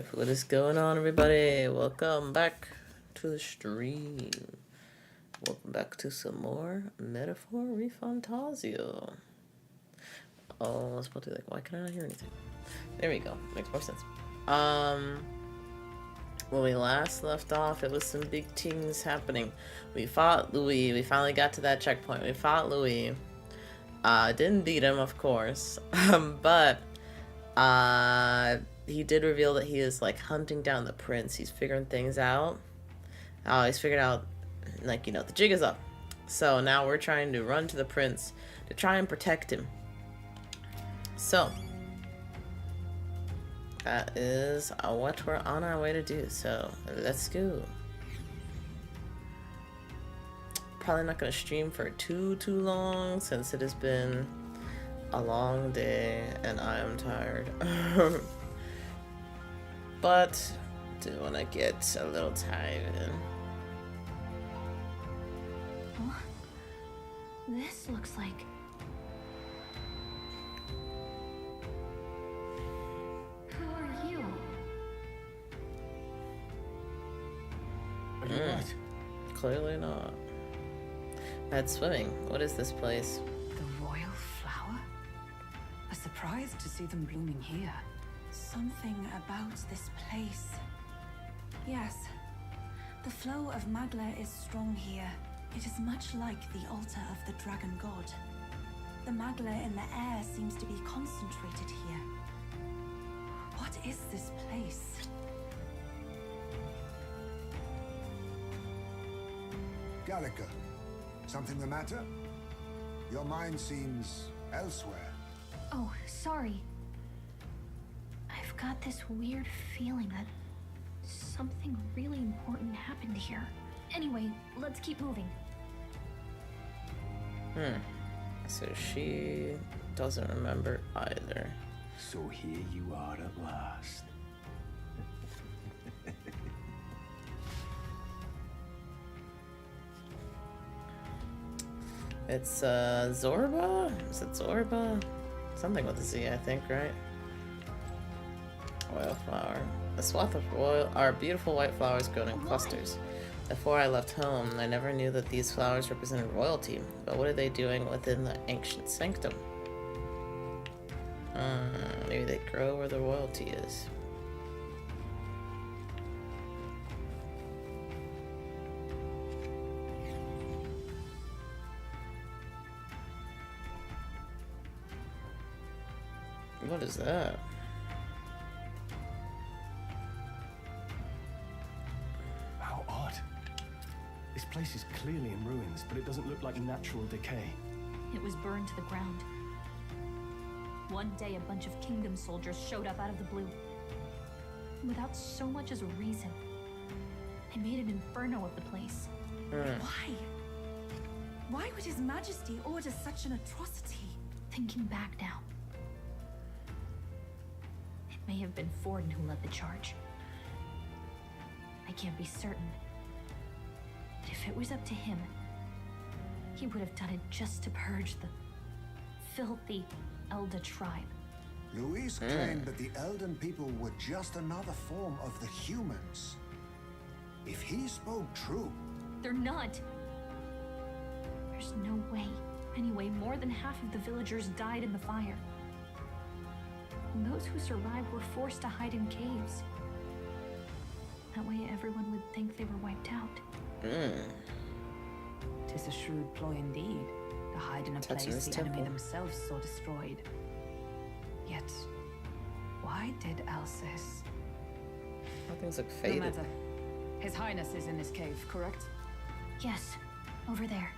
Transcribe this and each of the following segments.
live. What is going on, everybody? Welcome back to the stream. Welcome back to some more Metaphor Refantazio. Oh, I was about to be like, why can I not hear anything? There we go. Makes more sense. When we last left off, it was some big things happening. We fought Louis. We finally got to that checkpoint. We fought Louis. Didn't beat him, of course. But he did reveal that he is like hunting down the prince. He's figuring things out. He's figured out, like, you know, the jig is up. So now we're trying to run to the prince to try and protect him. So that is what we're on our way to do. So let's go. Probably not going to stream for too long since it has been a long day and I am tired. But do want to get a little tired in. Oh, this looks like... Who are you? Are you right? Clearly not. Bad swimming. What is this place? The royal flower? A surprise to see them blooming here. Something about this place. Yes, the flow of Magla is strong here. It is much like the altar of the dragon god. The Magla in the air seems to be concentrated here. What is this place? Gallica, something the matter? Your mind seems elsewhere. Oh, sorry. I've got this weird feeling that something really important happened here. Anyway, let's keep moving. So she doesn't remember either. So here you are at last. It's Zorba? Is it Zorba? Something with a Z, I think, right? Royal flower. A swath of beautiful white flowers grown in clusters. Before I left home, I never knew that these flowers represented royalty. But what are they doing within the ancient sanctum? Maybe they grow where the royalty is. What is that? How odd. This place is clearly in ruins, but it doesn't look like natural decay. It was burned to the ground. One day, a bunch of kingdom soldiers showed up out of the blue. Without so much as a reason. They made an inferno of the place. Why? Why would His Majesty order such an atrocity? Thinking back now, it may have been Forden who led the charge. I can't be certain. But if it was up to him, he would have done it just to purge the filthy Elda tribe. Louise claimed that the Elden people were just another form of the humans. If he spoke true... They're not. There's no way. Anyway, more than half of the villagers died in the fire. And those who survived were forced to hide in caves. That way everyone would think they were wiped out. 'Tis a shrewd ploy indeed, to hide in a Touching place this the enemy temple. themselves saw destroyed. Yet, why did Alcest? Things look No faded. matter. His Highness is in this cave, correct? Yes, over there.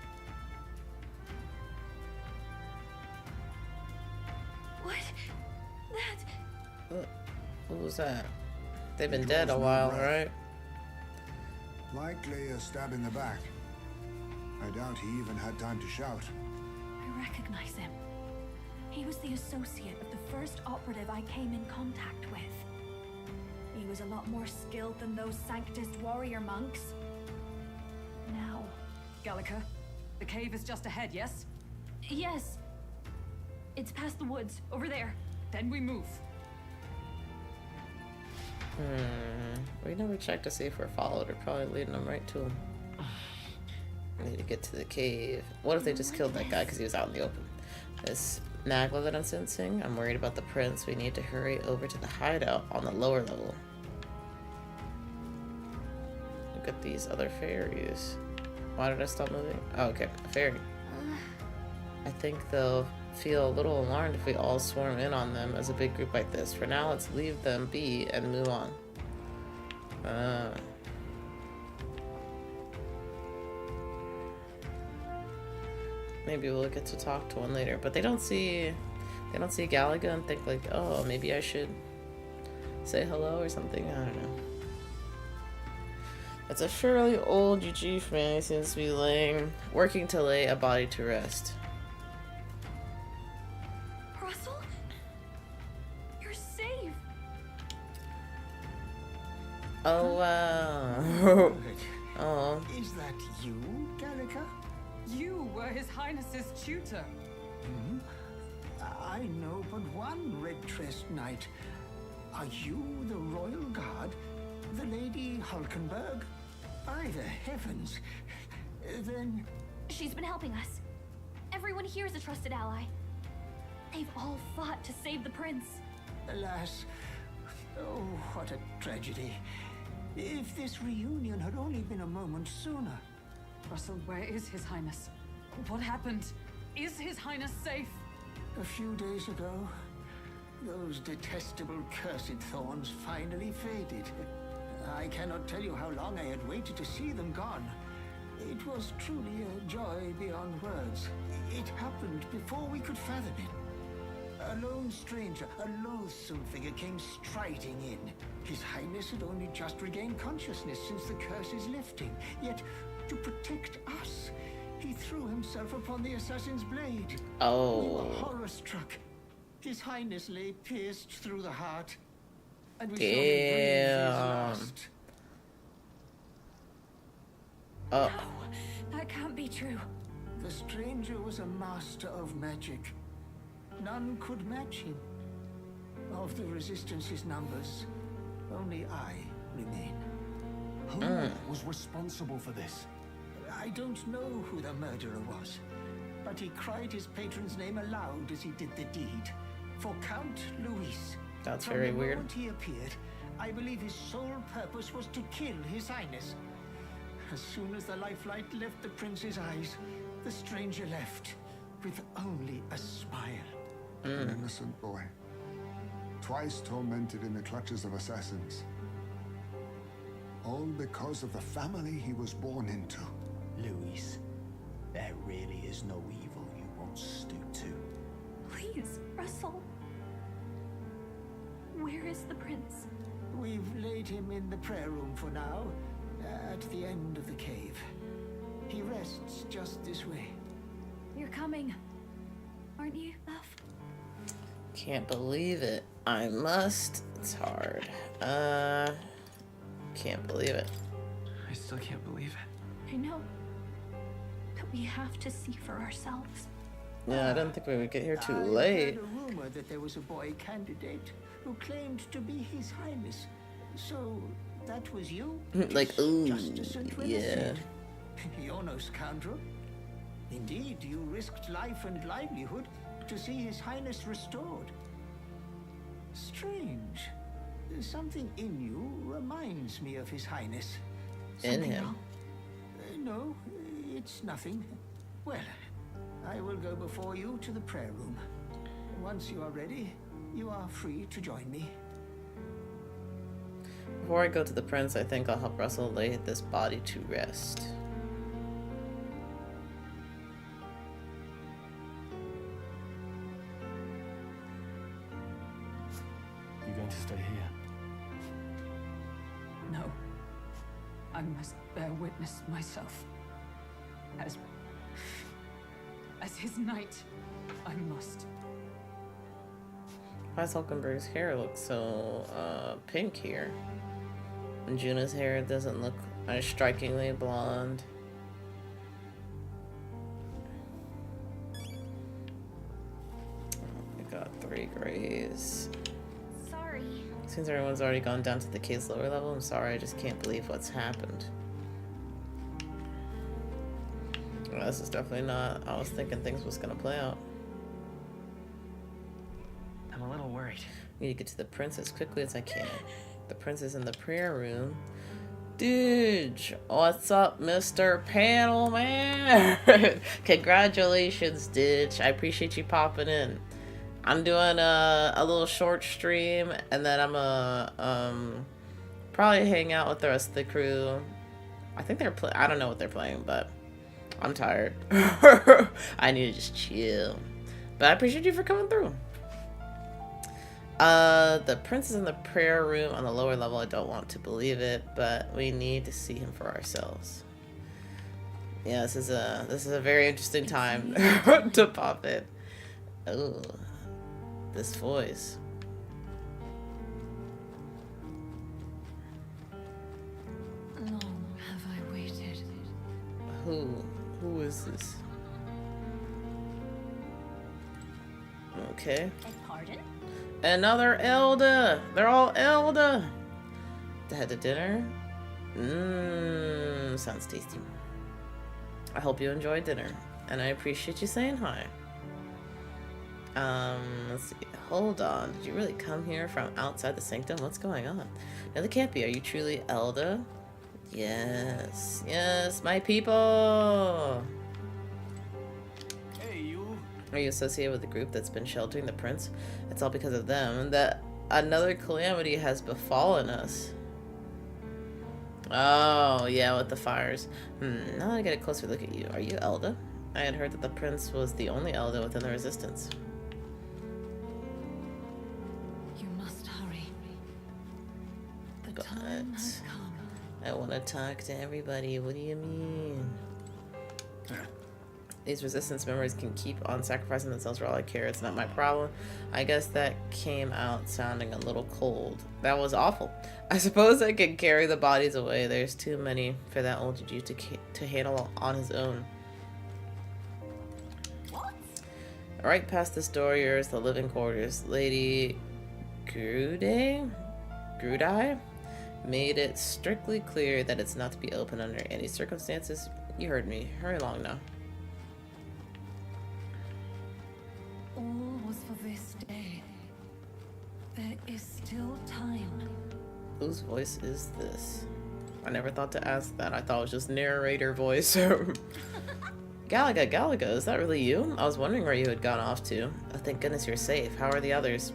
What? That... What was that? They've been It dead was a no while, breath. right? Likely a stab in the back. I doubt he even had time to shout. I recognize him. He was the associate of the first operative I came in contact with. He was a lot more skilled than those Sanctist warrior monks. Now... Gallica, the cave is just ahead, yes? Yes. It's past the woods, over there. Then we move. We never checked to see if we're followed. We're probably leading them right to him. We need to get to the cave. What if they just killed that guy because he was out in the open? This Nagla that I'm sensing, I'm worried about the prince. We need to hurry over to the hideout on the lower level. Look at these other fairies. Why did I stop moving? Oh, okay, a fairy. I think they'll feel a little alarmed if we all swarm in on them as a big group like this. For now, let's leave them be and move on. Maybe we'll get to talk to one later, but they don't see Galaga and think like, oh, maybe I should say hello or something. I don't know. It's a fairly old Ujif man. He seems to be working to lay a body to rest. Russell? You're safe! Oh, wow. Oh. Is that you, Gallica? You were His Highness's tutor. Hmm? I know but one red-dressed knight. Are you the royal guard? The Lady Hulkenberg? By the heavens. Then... She's been helping us. Everyone here is a trusted ally. They've all fought to save the prince. Alas. Oh, what a tragedy. If this reunion had only been a moment sooner. Russell, where is His Highness? What happened? Is His Highness safe? A few days ago, those detestable cursed thorns finally faded. I cannot tell you how long I had waited to see them gone. It was truly a joy beyond words. It happened before we could fathom it. A lone stranger, a loathsome figure came striding in. His Highness had only just regained consciousness since the curse's lifting. Yet, to protect us, he threw himself upon the assassin's blade. Oh. We were horror-struck. His Highness lay pierced through the heart. And we saw him breathe his last. Oh. No, that can't be true. The stranger was a master of magic. None could match him. Of the Resistance's numbers, only I remain. Who was responsible for this? I don't know who the murderer was, but he cried his patron's name aloud as he did the deed. For Count Luis. That's very weird. From the moment he appeared, I believe his sole purpose was to kill His Highness. As soon as the lifelight left the prince's eyes, the stranger left, with only a smile. An innocent boy, twice tormented in the clutches of assassins. All because of the family he was born into. Luis, there really is no evil you won't stoop to. Please, Russell. Where is the prince? We've laid him in the prayer room for now, at the end of the cave. He rests just this way. You're coming, aren't you, love? Can't believe it. I must. It's hard. Can't believe it. I still can't believe it. I know. But we have to see for ourselves. Yeah, I didn't think we would get here too I late. heard a rumor that there was a boy candidate who claimed to be His Highness. So that was you? Like, ooh, Just as St. Rena yeah. said. You're no scoundrel. Indeed, you risked life and livelihood to see His Highness restored. Strange. Something in you reminds me of His Highness. In Something him. wrong? No, it's nothing. Well, I will go before you to the prayer room. Once you are ready, you are free to join me. Before I go to the prince, I think I'll help Russell lay this body to rest. You going to stay here? No. I must bear witness myself. As his knight, I must. Why does Hulkenberg's hair look so pink here? And Juna's hair doesn't look as strikingly blonde. We got 3 grays. Sorry. hurry. Seems everyone's already gone down to the cave's lower level. I'm sorry, I just can't believe what's happened. Well, this is definitely not. I was thinking things was gonna play out. I'm a little worried. We need to get to the prince as quickly as I can. The prince is in the prayer room. Dude, what's up, Mr. Panel Man? Congratulations, Ditch. I appreciate you popping in. I'm doing a little short stream, and then I'm probably hang out with the rest of the crew. I think they're I don't know what they're playing, but I'm tired. I need to just chill. But I appreciate you for coming through. The prince is in the prayer room on the lower level. I don't want to believe it, but we need to see him for ourselves. Yeah, this is a very interesting time to pop it. Oh, this voice. Long have I waited. Who is this? Okay. Pardon? Another elder. They're all elder. To head to dinner. Sounds tasty. I hope you enjoyed dinner, and I appreciate you saying hi. Let's see. Hold on. Did you really come here from outside the sanctum? What's going on? No, they can't be. Are you truly Elda? Yes. Yes, my people. Hey, you. Are you associated with the group that's been sheltering the prince? It's all because of them that another calamity has befallen us. Oh, yeah, with the fires. Now that I get a closer look at you, are you Elda? I had heard that the prince was the only Elda within the resistance. You must hurry. The But time has come. I want to talk to everybody. What do you mean? These resistance members can keep on sacrificing themselves for all I care. It's not my problem. I guess that came out sounding a little cold. That was awful. I suppose I could carry the bodies away. There's too many for that old Jew to handle on his own. What? Right past this door, here's the living quarters. Lady Grudai made it strictly clear that it's not to be open under any circumstances. You heard me. Hurry along now. All was for this day. There is still time. Whose voice is this? I never thought to ask that. I thought it was just narrator voice. Galaga, is that really you? I was wondering where you had gone off to. Oh, thank goodness you're safe. How are the others?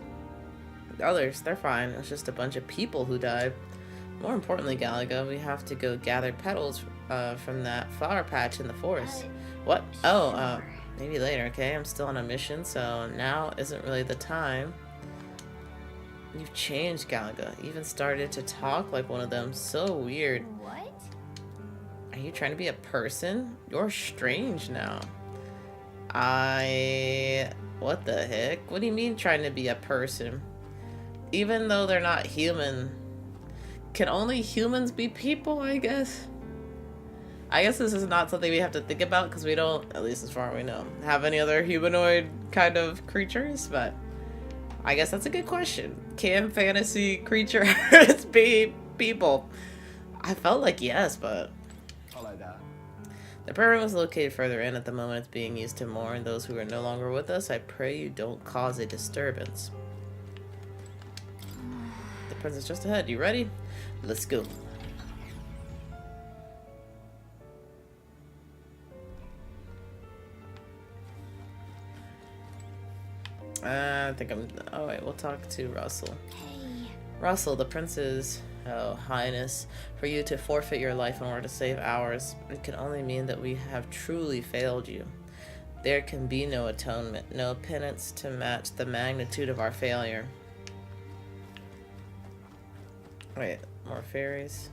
The others, they're fine. It's just a bunch of people who died. More importantly, Galaga, we have to go gather petals from that flower patch in the forest. What? Oh, maybe later, okay? I'm still on a mission, so now isn't really the time. You've changed, Galaga. Even started to talk like one of them. So weird. What? Are you trying to be a person? You're strange now. What the heck? What do you mean trying to be a person? Even though they're not human. Can only humans be people, I guess? I guess this is not something we have to think about because we don't, at least as far as we know, have any other humanoid kind of creatures, but I guess that's a good question. Can fantasy creatures be people? I felt like yes, but... Follow that. The prayer room is located further in. At the moment it's being used to mourn those who are no longer with us. I pray you don't cause a disturbance. The prince is just ahead. You ready? Let's go. I think I'm... Oh wait, we'll talk to Russell. Hey. Russell, the prince's... Oh, highness. For you to forfeit your life in order to save ours, it can only mean that we have truly failed you. There can be no atonement, no penance to match the magnitude of our failure. Wait, more fairies?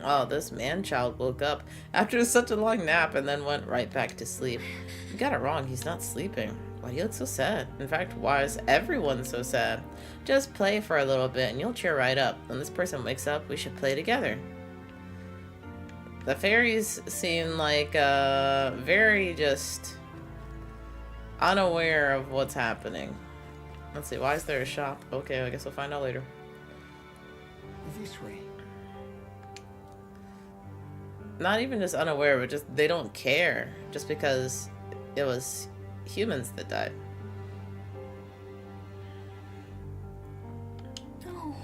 Oh, this man-child woke up after such a long nap and then went right back to sleep. You got it wrong, he's not sleeping. Why do you look so sad? In fact, why is everyone so sad? Just play for a little bit and you'll cheer right up. When this person wakes up, we should play together. The fairies seem like very just unaware of what's happening. Let's see, why is there a shop? Okay, I guess we'll find out later. This way. Not even just unaware, but just they don't care. Just because it was humans that died. No.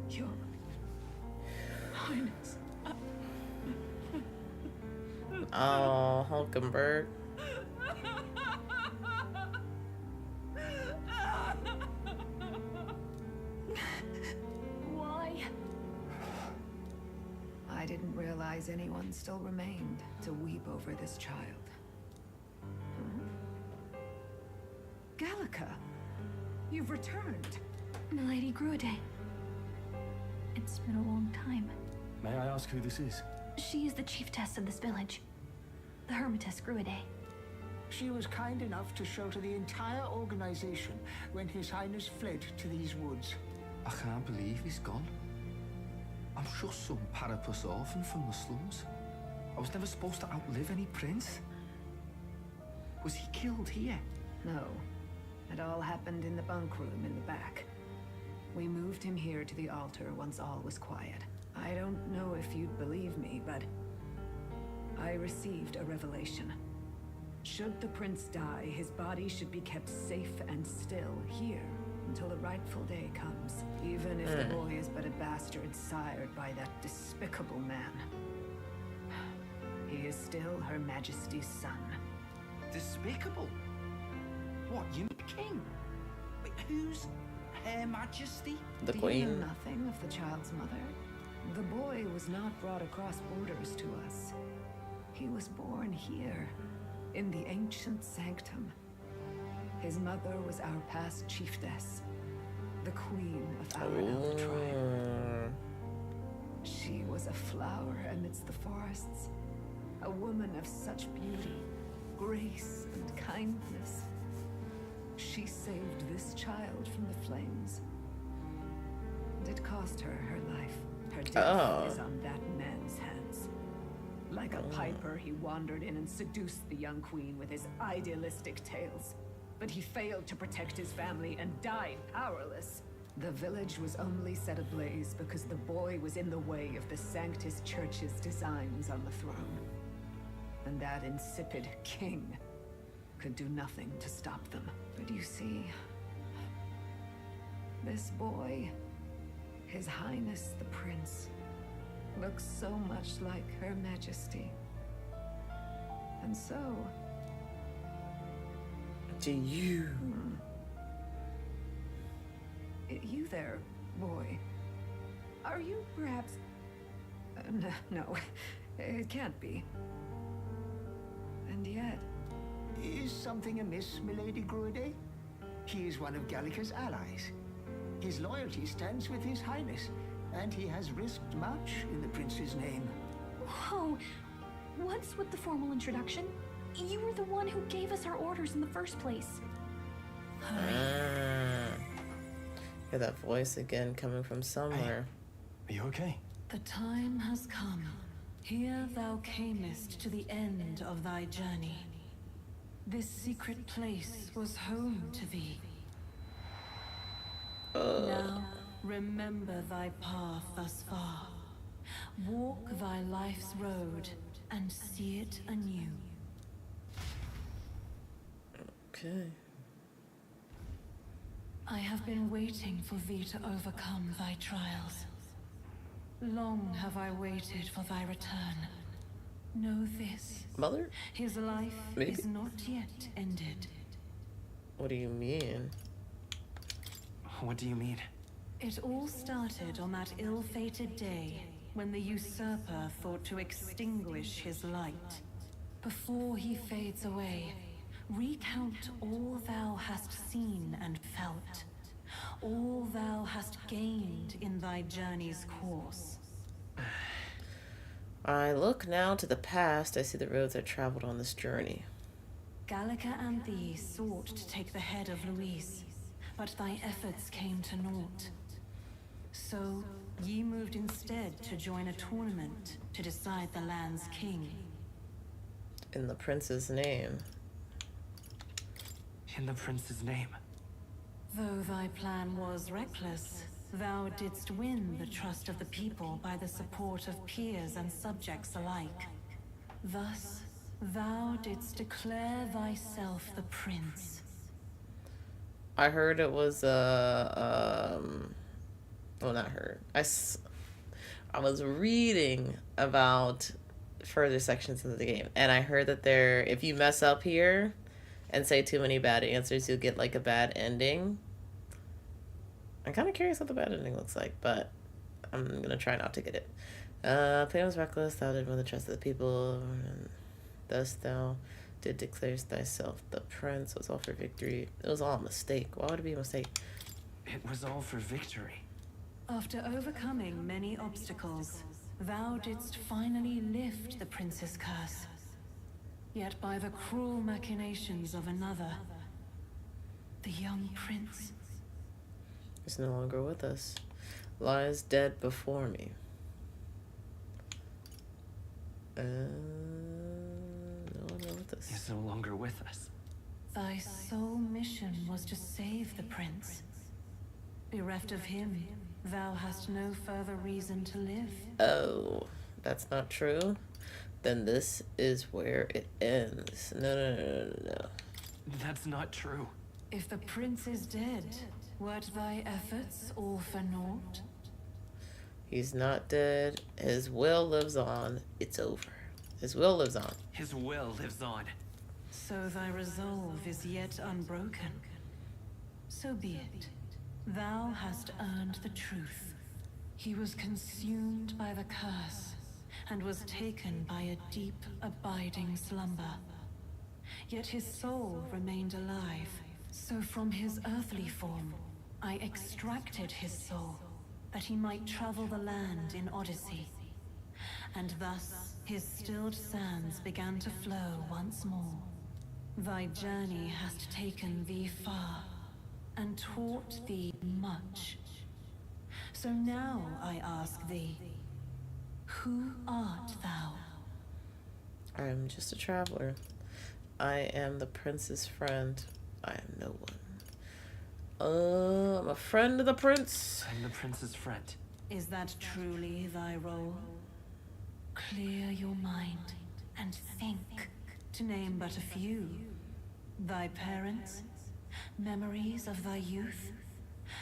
Your Highness. Oh, Hulkenberg. Why? I didn't realize anyone still remained to weep over this child. Gallica, you've returned. Milady Gruide. It's been a long time. May I ask who this is? She is the chiefess of this village. The Hermitess Gruide. She was kind enough to shelter the entire organization when His Highness fled to these woods. I can't believe he's gone. I'm just some parapus orphan from the slums. I was never supposed to outlive any prince. Was he killed here? No. It all happened in the bunk room in the back. We moved him here to the altar once all was quiet. I don't know if you'd believe me, but I received a revelation. Should the prince die, his body should be kept safe and still here until the rightful day comes, even if the boy is but a bastard sired by that despicable man. He is still Her Majesty's son. Despicable? What, you king? Wait, who's Her Majesty? The Do you know Queen. nothing of the child's mother? The boy was not brought across borders to us. He was born here, in the ancient sanctum. His mother was our past chiefess, the queen of our elf tribe. She was a flower amidst the forests, a woman of such beauty, grace, and kindness. She saved this child from the flames. And it cost her her life. Her death is on that man's hands. Like a piper, he wandered in and seduced the young queen with his idealistic tales. But he failed to protect his family and died powerless. The village was only set ablaze because the boy was in the way of the Sanctus Church's designs on the throne. And that insipid king could do nothing to stop them. But you see, this boy, His Highness the Prince, looks so much like Her Majesty. And so... Do you? You there, boy. Are you perhaps... no, it can't be. And yet... Is something amiss, Milady Gruide? He is one of Gallica's allies. His loyalty stands with His Highness, and he has risked much in the prince's name. Whoa! What's with the formal introduction? You were the one who gave us our orders in the first place. Hear that voice again coming from somewhere. Are you okay? The time has come. Here thou camest to the end of thy journey. This secret place was home to thee. Now, remember thy path thus far. Walk thy life's road and see it anew. Okay. I have been waiting for thee to overcome thy trials. Long have I waited for thy return. Know this. Mother? His life Maybe. is not yet ended. What do you mean? What do you mean? It all started on that ill-fated day when the usurper thought to extinguish his light. Before he fades away, recount all thou hast seen and felt, all thou hast gained in thy journey's course. I look now to the past. I see the roads I traveled on this journey. Gallica and thee sought to take the head of Louise, but thy efforts came to naught. So, ye moved instead to join a tournament to decide the land's king. In the prince's name. In the prince's name. Though thy plan was reckless, thou didst win the trust of the people by the support of peers and subjects alike. Thus, thou didst declare thyself the prince. I heard it was well, not heard. I was reading about further sections of the game, and I heard that if you mess up here and say too many bad answers, you'll get like a bad ending. I'm kind of curious what the bad ending looks like, but I'm gonna try not to get it. Plan was reckless, thou did win the trust of the people, and thus thou did declare thyself the prince. It was all for victory. It was all a mistake. Why would it be a mistake? It was all for victory. After overcoming many obstacles, thou didst finally lift the prince's curse. Yet by the cruel machinations of another, the young prince is no longer with us. Lies dead before me. No longer with us. He's no longer with us. Thy sole mission was to save the prince. Bereft of him, thou hast no further reason to live. Oh, that's not true? Then this is where it ends. No. That's not true. If the prince is dead, wert thy efforts all for naught? He's not dead. His will lives on. It's over. His will lives on. His will lives on. So thy resolve is yet unbroken. So be it. Thou hast earned the truth. He was consumed by the curse, and was taken by a deep, abiding slumber. Yet his soul remained alive, so from his earthly form, I extracted his soul, that he might travel the land in Odyssey. And thus, his stilled sands began to flow once more. Thy journey hast taken thee far, and taught thee much. So now I ask thee, who art thou? I am just a traveler. I am the prince's friend. I am no one. I'm a friend of the prince. I'm the prince's friend. Is that truly thy role? Clear your mind and think, to name but a few. Thy parents, memories of thy youth?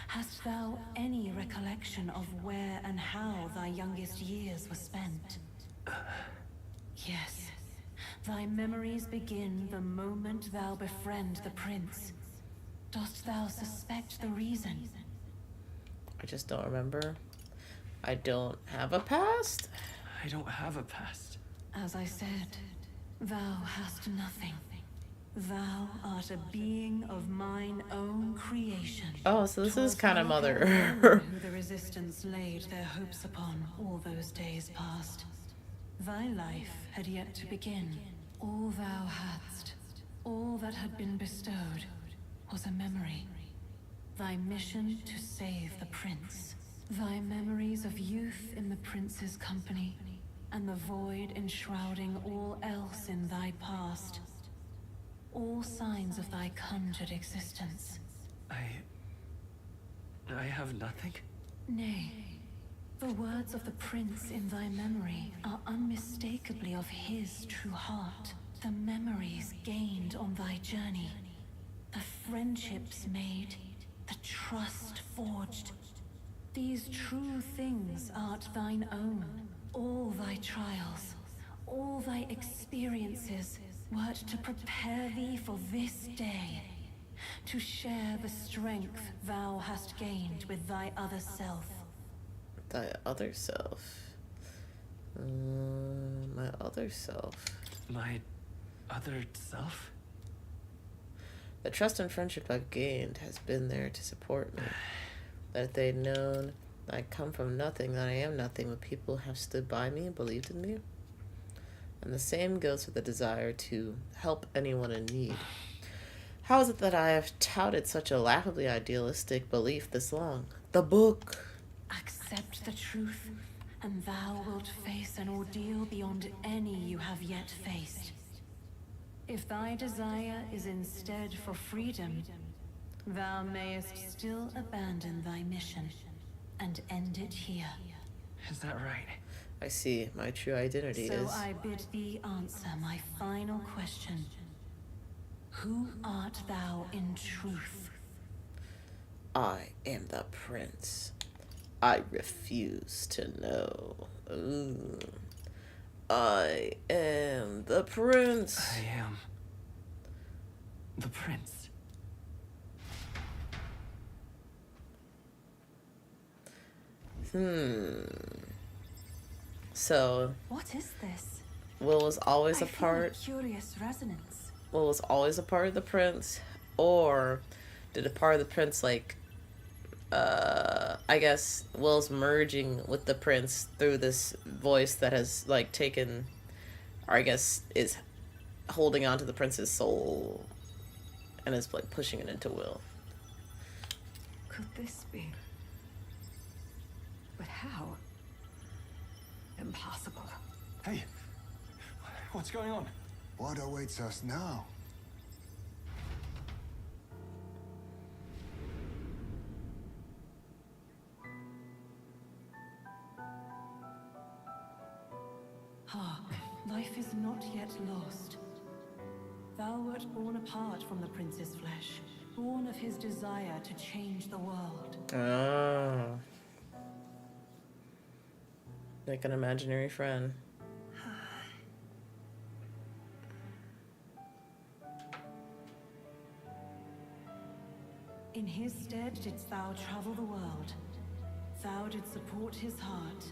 Hast thou any recollection of where and how thy youngest years were spent? Yes, thy memories begin the moment thou befriend the prince. Dost thou suspect the reason? I just don't remember. I don't have a past. I don't have a past. As I said, thou hast nothing. Thou art a being of mine own creation. Oh, so this is kind of Mother. Who the resistance laid their hopes upon all those days past. Thy life had yet to begin. All thou hadst, all that had been bestowed, was a memory. Thy mission to save the prince. Thy memories of youth in the prince's company, and the void enshrouding all else in thy past. All signs of thy conjured existence. I have nothing? Nay, the words of the prince in thy memory are unmistakably of his true heart. The memories gained on thy journey, the friendships made, the trust forged. These true things art thine own. All thy trials, all thy experiences, wert to prepare thee for this day, to share the strength thou hast gained with thy other self. Thy other self. My other self. My other self? The trust and friendship I've gained has been there to support me. That if they'd known I come from nothing, that I am nothing, would people have stood by me and believed in me? And the same goes for the desire to help anyone in need. How is it that I have touted such a laughably idealistic belief this long? The book! Accept the truth, and thou wilt face an ordeal beyond any you have yet faced. If thy desire is instead for freedom, Thou mayest still abandon thy mission and end it here. Is that right? I see. My true identity So is... I bid thee answer my final question. Who art thou in truth? I am the prince. I refuse to know. Ooh. I am the prince. I am the prince. So, What is this? Will was always I a feel part... curious resonance. Will was always a part of the prince? Or did a part of the prince, like... I guess Will's merging with the prince through this voice that has, like, taken... Or I guess is holding on to the prince's soul and is, like, pushing it into Will. Could this be? But how? Impossible. Hey, what's going on? What awaits us now? Hark, life is not yet lost. Thou wert born apart from the prince's flesh, born of his desire to change the world. Oh. Like an imaginary friend. In his stead didst thou travel the world. Thou didst support his heart,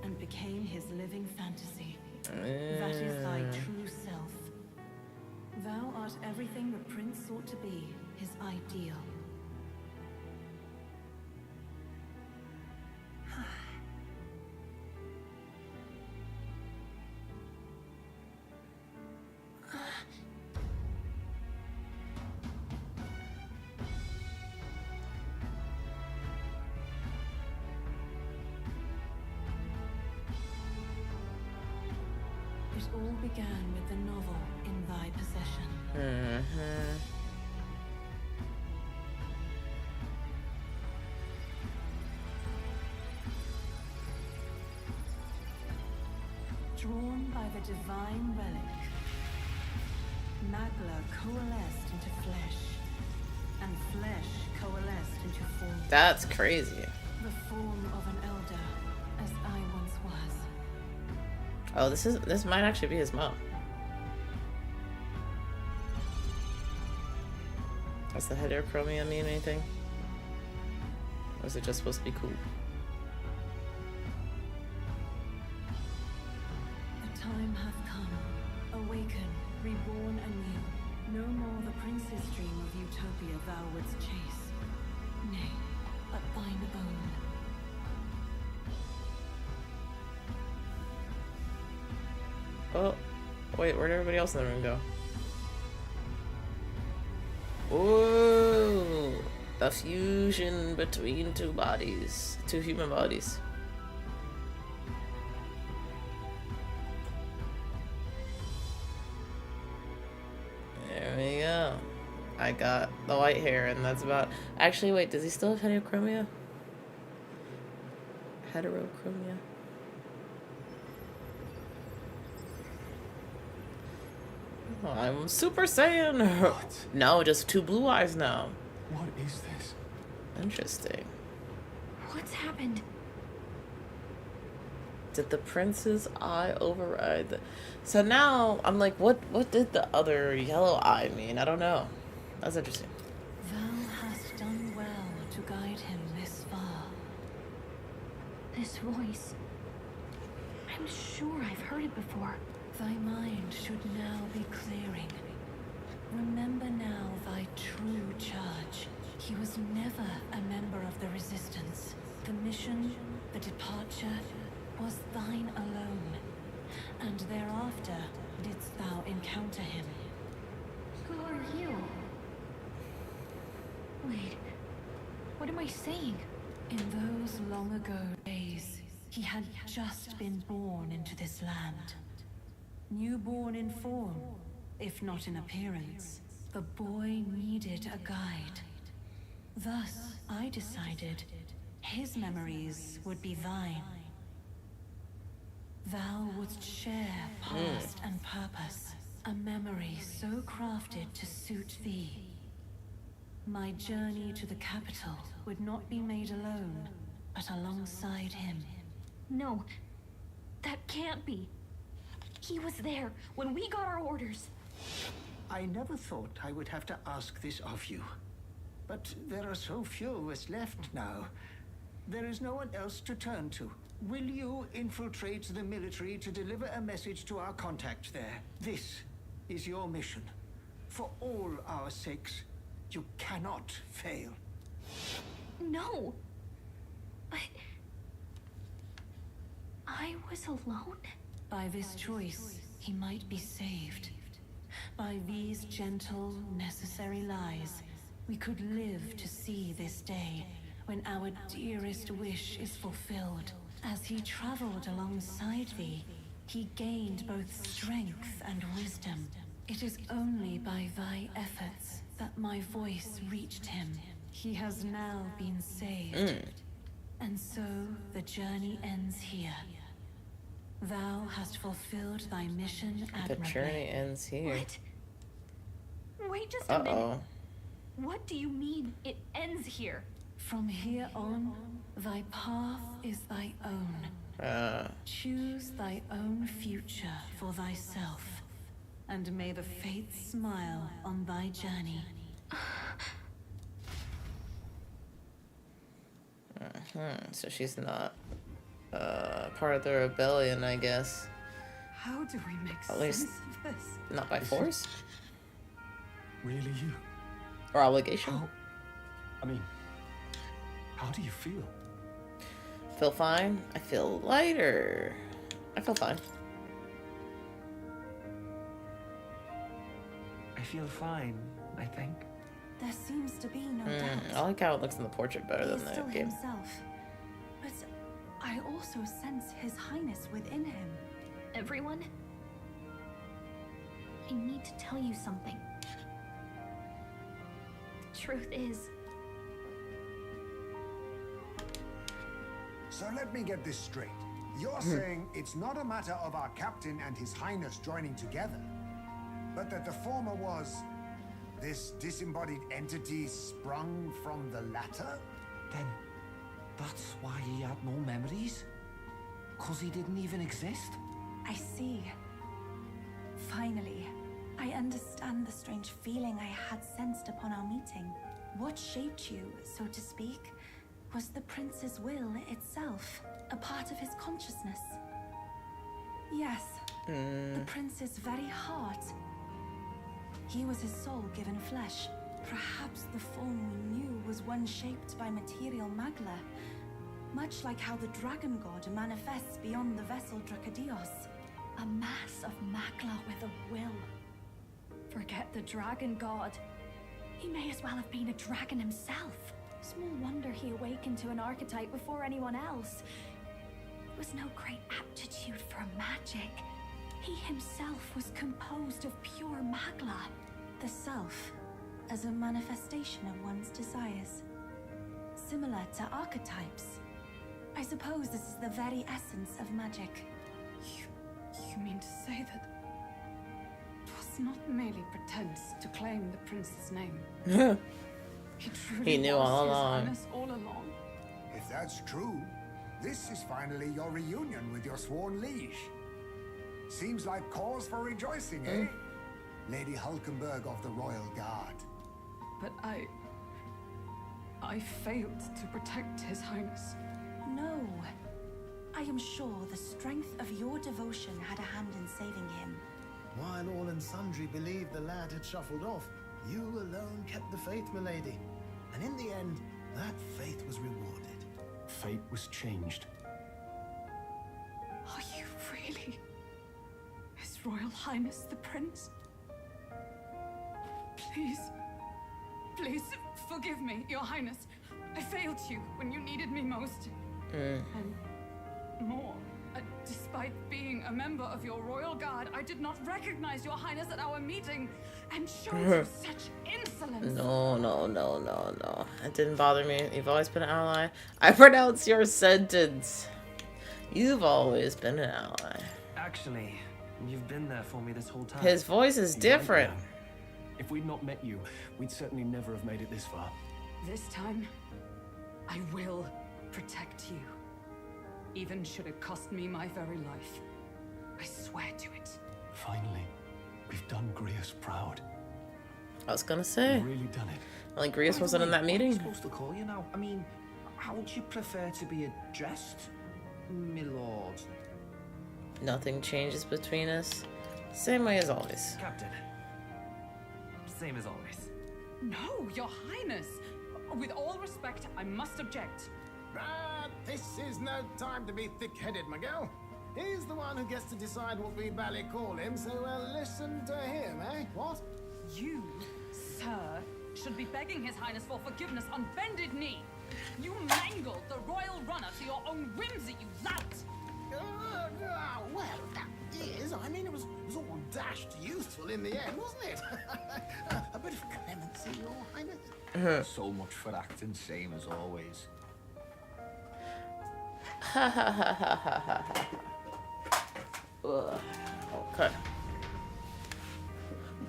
and became his living fantasy. That is thy true self. Thou art everything the prince sought to be, his ideal. It all began with the novel in thy possession. Drawn by the divine relic, Magla coalesced into flesh, and flesh coalesced into form. That's crazy. The form of an elder, as I once was. Oh, this might actually be his mom. Does the heterochromia mean anything? Or is it just supposed to be cool? The time hath come. Awaken, reborn anew. No more the prince's dream of utopia thou wouldst chase. Nay, but thine own. Oh, wait, where'd everybody else in the room go? Ooh, the fusion between two bodies, two human bodies. There we go. I got the white hair, and that's about... Actually, wait, does he still have heterochromia? Heterochromia? Oh, I'm Super Saiyan! What? No, just two blue eyes now. What is this? Interesting. What's happened? Did the prince's eye override the... So now, I'm like, what did the other yellow eye mean? I don't know. That's interesting. Thou hast done well to guide him this far. This voice. I'm sure I've heard it before. Thy mind should now be clearing. Remember now thy true charge. He was never a member of the Resistance. The mission, the departure, was thine alone. And thereafter didst thou encounter him. Who are you? Wait, what am I saying? In those long ago days, he had just been born into this land. Newborn in form, if not in appearance. The boy needed a guide. Thus, I decided his memories would be thine. Thou wouldst share past and purpose, a memory so crafted to suit thee. My journey to the capital would not be made alone, but alongside him. No, that can't be. He was there when we got our orders. I never thought I would have to ask this of you. But there are so few of us left now. There is no one else to turn to. Will you infiltrate the military to deliver a message to our contact there? This is your mission. For all our sakes, you cannot fail. No. But... I was alone? By this choice, he might be saved. By these gentle, necessary lies, we could live to see this day when our dearest wish is fulfilled. As he traveled alongside thee, he gained both strength and wisdom. It is only by thy efforts that my voice reached him. He has now been saved. And so the journey ends here. Thou hast fulfilled thy mission admirably. The journey ends here. What? Wait just a minute. Uh-oh. What do you mean, it ends here? From here on, thy path is thy own. Choose thy own future for thyself, and may the fates smile on thy journey. So she's not part of the rebellion, I guess. How do we make At least sense of this? not by force Really you? or obligation. I mean, how do you feel? Feel fine. I feel lighter. I feel fine. I feel fine, I think. There seems to be no I doubt. like how it looks in the portrait better He than is the still game. himself, but I also sense His Highness within him. Everyone? I need to tell you something. The truth is, So let me get this straight. You're saying it's not a matter of our captain and his highness joining together, but that the former was this disembodied entity sprung from the latter? Then that's why he had no memories? 'Cause he didn't even exist? I see. Finally, I understand the strange feeling I had sensed upon our meeting. What shaped you, so to speak, was the prince's will itself, a part of his consciousness. Yes, the prince's very heart. He was his soul given flesh. Perhaps the form we knew was one shaped by material magla, much like how the dragon god manifests beyond the vessel Drakadios. a mass of magla with a will. Forget the dragon god. He may as well have been a dragon himself. Small wonder he awakened to an archetype before anyone else. It was no great aptitude for magic. He himself was composed of pure magla. The self, as a manifestation of one's desires. Similar to archetypes. I suppose this is the very essence of magic. You mean to say that it was not merely pretense to claim the prince's name? He truly He knew was all His along. Highness all along. If that's true, this is finally your reunion with your sworn liege. Seems like cause for rejoicing, eh? Lady Hulkenberg of the Royal Guard. But I failed to protect His Highness. No. I am sure the strength of your devotion had a hand in saving him. While all and sundry believed the lad had shuffled off, you alone kept the faith, milady. And in the end, that faith was rewarded. Fate was changed. Are you really His Royal Highness the Prince? Please, please forgive me, Your Highness. I failed you when you needed me most. And more, despite Despite being a member of your royal guard, I did not recognize your highness at our meeting and showed you such insolence. No. It didn't bother me. You've always been an ally. I pronounce your sentence. You've always been an ally. Actually, you've been there for me this whole time. His voice is different. Right, if we'd not met you, we'd certainly never have made it this far. This time, I will protect you. Even should it cost me my very life. I swear to it. Finally, we've done Grius proud. I was gonna say. We've really done it. Like Grius wasn't in that What am I meeting. supposed to call you now? I mean, how would you prefer to be addressed, my lord? Nothing changes between us. Same way as always. Captain. Same as always. No, your highness. With all respect, I must object. This is no time to be thick-headed, Miguel. He's the one who gets to decide what we bally call him, so listen to him, eh? What? You, sir, should be begging his highness for forgiveness on bended knee. You mangled the royal runner to your own whimsy, you lout! Well, that is, I mean, it was all dashed useful in the end, wasn't it? A bit of clemency, your highness. So much for acting same as always. Okay.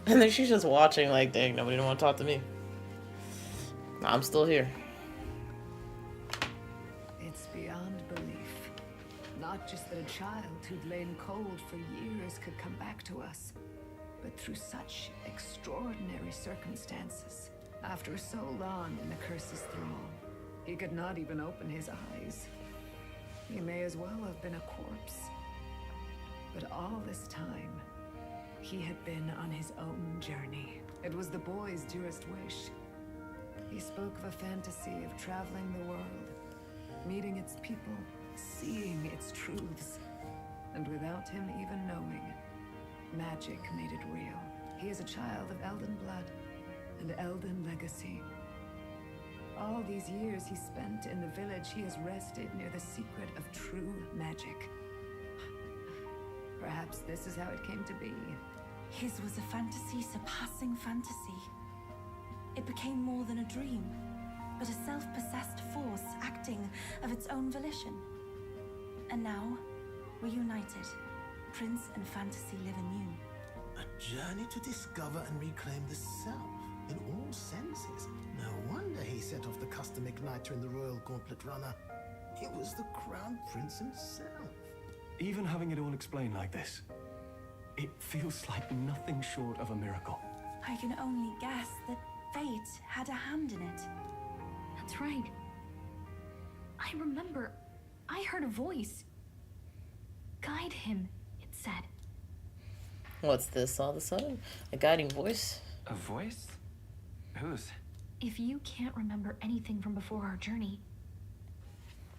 And then she's just watching like, dang, nobody don't want to talk to me. I'm still here. It's beyond belief. Not just that a child who'd lain cold for years could come back to us, but through such extraordinary circumstances. After so long in the curse's thrall, he could not even open his eyes. He may as well have been a corpse. But all this time, he had been on his own journey. It was the boy's dearest wish. He spoke of a fantasy of traveling the world, meeting its people, seeing its truths. And without him even knowing, magic made it real. He is a child of Elden blood and Elden legacy. All these years he spent in the village, he has rested near the secret of true magic. Perhaps this is how it came to be. His was a fantasy surpassing fantasy. It became more than a dream, but a self-possessed force acting of its own volition. And now, reunited, Prince and fantasy live anew. A journey to discover and reclaim the self, in all senses. No wonder he set off the custom igniter in the Royal Gauntlet Runner. It was the Crown Prince himself. Even having it all explained like this, it feels like nothing short of a miracle. I can only guess that fate had a hand in it. That's right. I remember, I heard a voice. Guide him, it said. What's this all of a sudden? A guiding voice? A voice? Whose? If you can't remember anything from before our journey,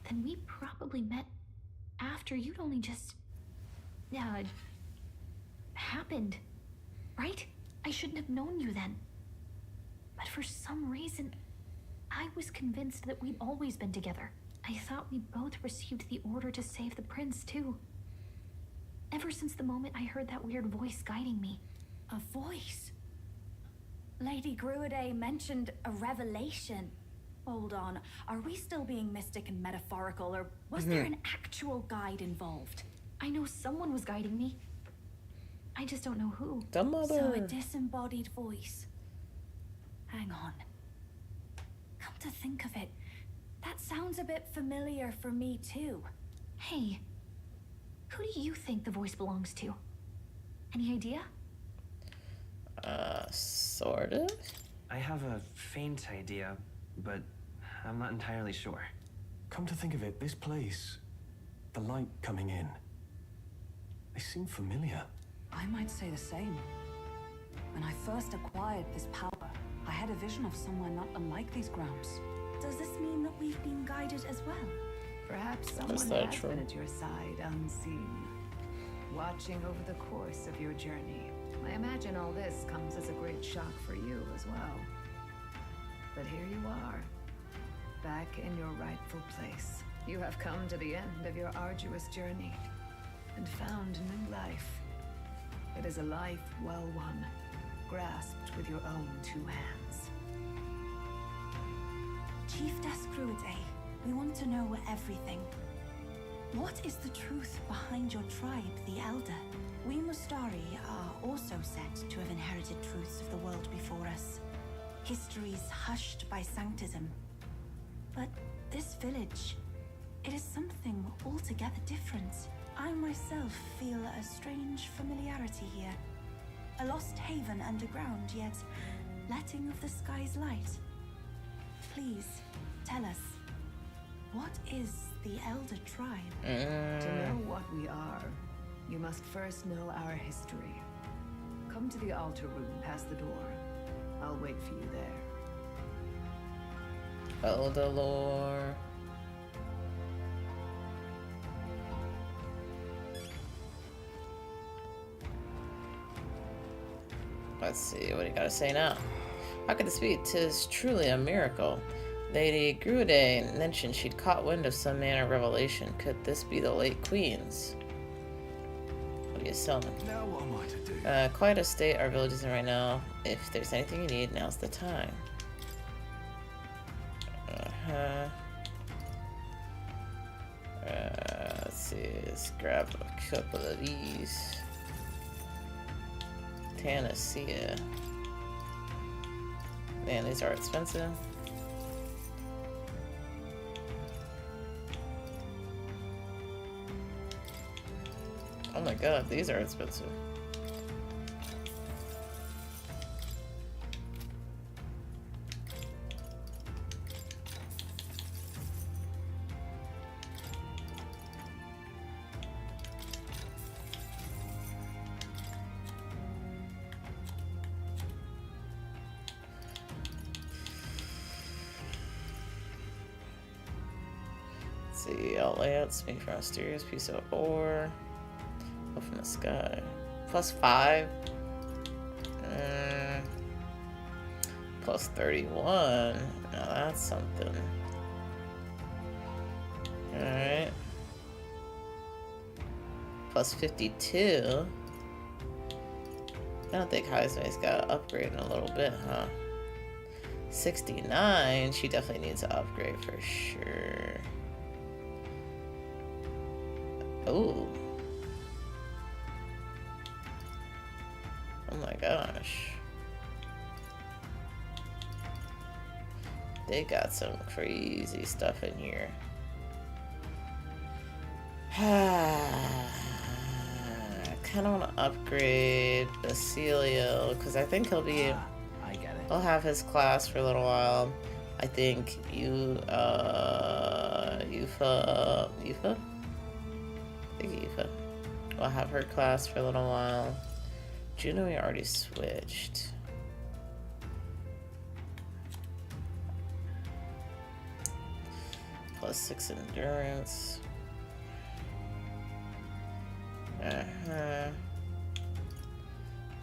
then we probably met after you'd only just, happened, right? I shouldn't have known you then. But for some reason, I was convinced that we'd always been together. I thought we both received the order to save the prince, too. Ever since the moment I heard that weird voice guiding me. A voice? Lady Gruaday mentioned a revelation. Hold on, are we still being mystic and metaphorical, or was there an actual guide involved? I know someone was guiding me. I just don't know who. The mother. So a disembodied voice. Hang on. Come to think of it, that sounds a bit familiar for me too. Hey, who do you think the voice belongs to? Any idea? Sort of. I have a faint idea, but I'm not entirely sure. Come to think of it, this place, the light coming in, they seem familiar. I might say the same. When I first acquired this power, I had a vision of somewhere not unlike these grounds. Does this mean that we've been guided as well? Perhaps someone Is has that true? been at your side unseen, watching over the course of your journey. I imagine all this comes as a great shock for you as well. But here you are, back in your rightful place. You have come to the end of your arduous journey. and found new life. It is a life well won, grasped with your own two hands. Chief Descruide, we want to know everything. What is the truth behind your tribe, the Elder? We Mustari are also said to have inherited truths of the world before us. Histories hushed by sanctism. But this village, it is something altogether different. I myself feel a strange familiarity here. A lost haven underground, yet letting of the sky's light. Please, tell us, what is the Elder Tribe? To know what we are, you must first know our history. Come to the altar room past the door. I'll wait for you there. Elder lore. Let's see, what do you gotta say now? How could this be? 'Tis truly a miracle. Lady Grude mentioned she'd caught wind of some manner of revelation. Could this be the late Queen's? What are you selling? Now what am I to do? Quite a state our village is in right now. If there's anything you need, now's the time. Let's see, let's grab a couple of these. Panacea. Man, these are expensive. Oh my god, these are expensive. See, outlayouts, make for a mysterious piece of ore. Up from the sky. +5. +31. Now that's something. Alright. +52. I don't think Heismay's got to upgrade in a little bit, huh? 69. She definitely needs to upgrade for sure. Ooh. Oh my gosh. They got some crazy stuff in here. I kind of want to upgrade Basilio because I think he'll be. I get it. He'll have his class for a little while. I think Yufa. I think Yufa will have her class for a little while. Juno, we already switched. +6 endurance.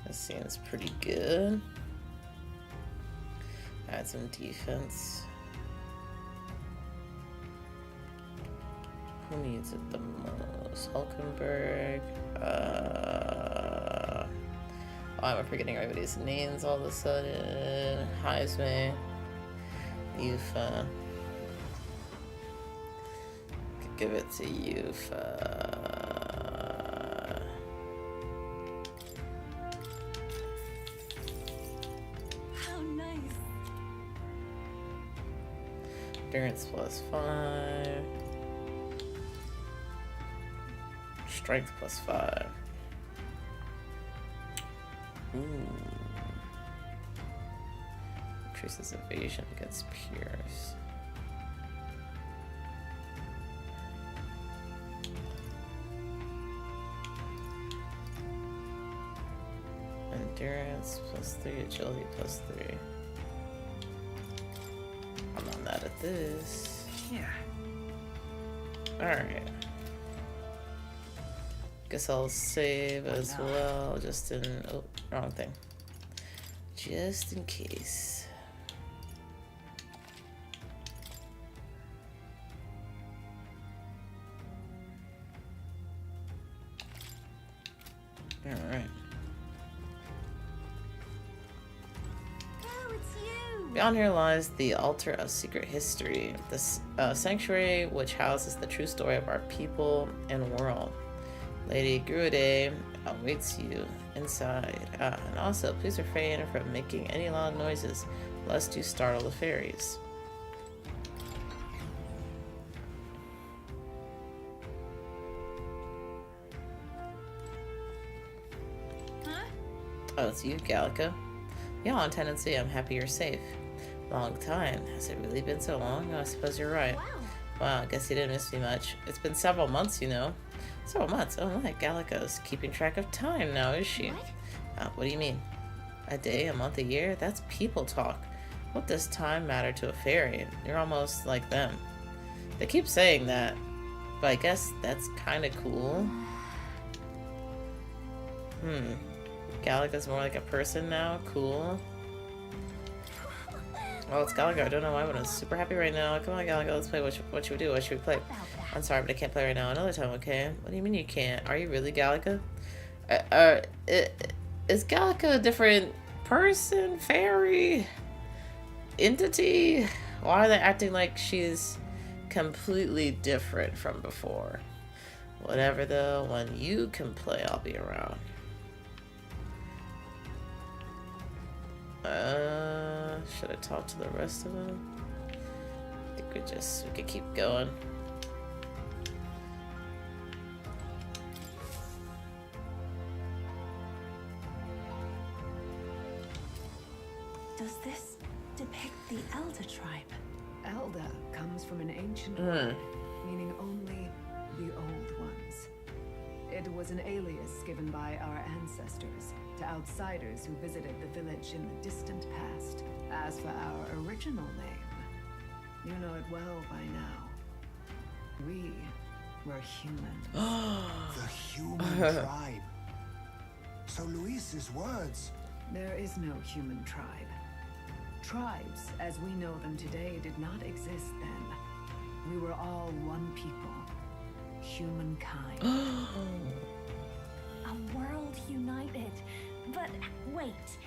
This seems pretty good. Add some defense. Who needs it the most? Hulkenberg. I'm forgetting everybody's names all of a sudden. Heisman. Yufa. Could give it to Yufa. How nice. Endurance +5. Strength +5. Ooh. Increases evasion against peers. Endurance +3, agility +3. I'm not mad at this. Yeah. Alright. Guess I'll save as well, just in... Oh, wrong thing. Just in case. it's you! Beyond here lies the altar of secret history, this sanctuary which houses the true story of our people and world. Lady Grude awaits you inside. And also, please refrain from making any loud noises, lest you startle the fairies. Huh? Oh, it's you, Gallica. Yeah, on tenancy, I'm happy you're safe. Long time. Has it really been so long? Oh, I suppose you're right. Wow, I guess you didn't miss me much. It's been several months, you know. Several months? Oh my, Gallica's keeping track of time now, is she? What do you mean? A day, a month, a year? That's people talk. What does time matter to a fairy? You're almost like them. They keep saying that, but I guess that's kind of cool. Gallica's more like a person now. Cool. Well, it's Gallica. I don't know why, but I'm super happy right now. Come on, Gallica, let's play. What should we do? What should we play? I'm sorry, but I can't play right now. Another time, okay? What do you mean you can't? Are you really Gallica? Is Gallica a different person? Fairy? Entity? Why are they acting like she's completely different from before? Whatever, though. When you can play, I'll be around. Should I talk to the rest of them? I think we could keep going. Does this depict the Elder tribe? Elder comes from an ancient word, meaning only the old ones. It was an alias given by our ancestors to outsiders who visited the village in the distant past. As for our original name, you know it well by now. We were human. The human tribe. So Luis's words. There is no human tribe. Tribes, as we know them today, did not exist then. We were all one people. Humankind. A world united. But wait.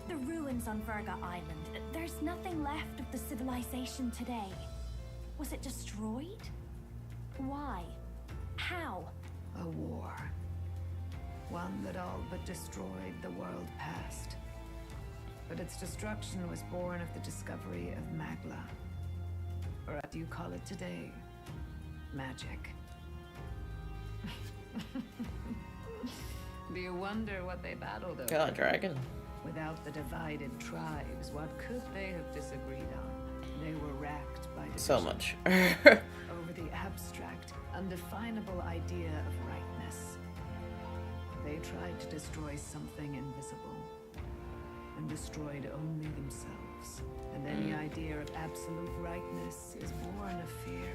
The ruins on Virga Island. There's nothing left of the civilization today. Was it destroyed? Why? How? A war. One that all but destroyed the world past. But its destruction was born of the discovery of Magla. Or as you call it today, magic. Do you wonder what they battled over? God, dragon. Without the divided tribes, what could they have disagreed on? They were racked by division. So much. Over the abstract, undefinable idea of rightness. They tried to destroy something invisible, and destroyed only themselves. And any idea of absolute rightness is born of fear.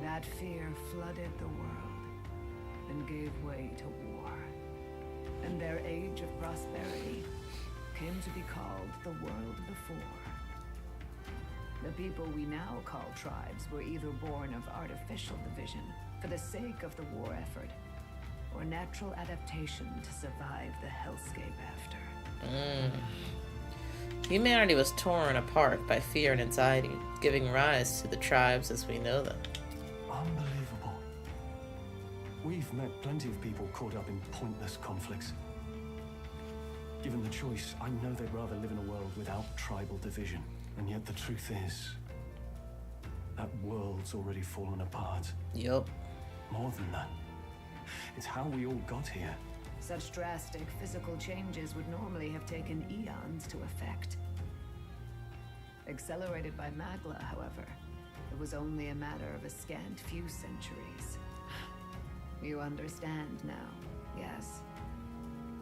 That fear flooded the world, and gave way to war. And their age of prosperity came to be called the world before. The people we now call tribes were either born of artificial division for the sake of the war effort, or natural adaptation to survive the hellscape after. Humanity was torn apart by fear and anxiety, giving rise to the tribes as we know them. Unbelievable. We've met plenty of people caught up in pointless conflicts. Given the choice, I know they'd rather live in a world without tribal division. And yet the truth is, that world's already fallen apart. Yup. More than that, it's how we all got here. Such drastic physical changes would normally have taken eons to effect. Accelerated by Magla, however, it was only a matter of a scant few centuries. You understand now, yes?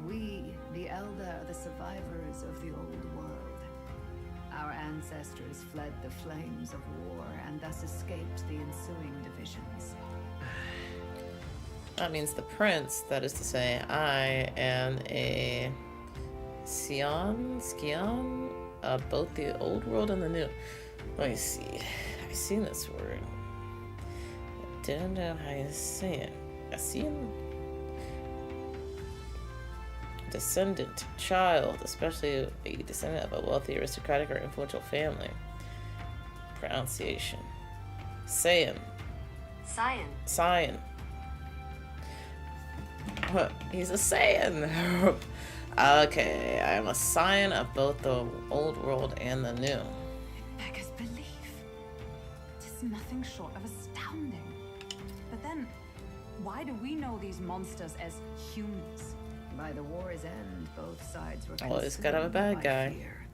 We, the Elder, are the survivors of the old world. Our ancestors fled the flames of war and thus escaped the ensuing divisions. That means the prince, that is to say, I am a Skion, both the old world and the new. Let me see. I've seen this word. I didn't know how you say it. Asian? descendant, child, especially a descendant of a wealthy, aristocratic, or influential family. Pronunciation. Saiyan. Saiyan. He's a Saiyan. Okay, I am a Saiyan of both the old world and the new. It beggars belief. It is nothing short of astounding. But then, why do we know these monsters as humans? By the war's end, both sides were Always gotta have a bad by guy. fear.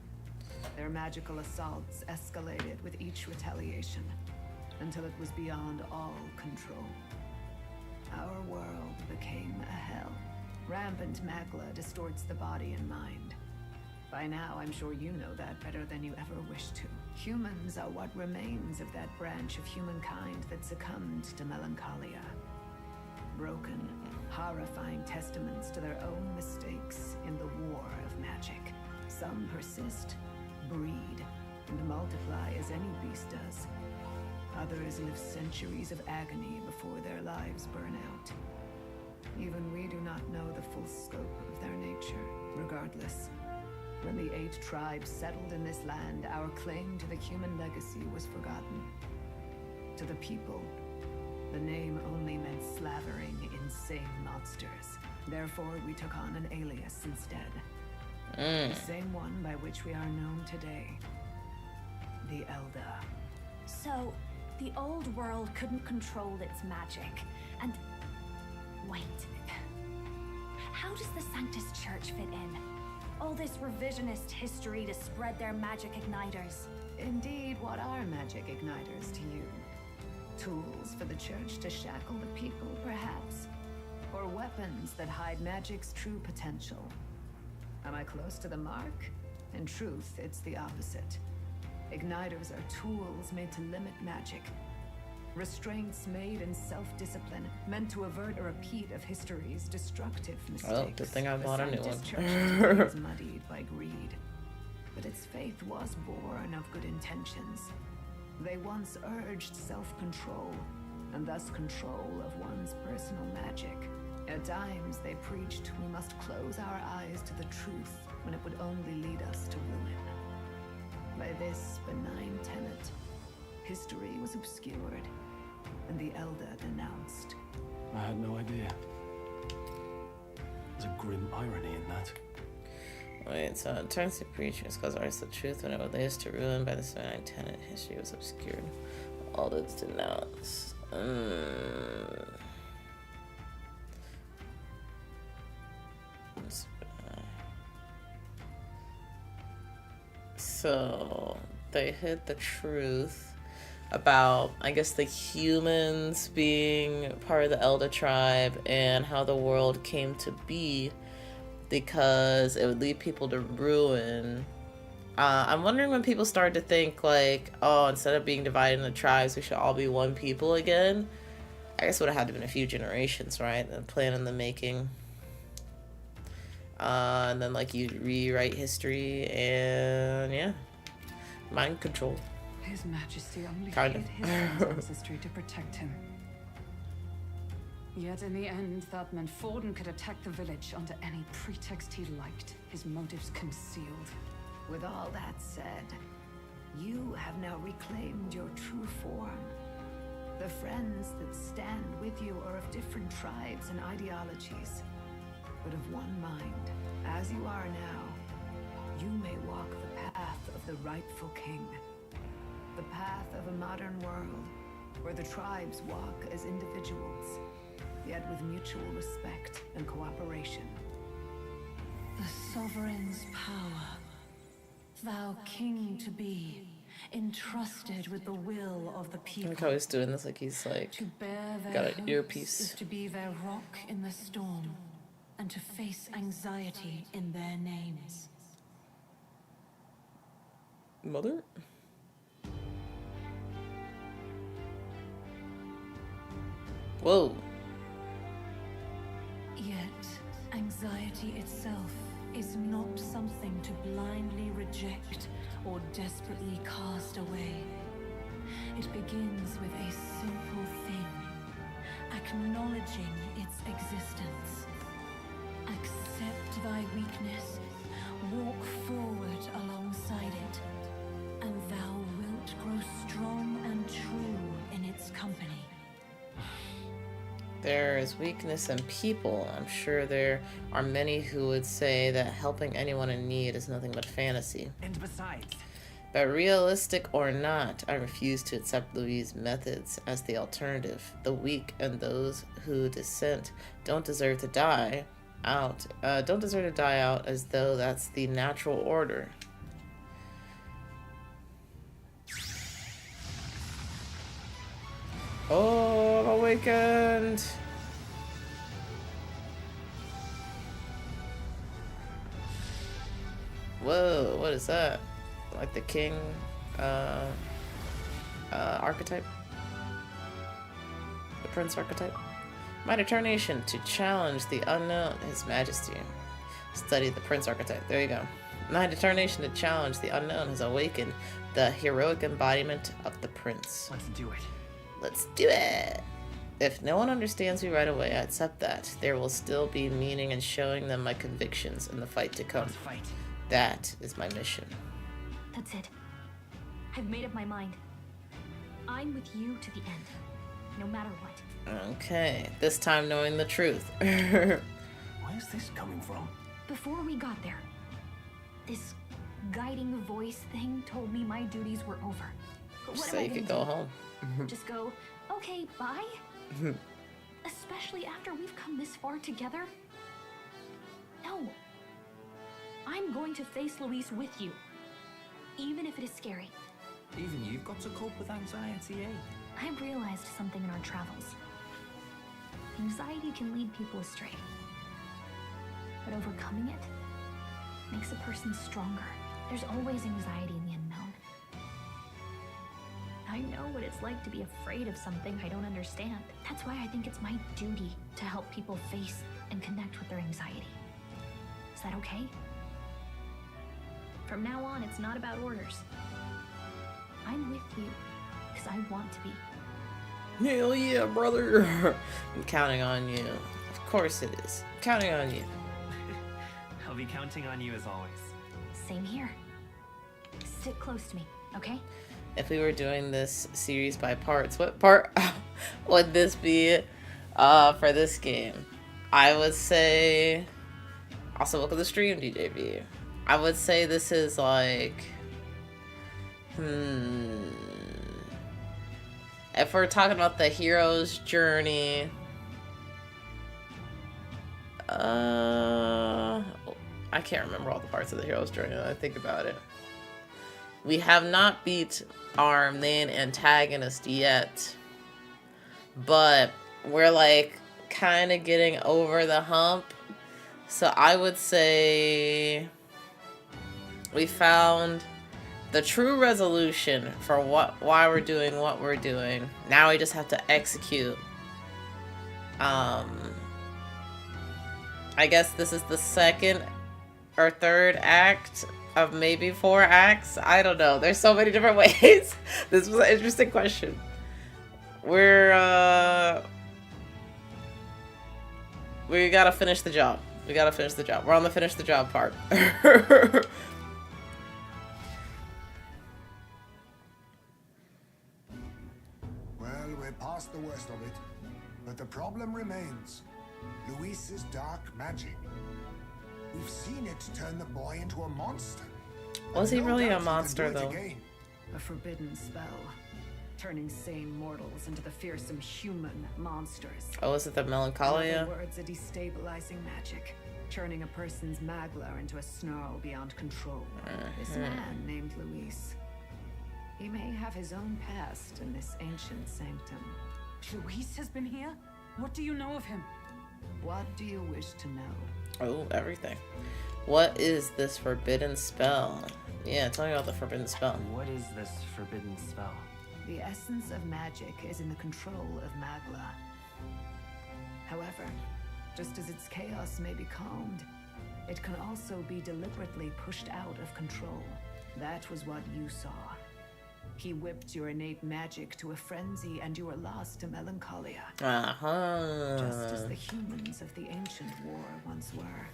Their magical assaults escalated with each retaliation, until it was beyond all control. Our world became a hell. Rampant magla distorts the body and mind. By now, I'm sure you know that better than you ever wished to. Humans are what remains of that branch of humankind that succumbed to melancholia. Broken, horrifying testaments to their own mistakes in the war of magic. Some persist, breed, and multiply as any beast does. Others live centuries of agony before their lives burn out. Even we do not know the full scope of their nature. Regardless, when the 8 tribes settled in this land, our claim to the human legacy was forgotten. To the people, the name only meant slavering, insane monsters. Therefore, we took on an alias instead. The same one by which we are known today. The Elder. So, the old world couldn't control its magic, and... Wait. How does the Sanctus Church fit in? All this revisionist history to spread their magic igniters. Indeed, what are magic igniters to you? Tools for the church to shackle the people, perhaps? Or weapons that hide magic's true potential? Am I close to the mark? In truth, it's the opposite. Igniters are tools made to limit magic. Restraints made in self-discipline, meant to avert a repeat of history's destructive mistakes. Well, good thing I bought a new one. Church is muddied by greed, but its faith was born of good intentions. They once urged self-control, and thus control of one's personal magic. At times, they preached we must close our eyes to the truth when it would only lead us to ruin. By this benign tenet, history was obscured, and the Elder denounced. I had no idea. There's a grim irony in that. Wait, so it turns to preachers because ours the truth when it would lead us to ruin. By this benign tenet, history was obscured. All that's denounced. So they hid the truth about, I guess, the humans being part of the Elder tribe and how the world came to be because it would lead people to ruin. I'm wondering when people started to think like, oh, instead of being divided into tribes, we should all be one people again. I guess it would have had to been a few generations, right? The plan in the making. And then like you rewrite history and yeah, mind control. His Majesty only Kind hid of. his son's ancestry to protect him. Yet in the end, that meant Forden could attack the village under any pretext he liked, his motives concealed. With all that said, you have now reclaimed your true form. The friends that stand with you are of different tribes and ideologies, but of one mind. As you are now, you may walk the path of the rightful king. The path of a modern world, where the tribes walk as individuals, yet with mutual respect and cooperation. The sovereign's power, thou king to be, entrusted with the will of the I people. like how he's doing this like he's like To bear their got an hopes earpiece. is to be their rock in the storm, and to face anxiety in their names. Mother? Whoa. Yet, anxiety itself is not something to blindly reject or desperately cast away. It begins with a simple thing, acknowledging its existence, accepting Accept thy weakness, walk forward alongside it, and thou wilt grow strong and true in its company. There is weakness in people. I'm sure there are many who would say that helping anyone in need is nothing but fantasy. And besides, But realistic or not, I refuse to accept Louis' methods as the alternative. The weak and those who dissent don't deserve to die out. As though that's the natural order. Oh, I'm awakened. Whoa, what is that? Like the king archetype? The prince archetype? My determination to challenge the unknown, His Majesty. Study the prince archetype. There you go. My determination to challenge the unknown has awakened the heroic embodiment of the prince. let's do it. Let's do it! If no one understands me right away, I accept that. There will still be meaning in showing them my convictions in the fight to come. Let's fight. That is my mission. That's it. I've made up my mind. I'm with you to the end, no matter what. Okay, this time knowing the truth. Where's this coming from? Before we got there, this guiding voice thing told me my duties were over. But what So am I you could gonna go do? home. Just go, okay, bye? Especially after we've come this far together? No. I'm going to face Luis with you, even if it is scary. Even you've got to cope with anxiety, eh? I've realized something in our travels. Anxiety can lead people astray. But overcoming it makes a person stronger. There's always anxiety in the unknown. I know what it's like to be afraid of something I don't understand. That's why I think it's my duty to help people face and connect with their anxiety. Is that okay? From now on, it's not about orders. I'm with you because I want to be. Hell yeah, brother. I'm counting on you. Of course it is. I'm counting on you. I'll be counting on you as always. Same here. Sit close to me, okay? If we were doing this series by parts, what part would this be for this game? I would say... Also, look at the stream, DJB. I would say this is like... If we're talking about the hero's journey... I can't remember all the parts of the hero's journey when I think about it. We have not beat our main antagonist yet, but we're like kind of getting over the hump. So I would say we found the true resolution for why we're doing what we're doing. Now we just have to execute. I guess this is the second or third act of maybe 4 acts. I don't know. There's so many different ways. This was an interesting question. We gotta finish the job. We gotta finish the job. We're on the finish the job part. Well, we're past the worst of it. But the problem remains. Luis's dark magic. We've seen it turn the boy into a monster. Was he No really a doubt he can monster, do it though? again. A forbidden spell, turning sane mortals into the fearsome human monsters. Oh, is it the In melancholia? other words, a destabilizing magic, turning a person's magla into a snarl beyond control. This man named Luis. He may have his own past in this ancient sanctum. Luis has been here? What do you know of him? What do you wish to know? Oh, everything. What is this forbidden spell? Yeah, tell me about the forbidden spell. What is this forbidden spell? The essence of magic is in the control of magla. However, just as its chaos may be calmed, it can also be deliberately pushed out of control. That was what you saw. He whipped your innate magic to a frenzy, and you were lost to melancholia. Just as the humans of the ancient war once were.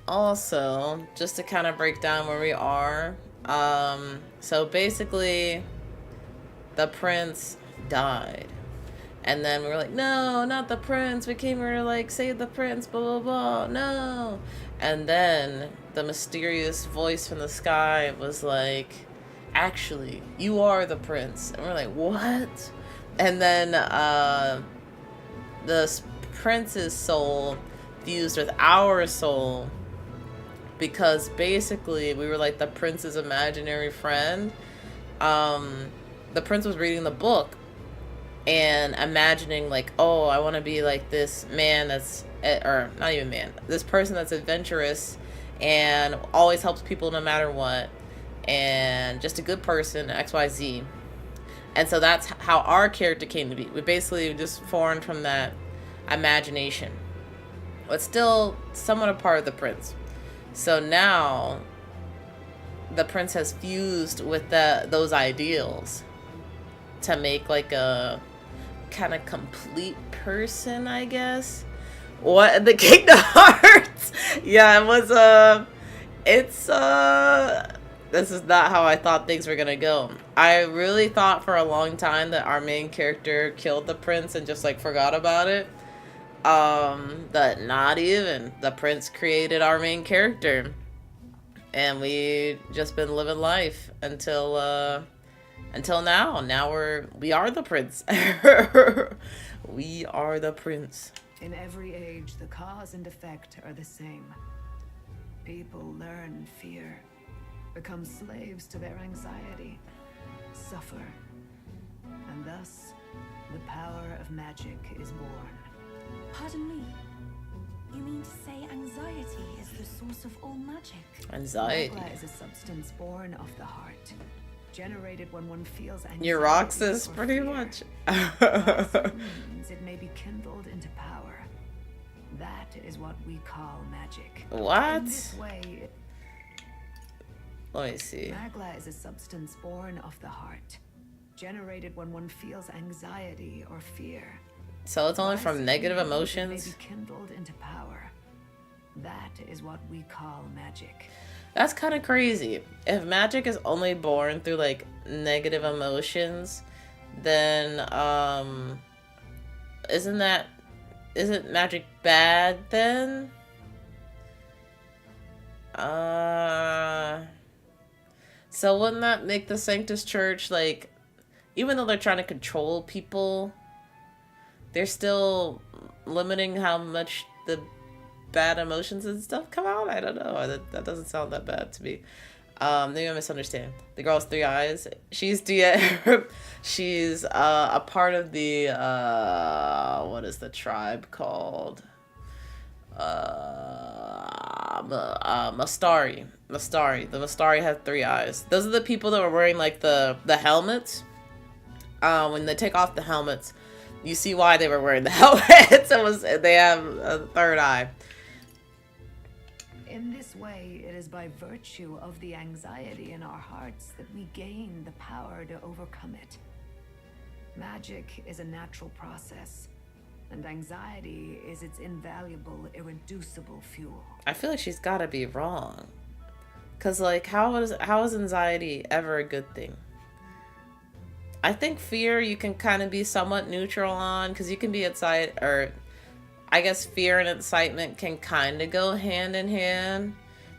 Also, just to kind of break down where we are, so basically, the prince died. And then we were like, no, not the prince. We came here to like save the prince, blah, blah, blah. No. And then the mysterious voice from the sky was like, actually, you are the prince. And we're like, what? And then the prince's soul fused with our soul, because basically we were like the prince's imaginary friend. The prince was reading the book and imagining like, oh, I want to be like this man that's, or not even man, this person that's adventurous and always helps people no matter what, and just a good person, XYZ. And so that's how our character came to be. We basically just formed from that imagination, but still somewhat a part of the prince. So now the prince has fused with those ideals to make like a kind of complete person, I guess. What? The Kingdom Hearts? Yeah, it was this is not how I thought things were gonna go. I really thought for a long time that our main character killed the prince and just like forgot about it. But not even. The prince created our main character, and we just been living life until now. Now we are the prince. We are the prince. In every age, the cause and effect are the same. People learn fear, become slaves to their anxiety, suffer, and thus the power of magic is born. Pardon me. You mean to say anxiety is the source of all magic? Anxiety. Magla is a substance born of the heart, generated when one feels anxiety. Your Roxas, or pretty fear. much. Means it may be kindled into power. That is what we call magic. What? In this way, Let me see. Magla is a substance born of the heart, generated when one feels anxiety or fear. So it's only from negative It may emotions? be kindled into power. That is what we call magic. That's kind of crazy. If magic is only born through like negative emotions, then isn't magic bad then? So wouldn't that make the Sanctus Church like, even though they're trying to control people, they're still limiting how much the bad emotions and stuff come out? I don't know. That doesn't sound that bad to me. Maybe I misunderstand. The girl with 3 eyes. She's she's a part of the what is the tribe called? Mastari. The Mastari have 3 eyes. Those are the people that were wearing like the helmets. When they take off the helmets, you see why they were wearing the helmets. They have a 3rd eye. In this way, it is by virtue of the anxiety in our hearts that we gain the power to overcome it. Magic is a natural process, and anxiety is its invaluable, irreducible fuel. I feel like she's gotta be wrong. Cause like, how is anxiety ever a good thing? I think fear you can kind of be somewhat neutral on, because you can be excited, or I guess fear and excitement can kind of go hand in hand.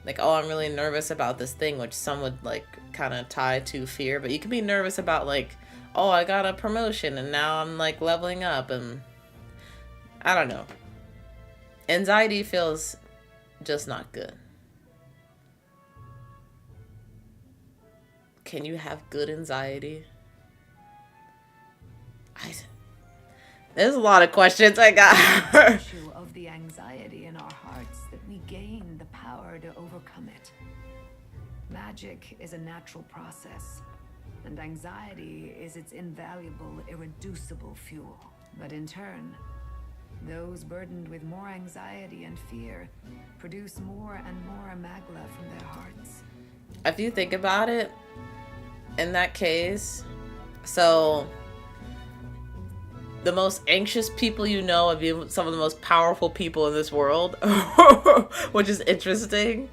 Like, oh, I'm really nervous about this thing, which some would like kind of tie to fear, but you can be nervous about like, oh, I got a promotion and now I'm like leveling up, and I don't know. Anxiety feels just not good. Can you have good anxiety? There's a lot of questions I got. Issue of the anxiety in our hearts that we gain the power to overcome it. Magic is a natural process, and anxiety is its invaluable, irreducible fuel. But in turn, those burdened with more anxiety and fear produce more and more magla from their hearts. If you think about it, in that case, so the most anxious people you know and be some of the most powerful people in this world, which is interesting.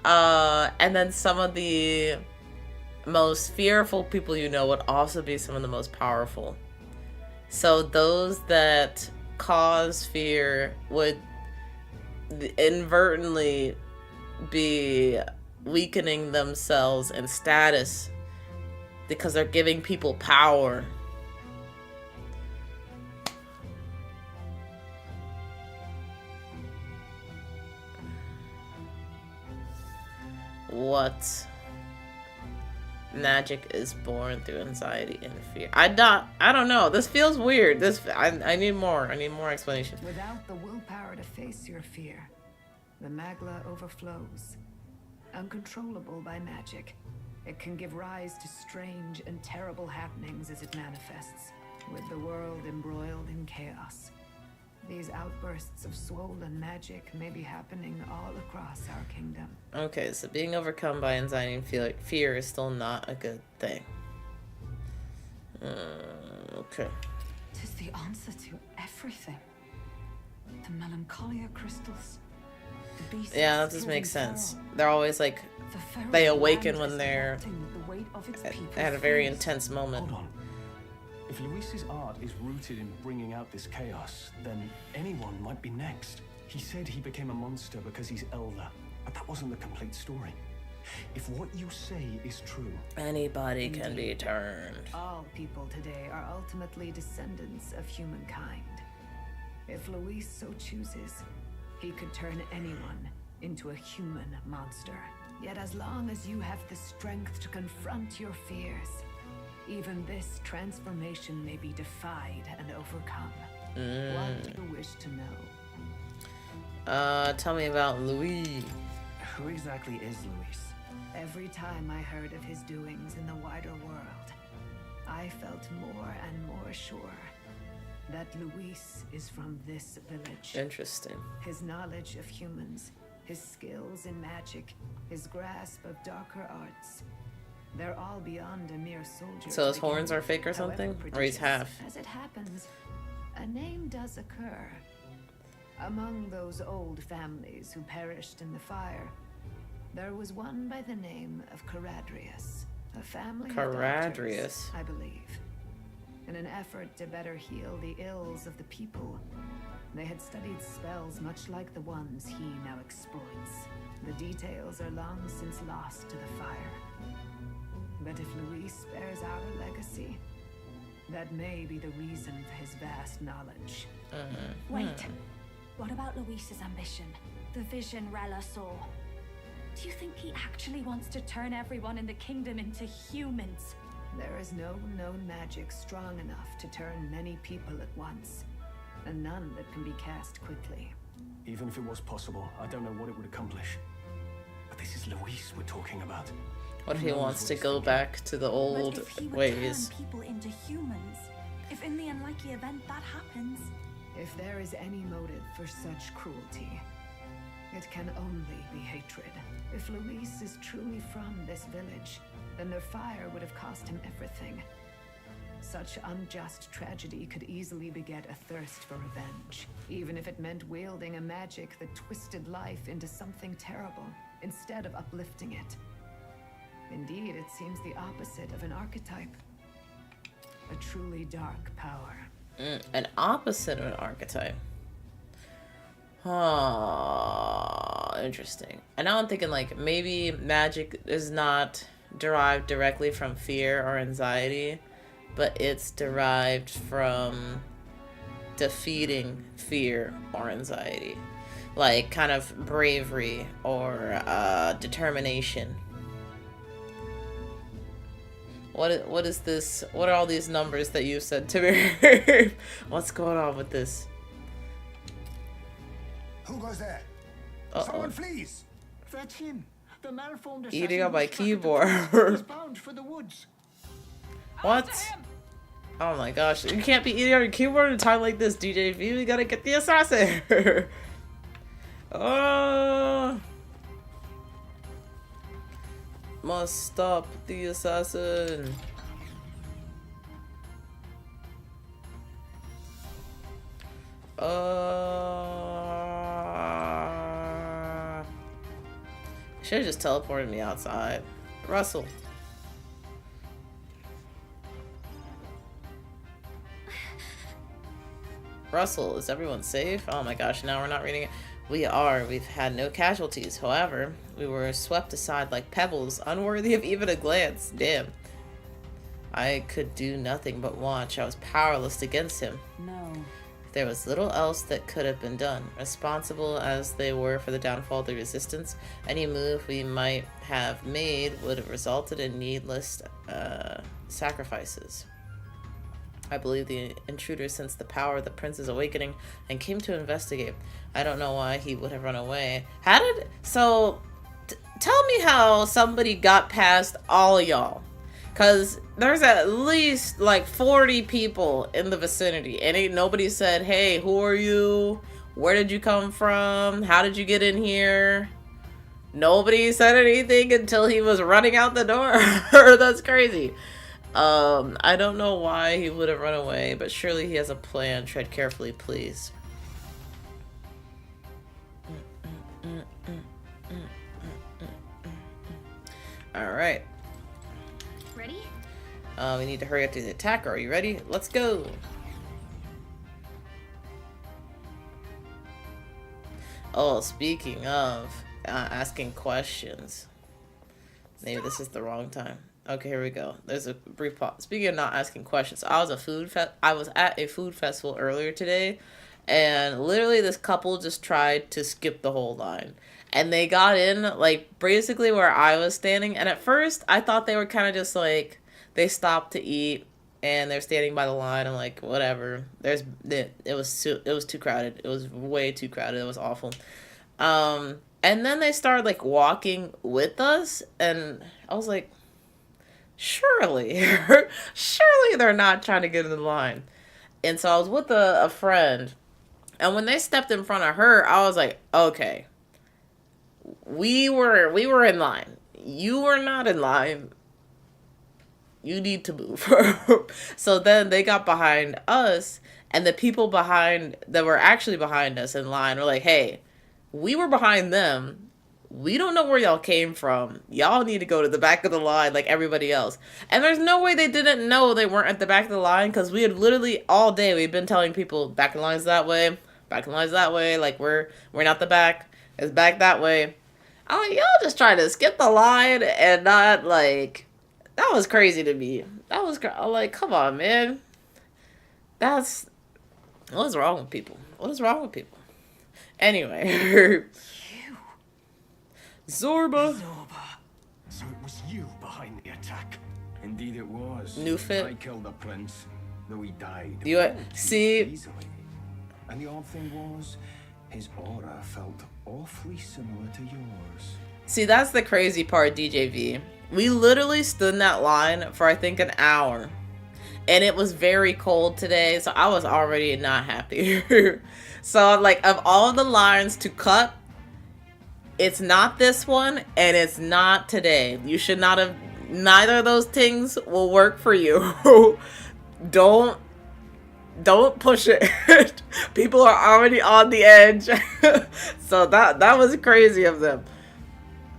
And then some of the most fearful people you know would also be some of the most powerful. So those that cause fear would inadvertently be weakening themselves in status because they're giving people power. What? Magic is born through anxiety and fear. I don't know. This feels weird. I need more. I need more explanation. Without the willpower to face your fear, the magla overflows. Uncontrollable by magic, it can give rise to strange and terrible happenings as it manifests, with the world embroiled in chaos. These outbursts of swollen magic may be happening all across our kingdom. Okay, so being overcome by anxiety and fear is still not a good thing. Okay. It is the answer to everything. The melancholia crystals. The beasts Yeah, that just makes fearing sense. feral. They're always like, The feral they awaken land when is they're erupting with the weight of its people's at a very fears. intense moment. Hold on. If Luis's art is rooted in bringing out this chaos, then anyone might be next. He said he became a monster because he's elder, but that wasn't the complete story. If what you say is true, Anybody can be turned. All people today are ultimately descendants of humankind. If Luis so chooses, he could turn anyone into a human monster. Yet as long as you have the strength to confront your fears, even this transformation may be defied and overcome. What do you wish to know? Tell me about Louis. Who exactly is Luis? Every time I heard of his doings in the wider world, I felt more and more sure that Luis is from this village. Interesting. His knowledge of humans, his skills in magic, his grasp of darker arts, they're all beyond a mere soldier. So his horns are fake or However something? Or he's prodigious. half? As it happens, a name does occur. Among those old families who perished in the fire, there was one by the name of Caradrius, a family of Caradrius? doctors, I believe. In an effort to better heal the ills of the people, they had studied spells much like the ones he now exploits. The details are long since lost to the fire. But if Luis spares our legacy, that may be the reason for his vast knowledge. Wait. What about Luis's ambition? The vision Rella saw? Do you think he actually wants to turn everyone in the kingdom into humans? There is no known magic strong enough to turn many people at once, and none that can be cast quickly. even if it was possible, I don't know what it would accomplish. But this is Luis we're talking about. What if he wants to go back to the old But if he would ways? turn people into humans, if in the unlikely event that happens, If there is any motive for such cruelty, it can only be hatred. If Luis is truly from this village, then their fire would have cost him everything. Such unjust tragedy could easily beget a thirst for revenge, even if it meant wielding a magic that twisted life into something terrible, instead of uplifting it. Indeed, it seems the opposite of an archetype. A truly dark power. An opposite of an archetype. Interesting. And now I'm thinking, like, maybe magic is not derived directly from fear or anxiety, but it's derived from defeating fear or anxiety. Like, kind of bravery or determination. What is this? What are all these numbers that you said to me? What's going on with this? Who goes there? Uh-oh. Someone flees! That's him. The malformed Eating assassin up my who struck at the keyboard. prince. He's bound for the woods. What? Oh my gosh. You can't be eating on your keyboard at a time like this, DJ V. We gotta get the assassin. Must stop the assassin. Should have just teleported me outside. Russell. Russell, is everyone safe? Oh my gosh, now we're not reading it. We are. We've had no casualties. However, we were swept aside like pebbles, unworthy of even a glance. Damn. I could do nothing but watch. I was powerless against him. No. There was little else that could have been done. Responsible as they were for the downfall of the resistance, any move we might have made would have resulted in needless sacrifices. I believe the intruder sensed the power of the prince's awakening and came to investigate. I don't know why he would have run away. Tell me how somebody got past all y'all. Because there's at least like 40 people in the vicinity. And ain't nobody said, hey, who are you? Where did you come from? How did you get in here? Nobody said anything until he was running out the door. That's crazy. I don't know why he would have run away, but surely he has a plan. Tread carefully, please. Alright. Ready? We need to hurry up to the attacker. Are you ready? Let's go. Oh, speaking of asking questions. Maybe this is the wrong time. Okay, here we go. There's a brief pause. Speaking of not asking questions, I was at a food festival earlier today, and literally this couple just tried to skip the whole line. And they got in, like, basically where I was standing. And at first, I thought they were kind of just, like, they stopped to eat. And they're standing by the line. I'm like, whatever. It was too crowded. It was way too crowded. It was awful. And then they started, like, walking with us. And I was like, surely they're not trying to get in the line. And so I was with a friend. And when they stepped in front of her, I was like, okay. We were in line. You were not in line. You need to move. So then they got behind us, and the people behind that were actually behind us in line were like, hey, we were behind them. We don't know where y'all came from. Y'all need to go to the back of the line like everybody else. And there's no way they didn't know they weren't at the back of the line, because we had literally all day we've been telling people back in lines that way, back in lines that way, like we're not the back, it's back that way. I'm like, y'all just trying to skip the line and not, like, that was crazy to me. That was, I'm like, come on, man. What is wrong with people? What is wrong with people? Anyway. Zorba. So it was you behind the attack? Indeed it was. New fit. I killed the prince, though he died. You see? Easily. And the odd thing was, his aura felt awfully similar to yours. See, that's the crazy part, DJV. We literally stood in that line for, I think, an hour. And it was very cold today, so I was already not happy. So, like, of all the lines to cut, it's not this one, and it's not today. You should not have... Neither of those things will work for you. Don't push it. People are already on the edge. So that was crazy of them.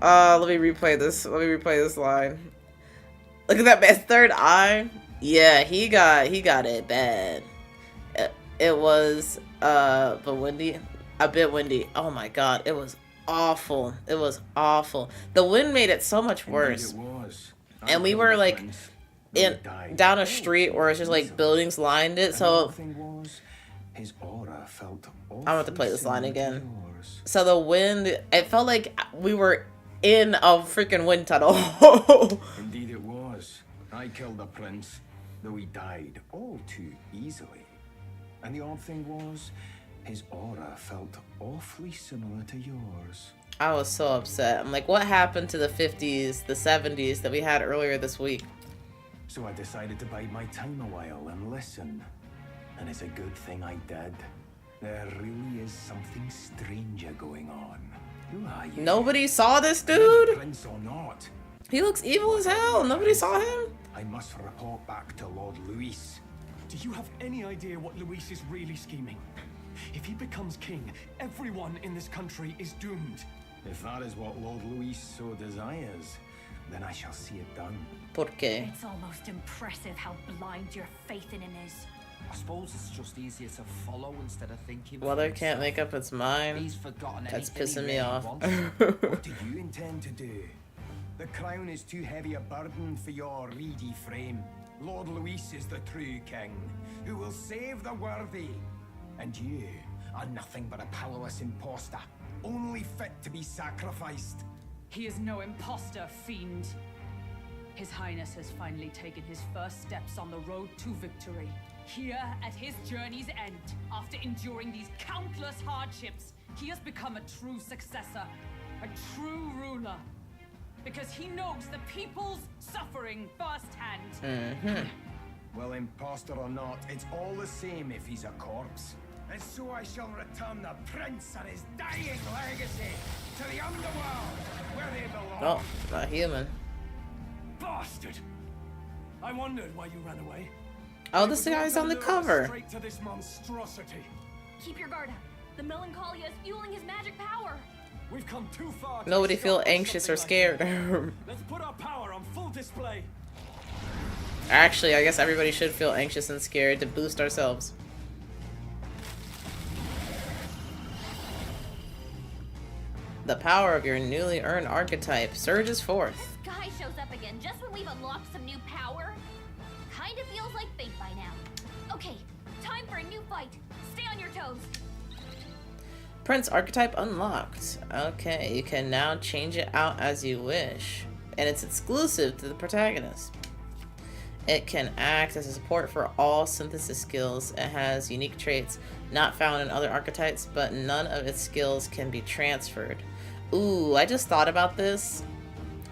Let me replay this. Let me replay this line. Look at that man's third eye. Yeah, he got it bad. It was but windy, a bit windy. Oh my god, it was awful. It was awful. The wind made it so much worse. Indeed it was. And we were like down a street where it's just like buildings lined it. So I want to play this line again. So the wind, it felt like we were in a freaking wind tunnel. Indeed it was. I killed the prince, though he died all too easily. And the odd thing was, his aura felt awfully similar to yours. I was so upset. I'm like, what happened to the 50s, the 70s that we had earlier this week? So I decided to bide my time a while and listen. And it's a good thing I did. There really is something stranger going on. Who are you? Nobody saw this dude? Prince or not? He looks evil as hell. Nobody saw him? I must report back to Lord Louis. Do you have any idea what Luis is really scheming? If he becomes king, everyone in this country is doomed. If that is what Lord Luis so desires, then I shall see it done. ¿Por qué? It's almost impressive how blind your faith in him is. I suppose it's just easier to follow instead of thinking. Weather can't make up its mind. He's forgotten That's anything pissing he me really off. wants. What do you intend to do? The crown is too heavy a burden for your reedy frame. Lord Luis is the true king, who will save the worthy. And you are nothing but a powerless imposter, only fit to be sacrificed. He is no imposter, fiend. His Highness has finally taken his first steps on the road to victory. Here, at his journey's end, after enduring these countless hardships, he has become a true successor, a true ruler. Because he knows the people's suffering firsthand. Well, imposter or not, it's all the same if he's a corpse. And so I shall return the prince and his dying legacy to the underworld, where they belong. Oh, not human. Bastard! I wondered why you ran away. Oh, this guy's on the cover. Straight to this monstrosity. Keep your guard up. The Melancholia is fueling his magic power. We've come too far. Nobody feel anxious or scared. Let's put our power on full display. Actually, I guess everybody should feel anxious and scared to boost ourselves. The power of your newly earned archetype surges forth. This guy shows up again just when we've unlocked some new power. Kind of feels like fate by now. Okay, time for a new fight. Stay on your toes. Prince archetype unlocked. Okay, you can now change it out as you wish. And it's exclusive to the protagonist. It can act as a support for all synthesis skills. It has unique traits not found in other archetypes, but none of its skills can be transferred. Ooh, I just thought about this.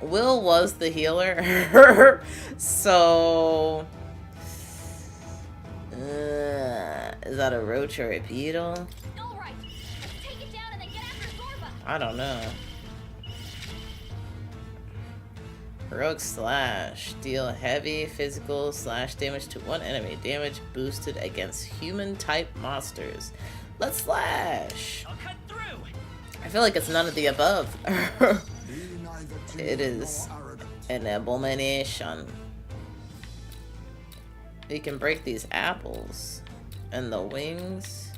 Will was the healer. So... is that a roach or a beetle? Alright, let's take it down and then get after Zorba. I don't know. Heroic Slash. Deal heavy physical slash damage to one enemy. Damage boosted against human type monsters. Let's slash. I'll cut through. I feel like it's none of the above. It is an abomination. You can break these apples. And the wings.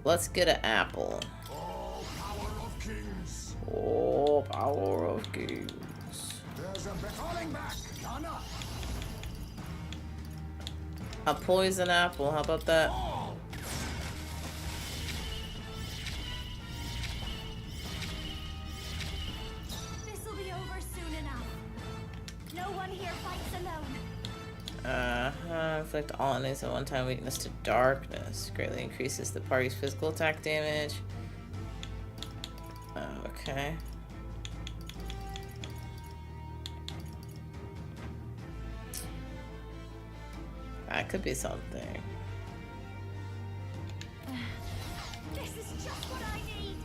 Let's get an apple. Oh, power of kings. Oh, power of kings. There's a falling back. Yana. A poison apple, how about that? This'll be over soon enough. No one here fights alone. Inflict all enemies a one-time weakness to darkness. Greatly increases the party's physical attack damage. Okay. That could be something. This is just what I need.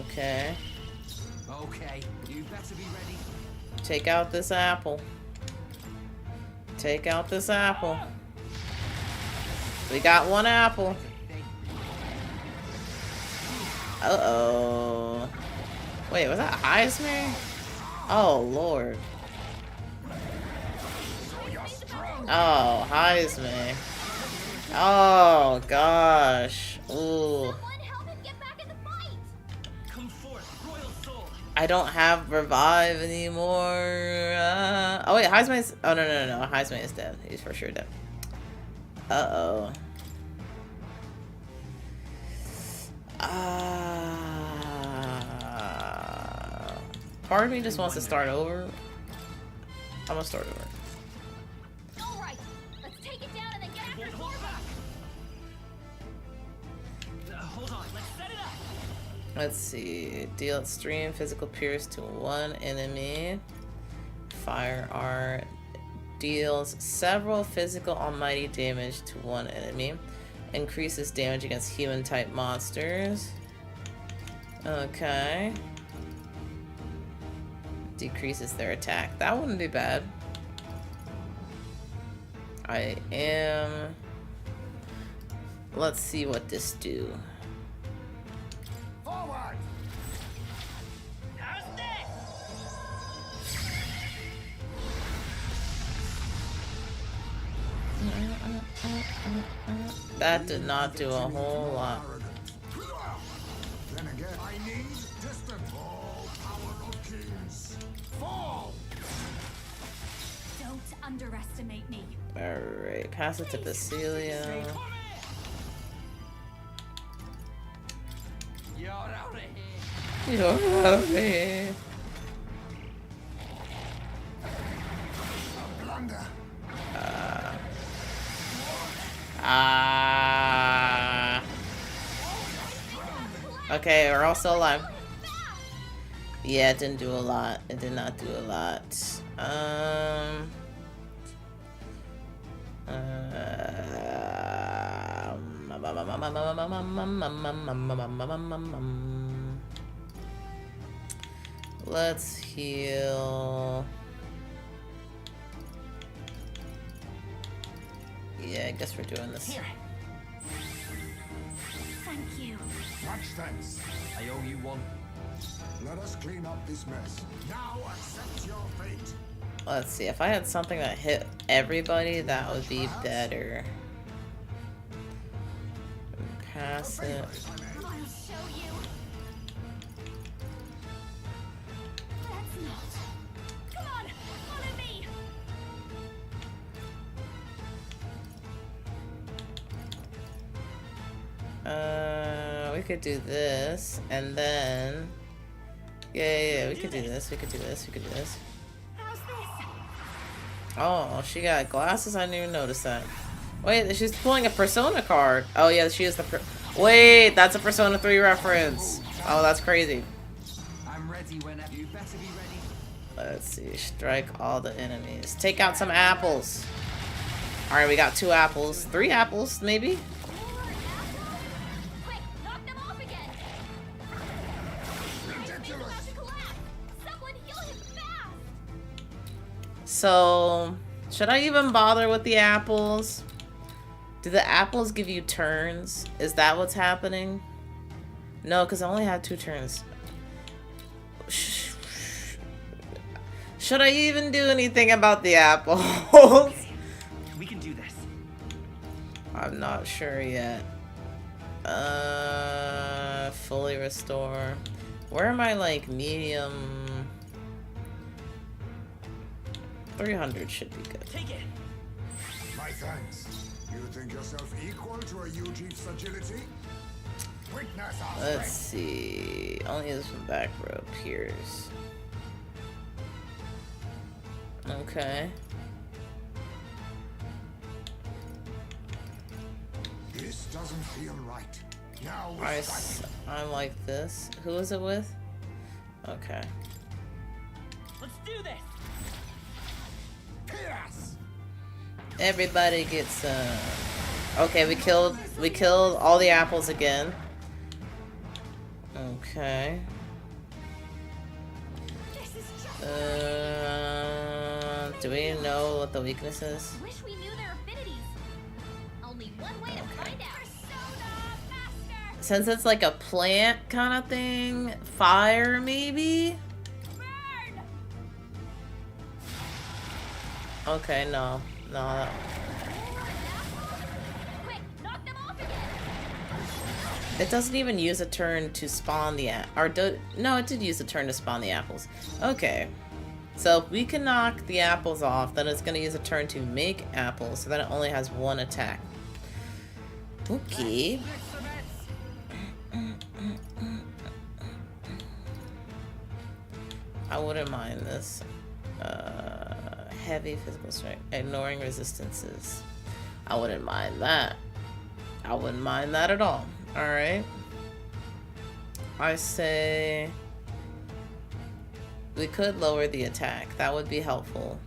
Okay. Okay, you better be ready. Take out this apple. Take out this apple. We got one apple. Uh-oh. Wait, was that Heismer? Oh, Lord. Oh, Heismer. Oh, gosh. Ooh. I don't have revive anymore. Oh wait, Heisman's. Oh no, Heisman is dead. He's for sure dead. Uh-oh. Part of me just wants to start over. I'm gonna start over. All right, let's take it down and then get after Zorba. Hold on, let's set it up. Let's see. Deal extreme physical pierce to one enemy. Fire art deals several physical almighty damage to one enemy. Increases damage against human type monsters. Okay. decreases their attack. That wouldn't be bad. I am... Let's see what this do. Forward! How's this? That did not do a whole lot. Then again, I need distant. All power of kings. Fall! Don't underestimate me. Alright, pass it to Basilia. You're out of here. You're out of here. Blunder. Okay, we're all still alive. Yeah, it didn't do a lot. It did not do a lot. Let's heal. Yeah, I guess we're doing this. Here. Thank you. Much thanks. I owe you one. Let us clean up this mess. Now accept your fate. Let's see. If I had something that hit everybody, that would be better. Pass it. I'll show you. That's not. Come on, follow me. We could do this, and then... Yeah, we could do this, we could do this, we could do this. How's this? Oh, she got glasses? I didn't even notice that. Wait, she's pulling a Persona card. Oh yeah, she is the wait, that's a Persona 3 reference. Oh, that's crazy. I'm ready whenever. You better be ready. Let's see, strike all the enemies. Take out some apples. Alright, we got 2 apples. 3 apples, maybe? Quick, knock them off again. He's about to collapse. Someone heal him fast. So, should I even bother with the apples? Do the apples give you turns? Is that what's happening? No, because I only had 2 turns. Should I even do anything about the apples? We can do this. I'm not sure yet. Fully restore. Where am I, like, medium? 300 should be good. Take it. My thanks. You think yourself equal to a Ujief's agility? Witness our Let's strength. see. Only use from back row. Pierce. Okay. This doesn't feel right. Now we I'm like this. Who is it with? Okay. Let's do this. Pierce! Everybody gets okay, we killed all the apples again. Okay. This is just Do we know what the weakness is? wish we knew their affinities. Only one way to find out. Persona Master. Since it's like a plant kind of thing, fire maybe? Burn. Okay, no. Quick, knock them off again. It doesn't even use a turn to spawn the no, it did use a turn to spawn the apples. Okay. So if we can knock the apples off, then it's going to use a turn to make apples, so then it only has 1 attack. Okay. I wouldn't mind this. Heavy physical strength, ignoring resistances. I wouldn't mind that. I wouldn't mind that at all. Alright. I say we could lower the attack. That would be helpful.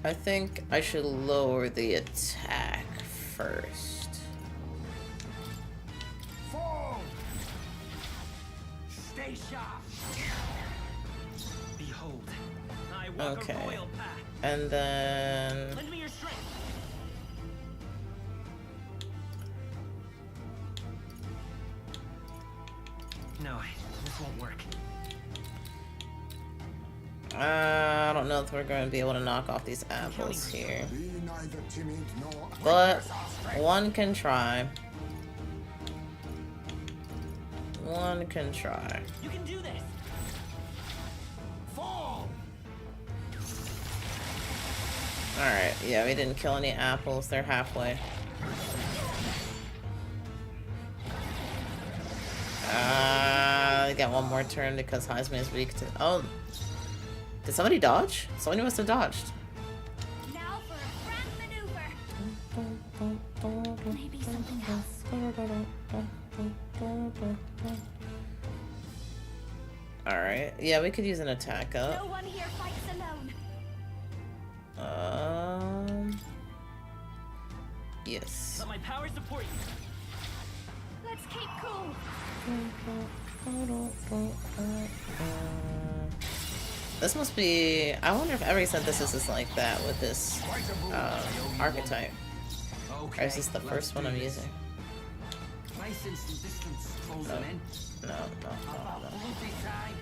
I think I should lower the attack first. Fall! Stay sharp! Behold, I walk Okay. a royal path. And then... Lend me your strength. No, this won't work. I don't know if we're going to be able to knock off these apples here. Be neither timid nor But witness our strength. one can try. One can try. You can do this. Fall! Alright, yeah, we didn't kill any apples. They're halfway. I got one more turn because Heisman is weak to... Oh. Did somebody dodge? Somebody must have dodged. Now for a grand maneuver. Maybe something else. Alright, yeah, we could use an attack No up. one here fights alone. Yes. Let my power support you. Let's keep cool. This must be... I wonder if every synthesis is like that with this archetype. Or is this the first one I'm using? I sense some distance trolls them in. No, no, About no, bloody time.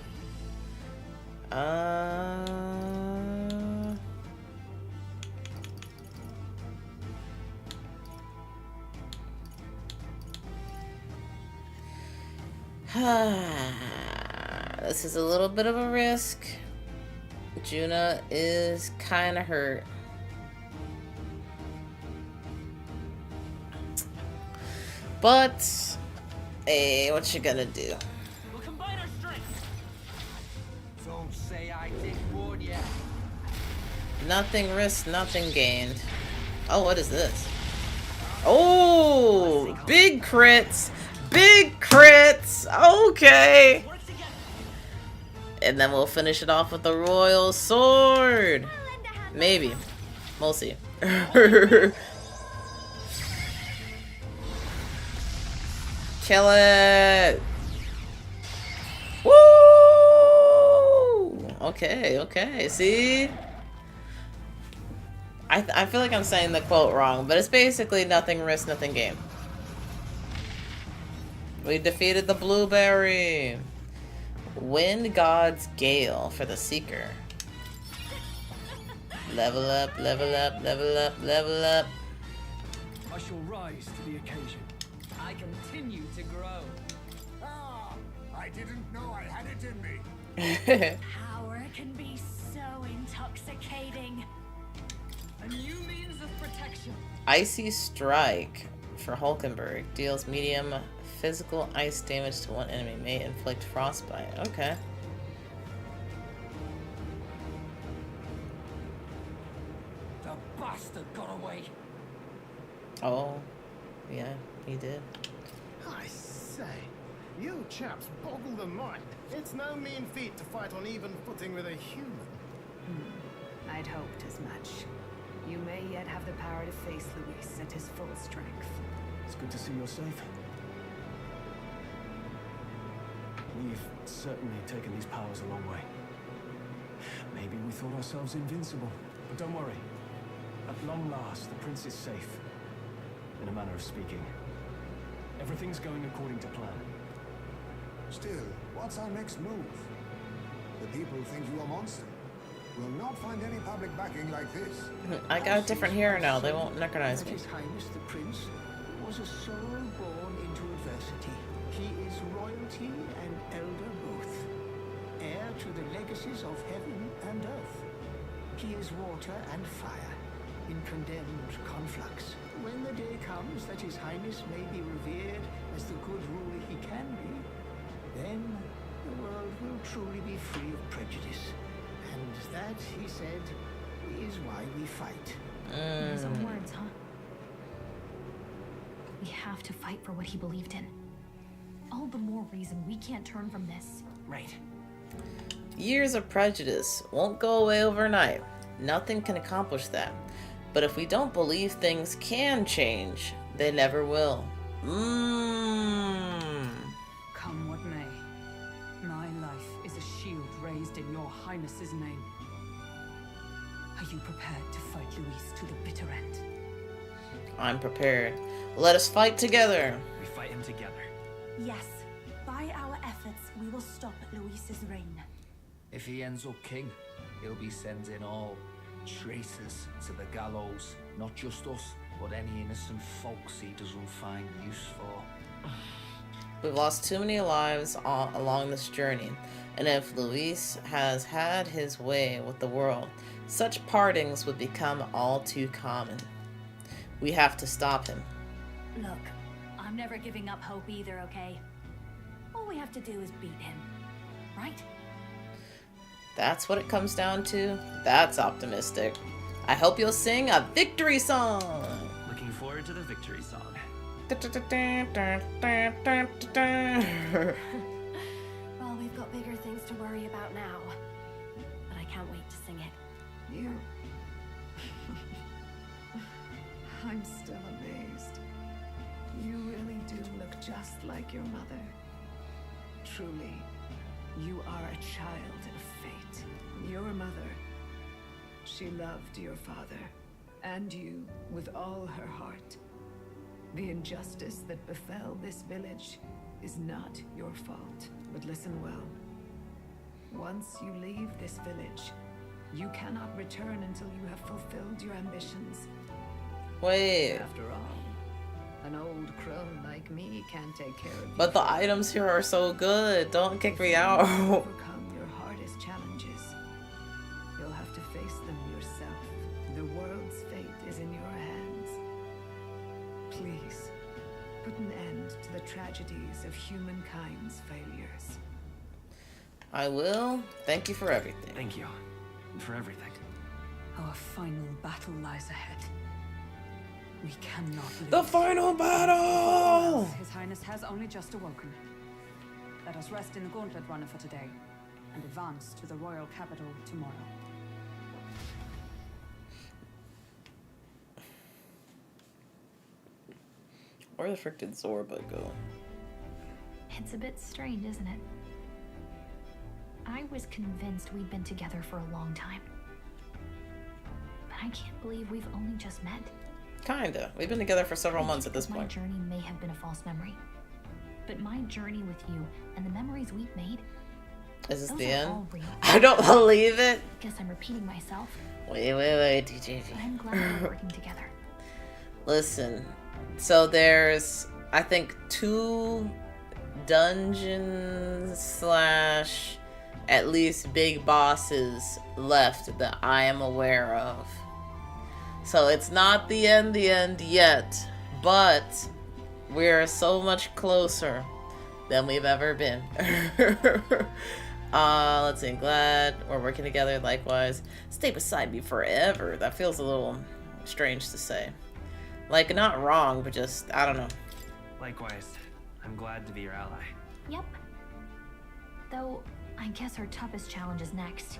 This is a little bit of a risk. Juna is kind of hurt. But, hey, what you gonna do? We'll combine our strength. Don't say I didn't warn ya. Nothing risked, nothing gained. Oh, what is this? Oh, big crits. Big crits. Okay. And then we'll finish it off with the royal sword. Maybe. We'll see. Kill it. Woo! Okay, okay. See? I feel like I'm saying the quote wrong, but it's basically nothing risk, nothing gain. We defeated the blueberry. Wind God's Gale for the Seeker. Level up, level up, level up, level up. I shall rise to the occasion. I continue to grow. Ah, I didn't know I had it in me. Power can be so intoxicating. A new means of protection. Icy Strike for Hulkenberg. Deals medium physical ice damage to one enemy. May inflict frostbite. Okay. The bastard got away. Oh, yeah, he did. I say, you chaps boggle the mind. It's no mean feat to fight on even footing with a human. I'd hoped as much. You may yet have the power to face Luis at his full strength. It's good to see you're safe. We've certainly taken these powers a long way. Maybe we thought ourselves invincible, but don't worry. At long last, the prince is safe. In a manner of speaking. Everything's going according to plan. Still, what's our next move? The people think you a monster. We'll not find any public backing like this. I got a different hero now. They won't recognize me. His Highness the Prince was a soul born into adversity. He is royalty and elder both, heir to the legacies of heaven and earth. He is water and fire in condemned conflux. When the day comes that His Highness may be revered as the good ruler he can be, then the world will truly be free of prejudice. And that, he said, is why we fight. Those are words, huh? We have to fight for what he believed in. All the more reason we can't turn from this. Right. Years of prejudice won't go away overnight. Nothing can accomplish that. But if we don't believe things can change, they never will. Come what may, my life is a shield raised in your highness's name. Are you prepared to fight Luis to the bitter end? I'm prepared. Let us fight together. We fight him together. Yes, by our efforts, we will stop Luis's reign. If he ends up king, he'll be sending all traitors to the gallows. Not just us, but any innocent folks he doesn't find use for. We've lost too many lives along this journey, and if Luis has had his way with the world, such partings would become all too common. We have to stop him. Look, I'm never giving up hope either, okay? All we have to do is beat him, right? That's what it comes down to? That's optimistic. I hope you'll sing a victory song! Looking forward to the victory song. Well, we've got bigger things to worry about now. But I can't wait to sing it. You... I'm still amazed. You really do look just like your mother. Truly, you are a child of fate. Your mother, she loved your father, and you with all her heart. The injustice that befell this village is not your fault. But listen well. Once you leave this village, you cannot return until you have fulfilled your ambitions. Wait. After all, an old crone like me can't take care of you. But the items here are so good. Don't kick me out. Overcome your hardest challenges. You'll have to face them yourself. The world's fate is in your hands. Please, put an end to the tragedies of humankind's failures. I will. Thank you for everything. Thank you. For everything. Our final battle lies ahead. We cannot lose. The final battle! His Highness has only just awoken. Let us rest in the gauntlet runner for today, and advance to the royal capital tomorrow. Where the frick did Zorba go? It's a bit strange, isn't it? I was convinced we'd been together for a long time. But I can't believe we've only just met. Kinda. We've been together for several months at this point. My journey may have been a false memory. But my journey with you and the memories we've made, Is this those the are end? all real. I don't believe it. Guess I'm repeating myself. Wait, TJG. But I'm glad we're working together. Listen, so there's, I think, 2 dungeons slash at least big bosses left that I am aware of. So it's not the end yet, but we're so much closer than we've ever been. Let's see, glad we're working together. Likewise, stay beside me forever. That feels a little strange to say. Like, not wrong, but just, I don't know. Likewise, I'm glad to be your ally. Yep. Though, I guess our toughest challenge is next.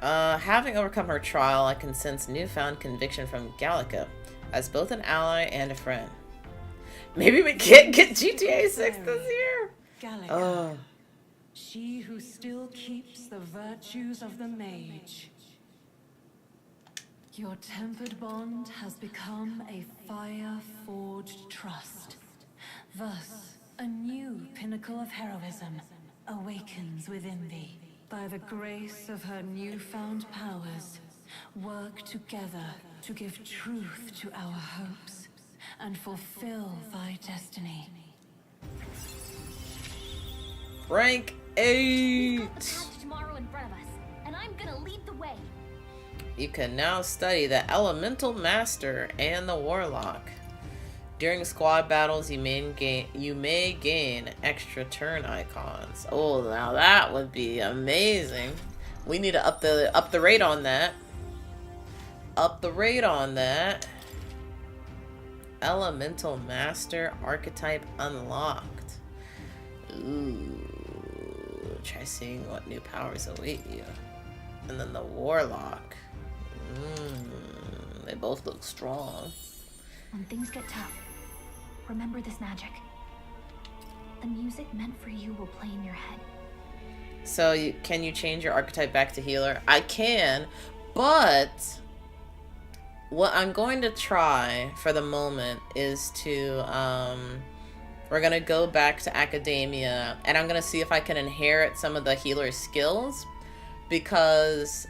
Having overcome her trial, I can sense newfound conviction from Gallica as both an ally and a friend. Maybe we can't get GTA 6 this year? Gallica, she who still keeps the virtues of the mage. Your tempered bond has become a fire-forged trust. Thus, a new pinnacle of heroism awakens within thee. By the grace of her newfound powers, work together to give truth to our hopes and fulfill thy destiny. Rank 8! The path to tomorrow in front of us, and I'm gonna lead the way. You can now study the Elemental Master and the Warlock. During squad battles, you may gain extra turn icons. Oh, now that would be amazing. We need to up the rate on that. Up the rate on that. Elemental Master archetype unlocked. Ooh. Try seeing what new powers await you. And then the warlock. They both look strong. When things get tough, remember this magic. The music meant for you will play in your head. So can you change your archetype back to healer? I can, but what I'm going to try for the moment is to we're gonna go back to academia, and I'm gonna see if I can inherit some of the healer's skills, because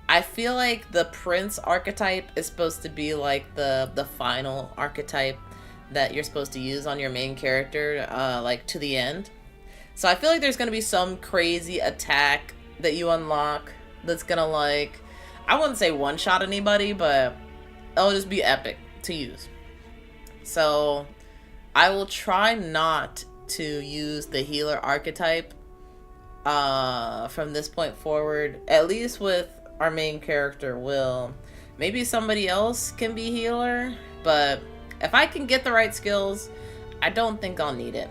I feel like the prince archetype is supposed to be like the final archetype that you're supposed to use on your main character, like to the end. So I feel like there's gonna be some crazy attack that you unlock that's gonna, like, I wouldn't say one-shot anybody, but it'll just be epic to use. So I will try not to use the healer archetype from this point forward, at least with our main character, Will. Maybe somebody else can be healer, but if I can get the right skills, I don't think I'll need it.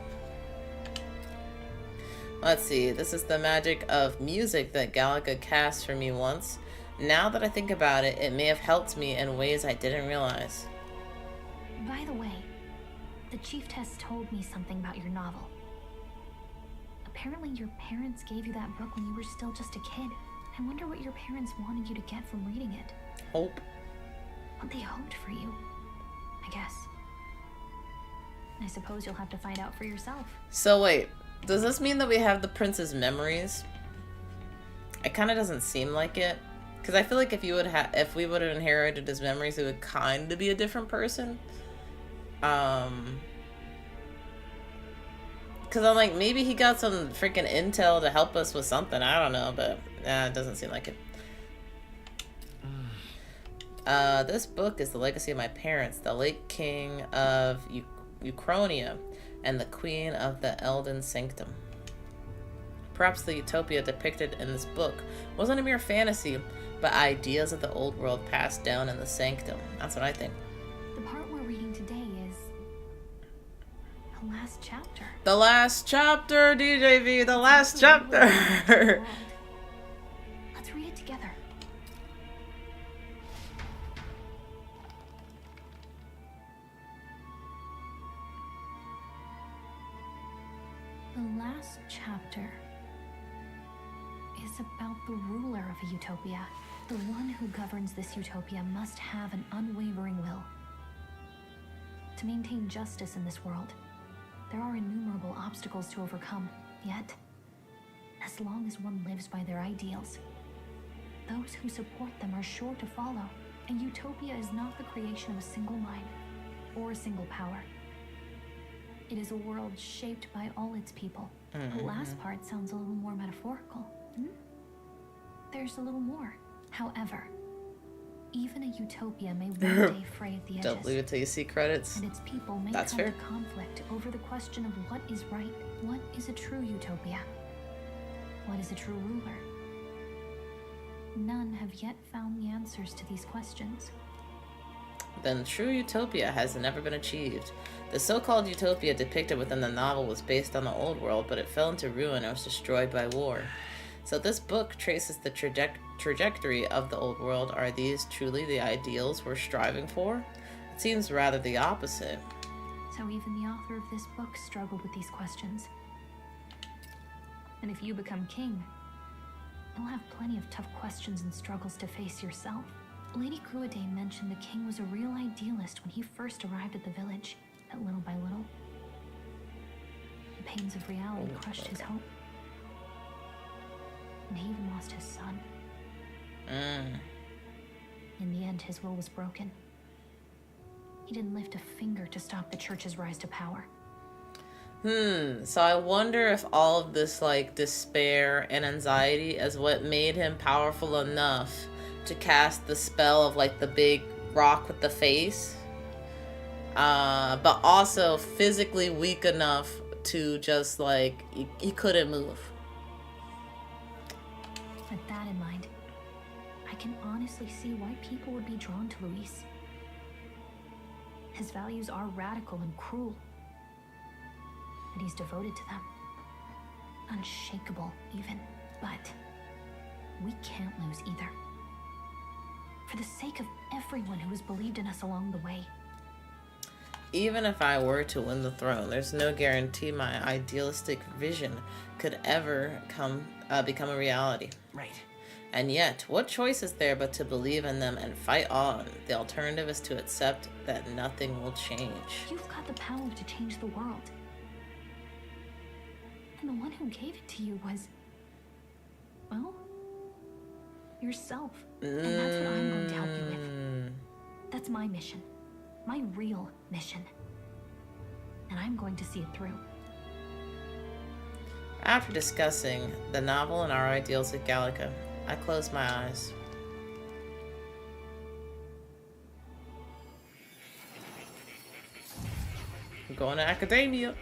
Let's see, this is the magic of music that Galaga cast for me once. Now that I think about it, it may have helped me in ways I didn't realize. By the way, the chiefess told me something about your novel. Apparently your parents gave you that book when you were still just a kid. I wonder what your parents wanted you to get from reading it. Hope. What they hoped for you, I guess. I suppose you'll have to find out for yourself. So wait, does this mean that we have the prince's memories? It kind of doesn't seem like it, because I feel like if we would have inherited his memories, it would kind of be a different person. Because I'm like, maybe he got some freaking intel to help us with something. I don't know, but it doesn't seem like it. This book is the legacy of my parents, the late king of Uchronia and the queen of the Elden Sanctum. Perhaps the utopia depicted in this book wasn't a mere fantasy, but ideas of the old world passed down in the Sanctum. That's what I think. The part we're reading today is the last chapter. The last chapter, DJV, the last chapter! Let's read it together. The last chapter is about the ruler of a utopia. The one who governs this utopia must have an unwavering will. To maintain justice in this world, there are innumerable obstacles to overcome. Yet, as long as one lives by their ideals, those who support them are sure to follow. And utopia is not the creation of a single mind or a single power. It is a world shaped by all its people. The last part sounds a little more metaphorical. There's a little more. However, even a utopia may one day fray at the edges. Don't leave it till you see credits. And its people may come to conflict over the question of what is right. What is a true utopia? What is a true ruler? None have yet found the answers to these questions. Then true utopia has never been achieved. The so-called utopia depicted within the novel was based on the old world, but it fell into ruin and was destroyed by war. So this book traces the trajectory of the old world. Are these truly the ideals we're striving for? It seems rather the opposite. So even the author of this book struggled with these questions. And if you become king, you'll have plenty of tough questions and struggles to face yourself. Lady Gruadane mentioned the king was a real idealist when he first arrived at the village, but little by little, the pains of reality crushed his hope. And he even lost his son. In the end, his will was broken. He didn't lift a finger to stop the church's rise to power. So I wonder if all of this, like, despair and anxiety is what made him powerful enough to cast the spell of, like, the big rock with the face. But also physically weak enough to just, like, he couldn't move. With that in mind, I can honestly see why people would be drawn to Luis. His values are radical and cruel, but he's devoted to them. Unshakable, even. But we can't lose either. For the sake of everyone who has believed in us along the way. Even if I were to win the throne, there's no guarantee my idealistic vision could ever become a reality. Right. And yet, what choice is there but to believe in them and fight on? The alternative is to accept that nothing will change. You've got the power to change the world. And the one who gave it to you was, well, yourself. And that's what I'm going to help you with. That's my mission. My real mission. And I'm going to see it through. After discussing the novel and our ideals with Gallica, I closed my eyes. I'm going to academia.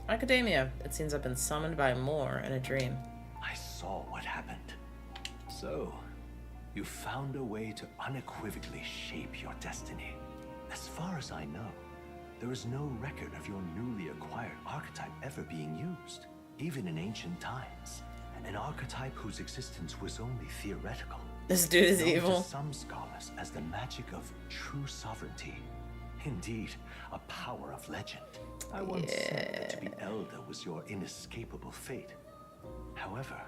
Academia. It seems I've been summoned by Moore in a dream. I saw what happened. So, you found a way to unequivocally shape your destiny. As far as I know, there is no record of your newly acquired archetype ever being used, even in ancient times. An archetype whose existence was only theoretical. This dude is known to evil. some scholars as the magic of true sovereignty. Indeed, a power of legend. I once said that to be elder was your inescapable fate. However,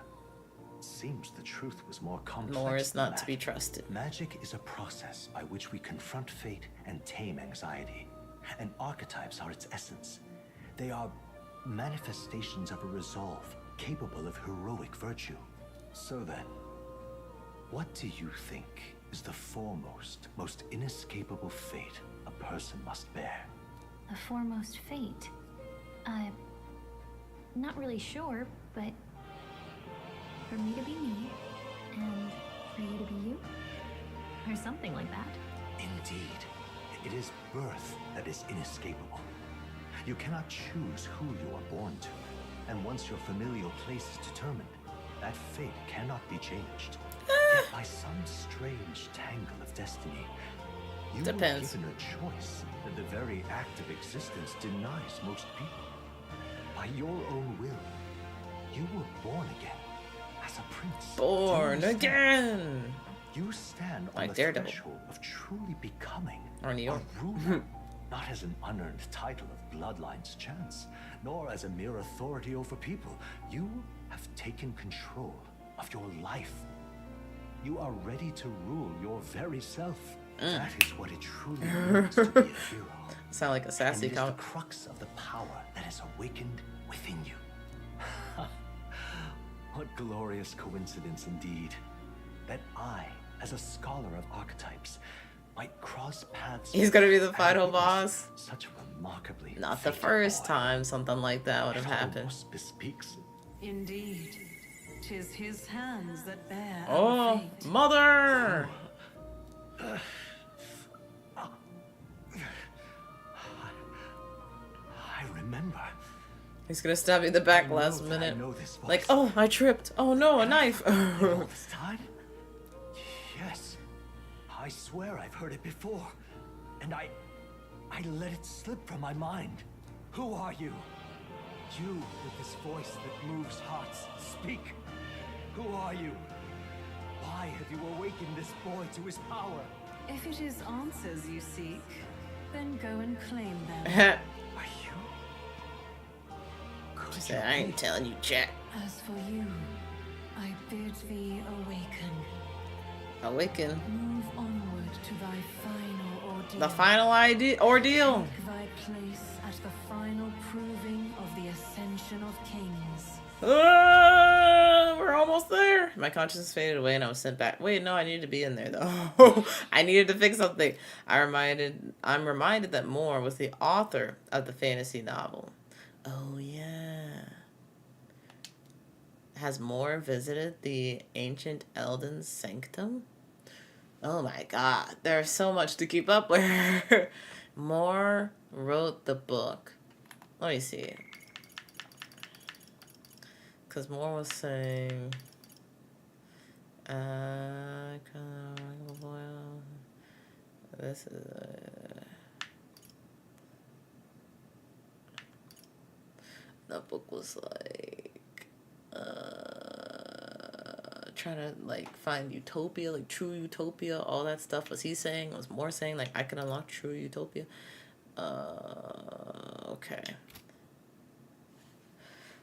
it seems the truth was more complex. Moore is than not to be that. trusted. Magic is a process by which we confront fate and tame anxiety. And archetypes are its essence. They are manifestations of a resolve capable of heroic virtue. So then, what do you think is the foremost, most inescapable fate a person must bear? The foremost fate? I'm not really sure, but for me to be me, and for you to be you, or something like that. Indeed. It is birth that is inescapable. You cannot choose who you are born to. And once your familial place is determined, that fate cannot be changed. Yet by some strange tangle of destiny, you were given a choice that the very act of existence denies most people. By your own will, you were born again as a prince. Born again! You stand on Like the Daredevil. threshold of truly becoming Or New York. a ruler, not as an unearned title of bloodline's chance, nor as a mere authority over people. You have taken control of your life. You are ready to rule your very self. That is what it truly means to be a hero. Sound like a sassy and it is the comment. crux of the power that is awakened within you. What glorious coincidence indeed, that I, as a scholar of archetypes, might cross paths. He's gonna be the and final witness boss. Such a remarkably Not the fated first boy. time something like that would have It happened. almost bespeaks. Indeed. 'Tis his hands that bear Oh, our fate. mother! I remember. He's gonna stab me in the back I know last that I minute. know this voice. Like, oh, I tripped. Oh no, a knife. All this time? Yes. I swear I've heard it before. And I let it slip from my mind. Who are you? You with this voice that moves hearts. Speak. Who are you? Why have you awakened this boy to his power? If it is answers you seek, then go and claim them. Are you? She said, I ain't telling you, Jack. As for you, I bid thee awaken. Awaken. Move onward to thy final ordeal. The final ordeal. Take thy place at the final proving of the ascension of kings. We're almost there. My consciousness faded away and I was sent back. Wait, no, I needed to be in there though. I needed to fix something. I'm reminded that Moore was the author of the fantasy novel. Oh yeah. Has Moore visited the ancient Elden sanctum? Oh my god, there's so much to keep up with. Moore wrote the book. Let me see. Because Moore was saying, this is, the book was like trying to like find utopia, like true utopia, all that stuff. Was he saying? Was more saying like I can unlock true utopia? Okay.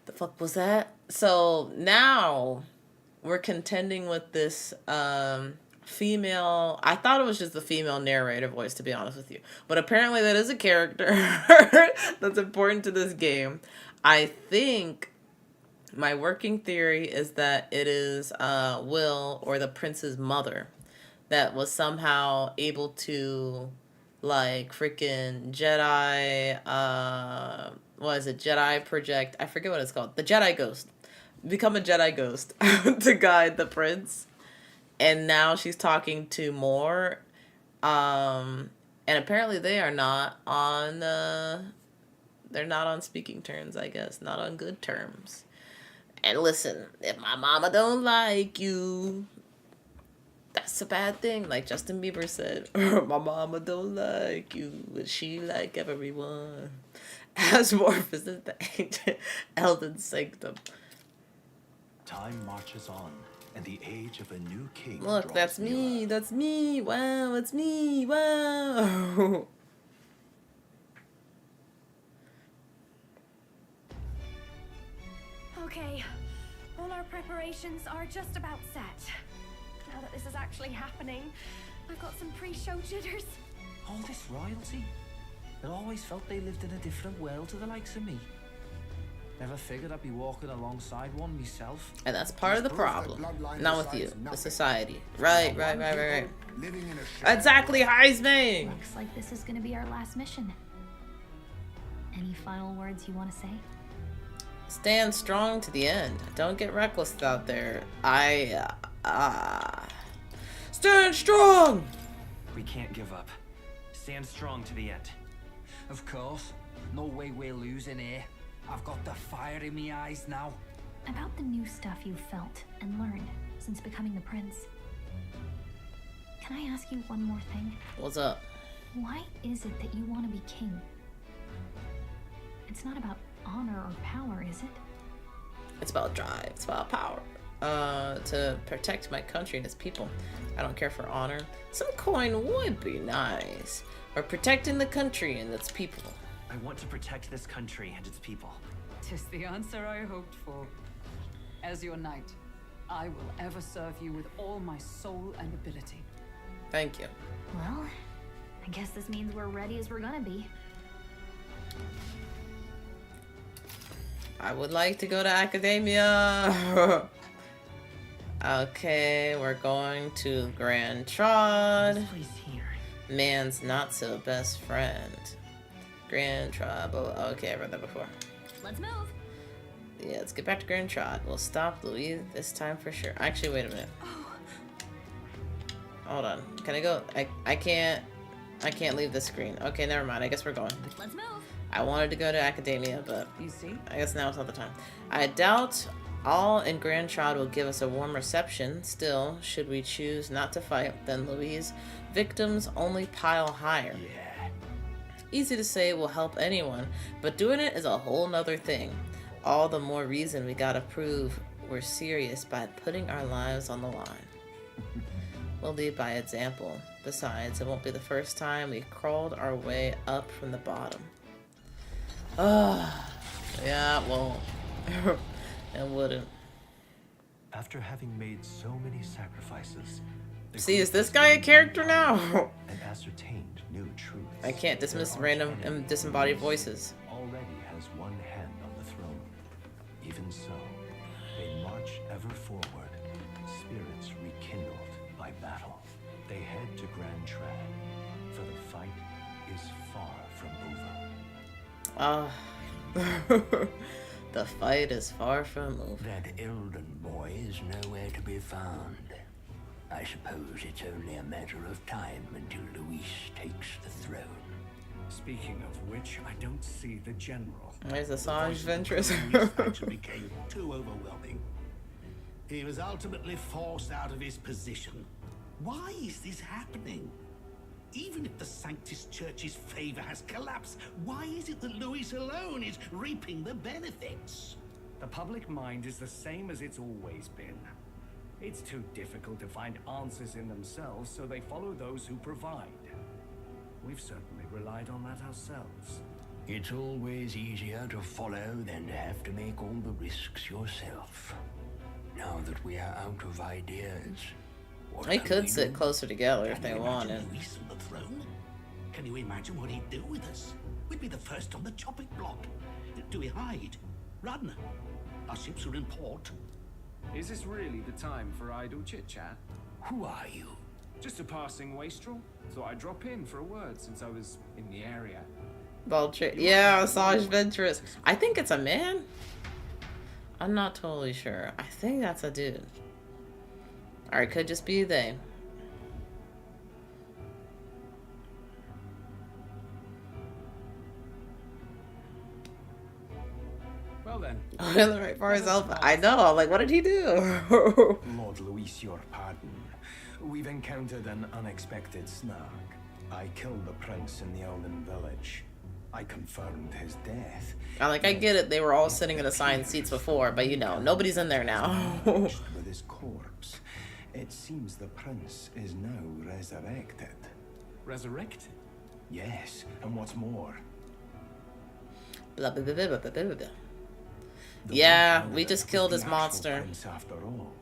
The fuck was that? So now we're contending with this female. I thought it was just the female narrator voice, to be honest with you, but apparently that is a character that's important to this game. I think my working theory is that it is Will, or the prince's mother, that was somehow able to like freaking Jedi what is it, Jedi project, I forget what it's called, the Jedi ghost, become a Jedi ghost to guide the prince. And now she's talking to Moore, and apparently they are not on they're not on speaking terms, I guess, not on good terms. And listen, if my mama don't like you, that's a bad thing, like Justin Bieber said. My mama don't like you, but she like everyone. As Morpheus is the ancient Elden Sanctum. Time marches on, and the age of a new king. Look, that's me. That's me. Wow, it's me. Wow. Okay, all our preparations are just about set. Now that this is actually happening, I've got some pre-show jitters. All this royalty? I always felt they lived in a different world to the likes of me. Never figured I'd be walking alongside one myself. And that's part of the problem. Not with you, the society. Right. Exactly, Heisman. Looks like this is gonna be our last mission. Any final words you want to say? Stand strong to the end. Don't get reckless out there. Stand strong! We can't give up. Stand strong to the end. Of course. No way we're losing here. I've got the fire in my eyes now. About the new stuff you've felt and learned since becoming the prince. Can I ask you one more thing? What's up? Why is it that you want to be king? It's not about honor or power, is it? It's about drive. It's about power. To protect my country and its people. I don't care for honor. Some coin would be nice. Or protecting the country and its people. I want to protect this country and its people. 'Tis the answer I hoped for. As your knight, I will ever serve you with all my soul and ability. Thank you. Well, I guess this means we're ready as we're gonna be. I would like to go to academia. Okay, we're going to Grand Trod. This place here. Man's not so best friend. Grand Trod. Okay, I read that before. Let's move. Yeah, let's get back to Grand Trod. We'll stop Louis this time for sure. Actually, wait a minute. Hold on. Can I go? I can't leave this screen. Okay, never mind. I guess we're going. Let's move. I wanted to go to academia, but You see? I guess now it's not the time. I doubt all in Grand Trod will give us a warm reception. Still, should we choose not to fight, then Louis' victims only pile higher. Yeah. Easy to say will help anyone, but doing it is a whole nother thing. All the more reason we gotta prove we're serious by putting our lives on the line. We'll lead by example. Besides, it won't be the first time we crawled our way up from the bottom. Yeah, well, it wouldn't. After having made so many sacrifices, See, is this guy a character now? and ascertained new truths. I can't dismiss random and disembodied voices. Already has one hand on the throne. Even so, they march ever forward, spirits rekindled by battle. They head to Grand Trad, for the fight is far from over. The fight is far from over. That Elden boy is nowhere to be found. I suppose it's only a matter of time until Luis takes the throne. Speaking of which, I don't see the general. There's Assange Ventress. Actually became too overwhelming. He was ultimately forced out of his position. Why is this happening? Even if the Sanctus Church's favor has collapsed, why is it that Louis alone is reaping the benefits? The public mind is the same as it's always been. It's too difficult to find answers in themselves, so they follow those who provide. We've certainly relied on that ourselves. It's always easier to follow than to have to make all the risks yourself. Now that we are out of ideas, They could sit closer together if they wanted. Louis on the throne? Can you imagine what he'd do with us? We'd be the first on the chopping block. Do we hide? Run? Our ships are in port. Is this really the time for idle chit-chat? Who are you? Just a passing wastrel. Thought I'd drop in for a word since I was in the area. Vulture. Yeah, Asajj Ventress. I think it's a man. I'm not totally sure. I think that's a dude. Or it could just be they. Well then. Right for himself. I know. Like, what did he do? Lord Louis, your pardon. We've encountered an unexpected snag. I killed the prince in the Elven village. I confirmed his death. I get it. They were all sitting in assigned seats before, but you know, nobody's in there now. With his corpse. It seems the prince is now resurrected. Resurrected? Yes, and what's more? Blah, blah, blah, blah, blah, blah, blah. Yeah, we just killed his monster. Prince after all.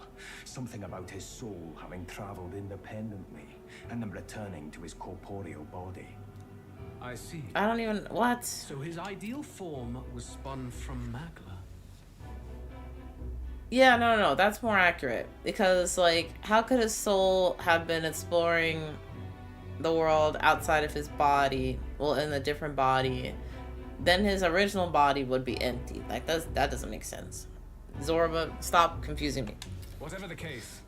Something about his soul having traveled independently and then returning to his corporeal body. I see. I don't even... What? So his ideal form was spun from Magla. Yeah, no. That's more accurate. Because, like, how could his soul have been exploring the world outside of his body, well, in a different body? Then his original body would be empty. Like, that doesn't make sense. Zorba, stop confusing me. Whatever the case,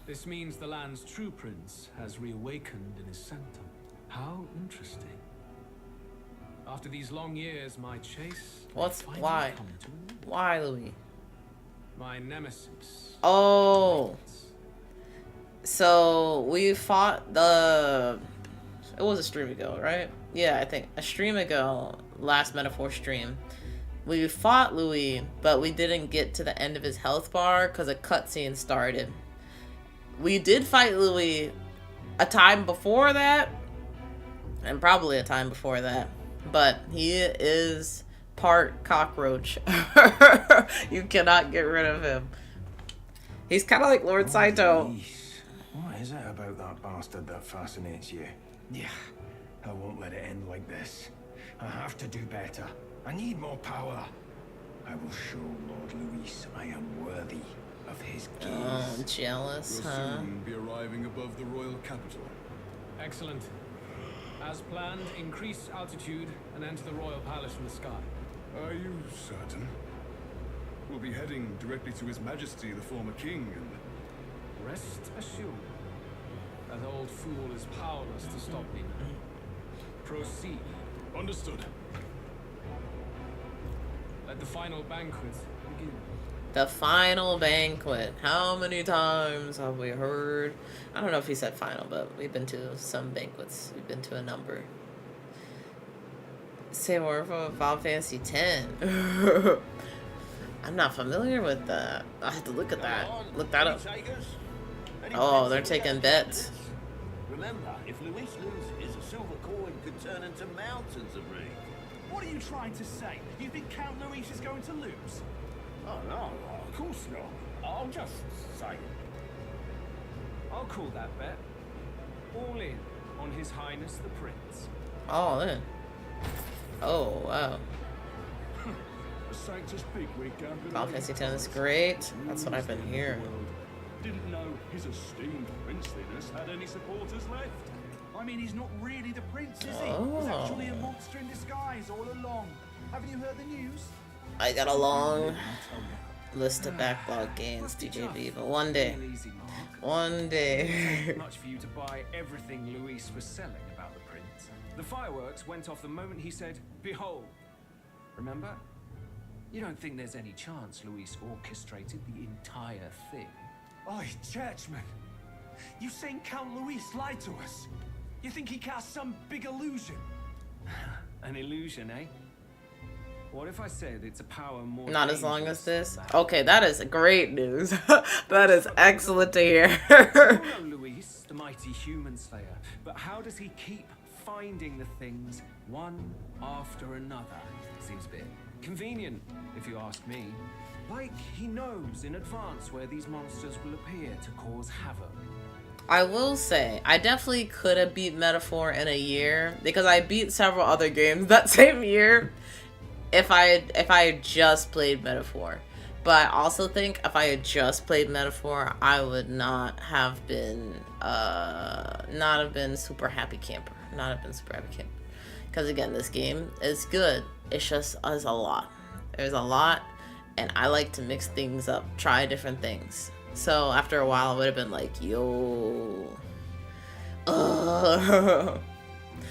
this means the land's true prince has reawakened in his sanctum. How interesting. After these long years, my chase... Why? Why, Louis? My nemesis. Oh. So, we fought the... It was a stream ago, right? Yeah, I think. A stream ago, last Metaphor stream. We fought Louis, but we didn't get to the end of his health bar because a cutscene started. We did fight Louis a time before that, and probably a time before that, but he is part cockroach. You cannot get rid of him. He's kind of like Lord Saito. What is it about that bastard that fascinates you? Yeah, I won't let it end like this. I have to do better. I need more power. I will show Lord Louis I am worthy of his gaze. Oh, jealous, We'll huh? soon be arriving above the royal capital. Excellent. As planned, increase altitude and enter the royal palace from the sky. Are you certain? We'll be heading directly to His Majesty, the former king, and... Rest assured, that old fool is powerless to stop me. Proceed. Understood. Let the final banquet begin. The final banquet. How many times have we heard? I don't know if he said final, but we've been to some banquets. We've been to a number. Say more for Final Fantasy X. I'm not familiar with that. I have to look at that. Look that up. Oh, they're taking bets. Remember, if Luis loses, a silver coin could turn into mountains of ring. What are you trying to say? You think Count Luis is going to lose? Oh, no, of course not. I'll just say it. I'll call that bet. All in on His Highness the Prince. All in. Oh, wow. The Sanctus bigwig gambling. Final Fantasy X is great. That's what I've been hearing. Didn't know his esteemed princeliness had any supporters left. I mean, he's not really the prince, is he? Oh. He's actually a monster in disguise all along. Haven't you heard the news? I got a long list of backlog games, DJV, but one day. One day. Much for you to buy everything Luis was selling about the prince. The fireworks went off the moment he said, "Behold." Remember? You don't think there's any chance Luis orchestrated the entire thing? Oi, churchman. You saying Count Luis lied to us? You think he cast some big illusion? An illusion, eh? What if I said it's a power more Not as long as dangerous this. than Okay, that is great news. That is excellent to hear. Oh no, Luis, the mighty human slayer. But how does he keep finding the things one after another? Seems a bit convenient, if you ask me. Like he knows in advance where these monsters will appear to cause havoc. I will say, I definitely could have beat Metaphor in a year because I beat several other games that same year if I had just played Metaphor. But I also think if I had just played Metaphor, I would not have been super happy camper. Because again, this game is good. It's just there's a lot. There's a lot, and I like to mix things up, try different things. So after a while, I would have been like, yo,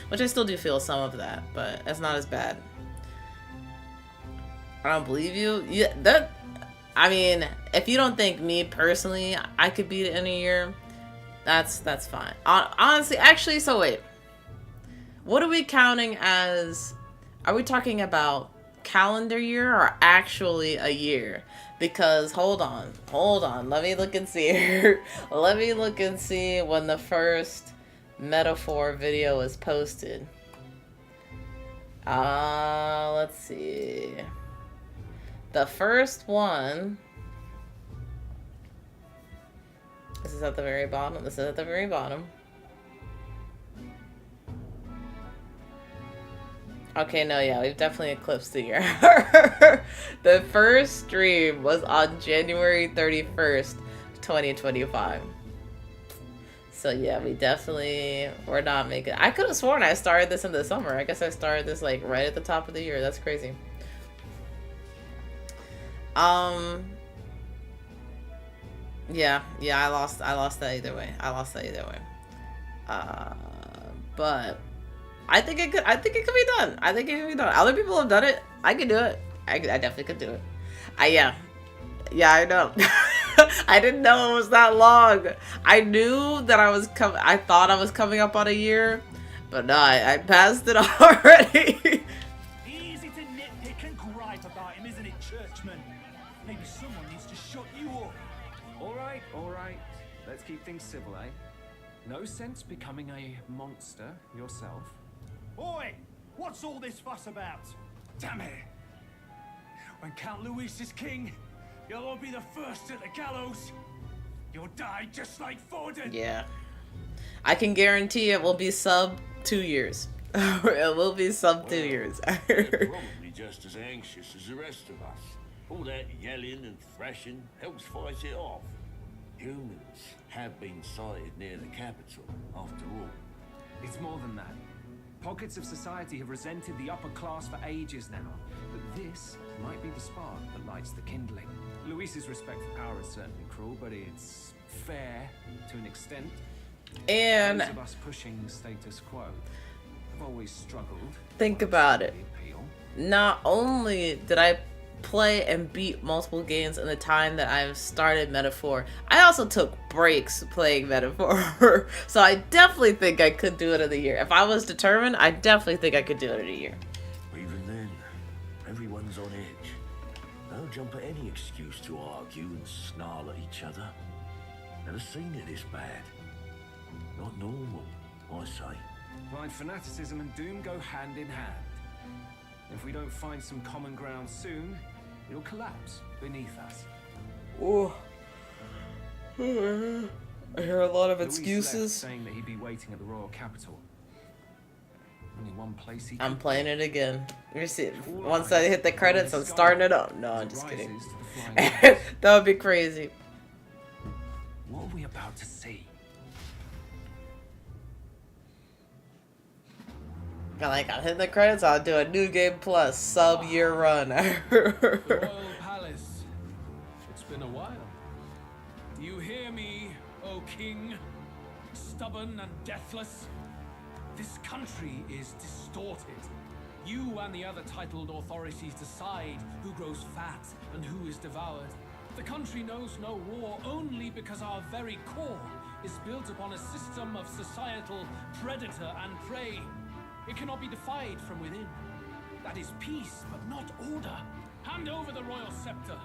which I still do feel some of that, but it's not as bad. I don't believe you. Yeah, I mean, if you don't think me personally, I could beat it in a year, that's fine. Honestly, actually, so wait. What are we counting as? Are we talking about calendar year or actually a year? Because hold on, let me look and see. Let me look and see when the first Metaphor video was posted. Let's see. The first one. This is at the very bottom. This is at the very bottom. Okay, no, yeah, we've definitely eclipsed the year. The first stream was on January 31st, 2025. So yeah, we're not making. I could have sworn I started this in the summer. I guess I started this like right at the top of the year. That's crazy. Yeah, I lost that either way. But I think it could be done. Other people have done it. I could do it. I definitely could do it. Yeah, I know. I didn't know it was that long. I knew that I thought I was coming up on a year, but no, I passed it already. Easy to nitpick and gripe about him, isn't it, churchman? Maybe someone needs to shut you up. All right. Let's keep things civil, eh? No sense becoming a monster yourself. Boy, what's all this fuss about? Damn it! When Count Luis is king, you'll all be the first at the gallows. You'll die just like Forden. Yeah. I can guarantee it will be sub 2 years. It will be sub 2 years. They're probably just as anxious as the rest of us. All that yelling and thrashing helps fight it off. Humans have been sighted near the capital, after all. It's more than that. Pockets of society have resented the upper class for ages now, but this might be the spark that lights the kindling. Luis's respect for power is certainly cruel, but it's fair to an extent. And those of us pushing the status quo have always struggled. Think about it. Not only did I play and beat multiple games in the time that I've started Metaphor, I also took breaks playing Metaphor. So I definitely think I could do it in a year. If I was determined, I definitely think I could do it in a year. Even then, everyone's on edge. They'll jump at any excuse to argue and snarl at each other. Never seen it this bad. Not normal, I say. Blind fanaticism and doom go hand in hand. If we don't find some common ground soon, it'll collapse beneath us. Oh. I hear a lot of excuses. Saying that he'd be waiting at the royal capital. Only one place he I'm playing it again. You see, once I hit the credits, I'm starting it up. No, I'm just kidding. That would be crazy. What are we about to see? I'm hitting the credits, I'll do a New Game Plus sub-year run. The Royal Palace. It's been a while. Do you hear me, O King? Stubborn and deathless? This country is distorted. You and the other titled authorities decide who grows fat and who is devoured. The country knows no war only because our very core is built upon a system of societal predator and prey. It cannot be defied from within. That is peace, but not order. Hand over the royal scepter.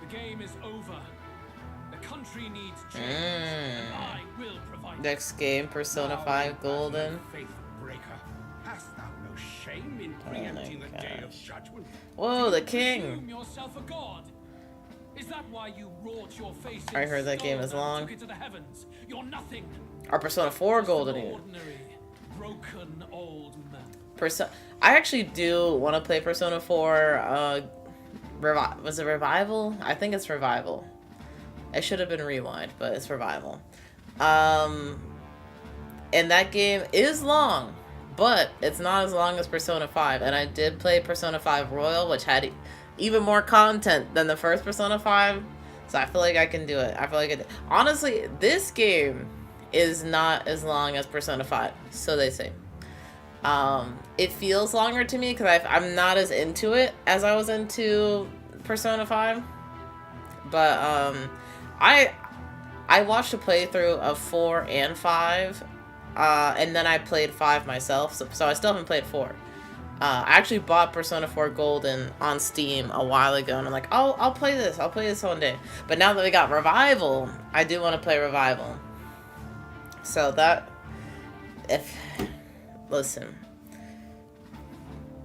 The game is over. The country needs change, and I will provide. Next game, Persona 5 Golden. Faith breaker. Hast thou no shame in preempting the day of judgment? Whoa, the Presume king! yourself a god. Is that why you wrought your face in I heard that game stone is and long. took it to the heavens? You're nothing. Or Persona 4 Golden even. Ordinary, broken old man. I actually do want to play Persona 4. Was it Revival? I think it's Revival. It should have been Rewind, but it's Revival. And that game is long, but it's not as long as Persona 5. And I did play Persona 5 Royal, which had even more content than the first Persona 5. So I feel like I can do it. I feel like honestly, this game is not as long as Persona 5, so they say. It feels longer to me because I'm not as into it as I was into Persona 5. But I watched a playthrough of 4 and 5, and then I played 5 myself, so I still haven't played 4. I actually bought Persona 4 Golden on Steam a while ago, and I'm like, oh, I'll play this one day. But now that we got Revival, I do want to play Revival. So listen,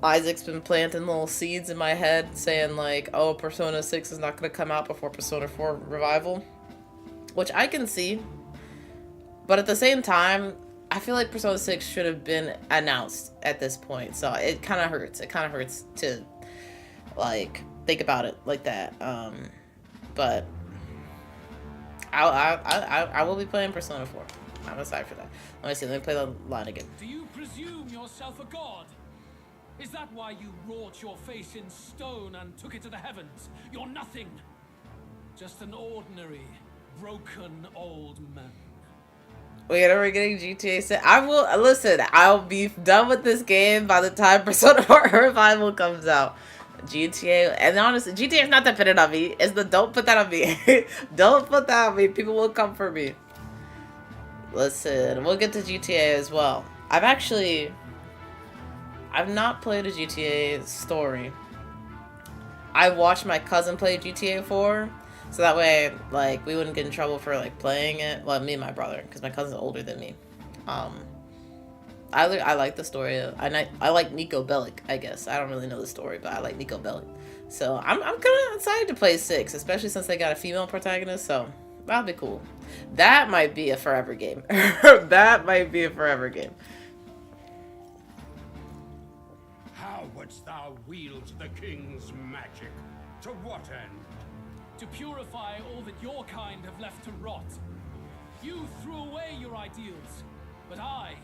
Isaac's been planting little seeds in my head saying like, oh, Persona 6 is not going to come out before Persona 4 Revival, which I can see. But at the same time, I feel like Persona 6 should have been announced at this point. So it kind of hurts. It kind of hurts to like think about it like that. But I will be playing Persona 4. I'm excited for that. Let me see. Let me play the line again. Do you presume yourself a god? Is that why you wrought your face in stone and took it to the heavens? You're nothing. Just an ordinary, broken old man. Wait, are we getting GTA 6? I'll be done with this game by the time Persona 4 Revival comes out. GTA, and honestly, GTA is not dependent on me. Don't put that on me. Don't put that on me. People will come for me. Listen, we'll get to GTA as well. I've not played a GTA story. I watched my cousin play GTA 4, so that way, like, we wouldn't get in trouble for, like, playing it. Well, me and my brother, because my cousin's older than me. I like the story. I like Nico Bellic, I guess. I don't really know the story, but I like Nico Bellic. So I'm kind of excited to play 6, especially since they got a female protagonist, so that'll be cool. That might be a forever game. That might be a forever game. How wouldst thou wield the king's magic? To what end? To purify all that your kind have left to rot. You threw away your ideals, but I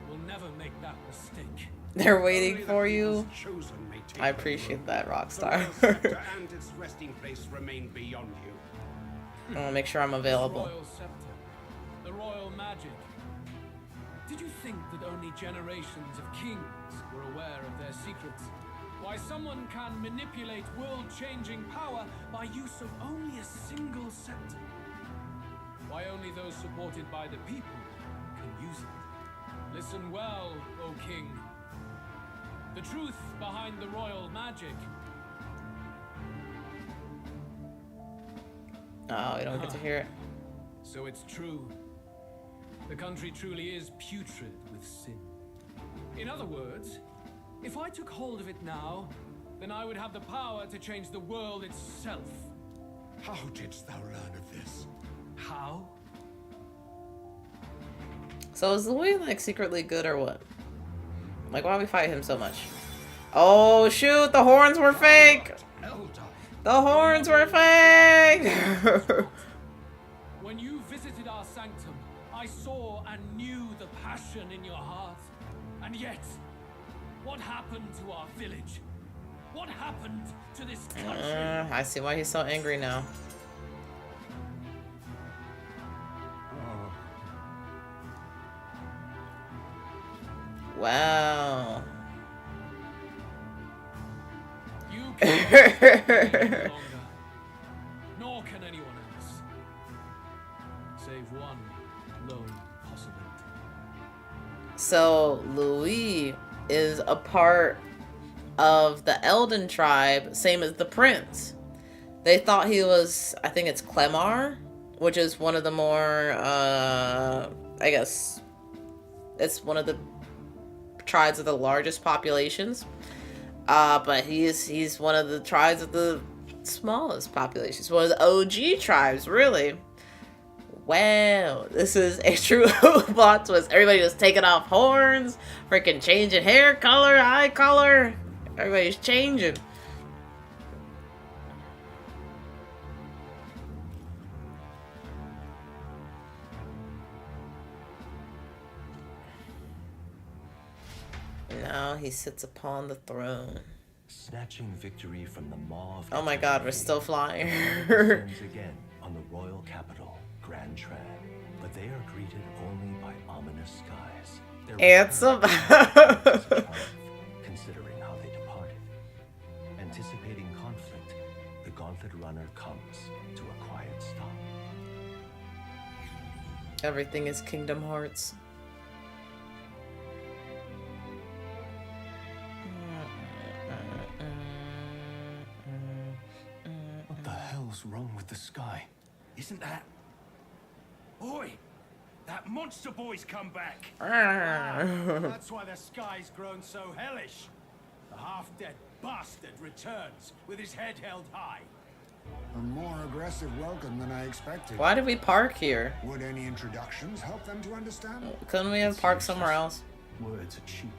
will never make that mistake. They're waiting for you. I appreciate that, Rockstar. And its resting place remain beyond you. I want to make sure I'm available. The royal scepter, the royal magic. Did you think that only generations of kings were aware of their secrets? Why someone can manipulate world-changing power by use of only a single scepter? Why only those supported by the people can use it? Listen well, O king. The truth behind the royal magic. Oh, we don't get to hear it. So it's true. The country truly is putrid with sin. In other words, if I took hold of it now, then I would have the power to change the world itself. How didst thou learn of this? How? So is Louis like secretly good or what? Like, why do we fight him so much? Oh shoot, the horns were fake! The horns were fake! When you visited our sanctum, I saw and knew the passion in your heart. And yet, what happened to our village? What happened to this country? I see why he's so angry now. Wow. You can't longer, nor can anyone else. Save one. So Louis is a part of the Elden tribe, same as the prince. They thought he was, I think it's Clemar, which is one of the more, I guess, it's one of the tribes with the largest populations. But he's one of the tribes with the smallest populations. One of the OG tribes, really. Wow, this is a true plot twist. Everybody just taking off horns, freaking changing hair color, eye color. Everybody's changing. Now he sits upon the throne. Snatching victory from the maw of oh my god, we're still flying. again on the royal capital, Grand Trad. But they are greeted only by ominous skies. Handsome. Considering how they departed. Anticipating conflict, the Gauntlet Runner comes to a quiet stop. Everything is Kingdom Hearts. What the hell's wrong with the sky? Isn't that... Oi! That monster boy's come back! That's why the sky's grown so hellish. The half-dead bastard returns with his head held high. A more aggressive welcome than I expected. Why did we park here? Would any introductions help them to understand? Couldn't we have parked somewhere else? Words are cheap.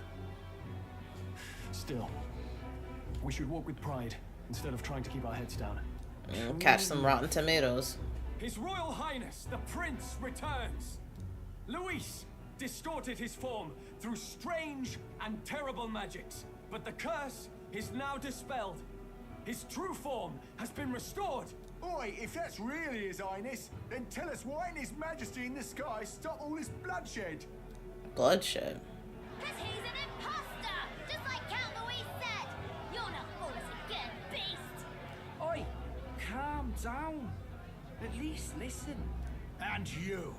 Still, we should walk with pride instead of trying to keep our heads down. Catch some rotten tomatoes. His Royal Highness, the Prince, returns. Luis distorted his form through strange and terrible magics, but the curse is now dispelled. His true form has been restored. Oi, if that's really His Highness, then tell us why ain't His Majesty in the sky stop all this bloodshed? Bloodshed? Cause he's an imposter, just like Count Louis said. You'll not fool us again, beast. Oi, calm down. At least listen. And you.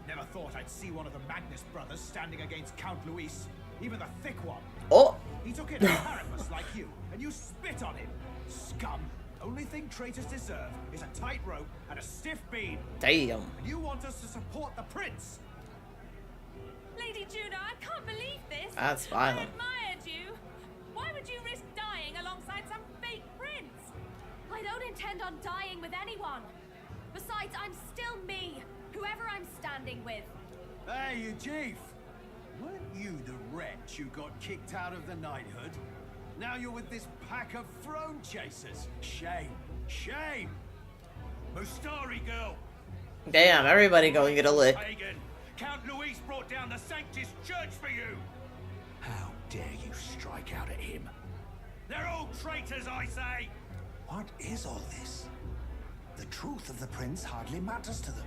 Never thought I'd see one of the Magnus brothers standing against Count Luis, even the thick one. Oh! He took in a carapace like you, and you spit on him. Scum. Only thing traitors deserve is a tight rope and a stiff beam. Damn. And you want us to support the prince? Lady Juno, I can't believe this. That's violent. I admired you. Why would you risk dying alongside some fake prince? I don't intend on dying with anyone. Besides, I'm still me, whoever I'm standing with. Hey, you chief. Weren't you the wretch who got kicked out of the knighthood? Now you're with this pack of throne chasers. Shame. Shame. Mustari girl. Damn, everybody going to get a lick. Pagan. Count Luis brought down the Sanctus Church for you. How dare you strike out at him? They're all traitors, I say. What is all this? The truth of the prince hardly matters to them.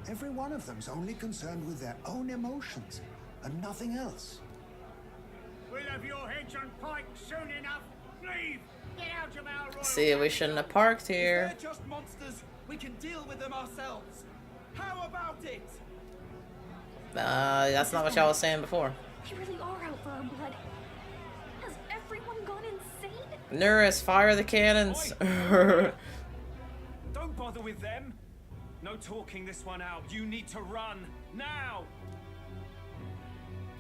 Every one of them's only concerned with their own emotions and nothing else. We'll have your heads on pike soon enough. Leave! Get out of our royal... See, we shouldn't have parked here. They're just monsters. We can deal with them ourselves. How about it? That's not what y'all was saying before. We really are out for our blood. Has everyone gone insane? Nurse, fire the cannons. Don't bother with them. No talking this one out. You need to run now.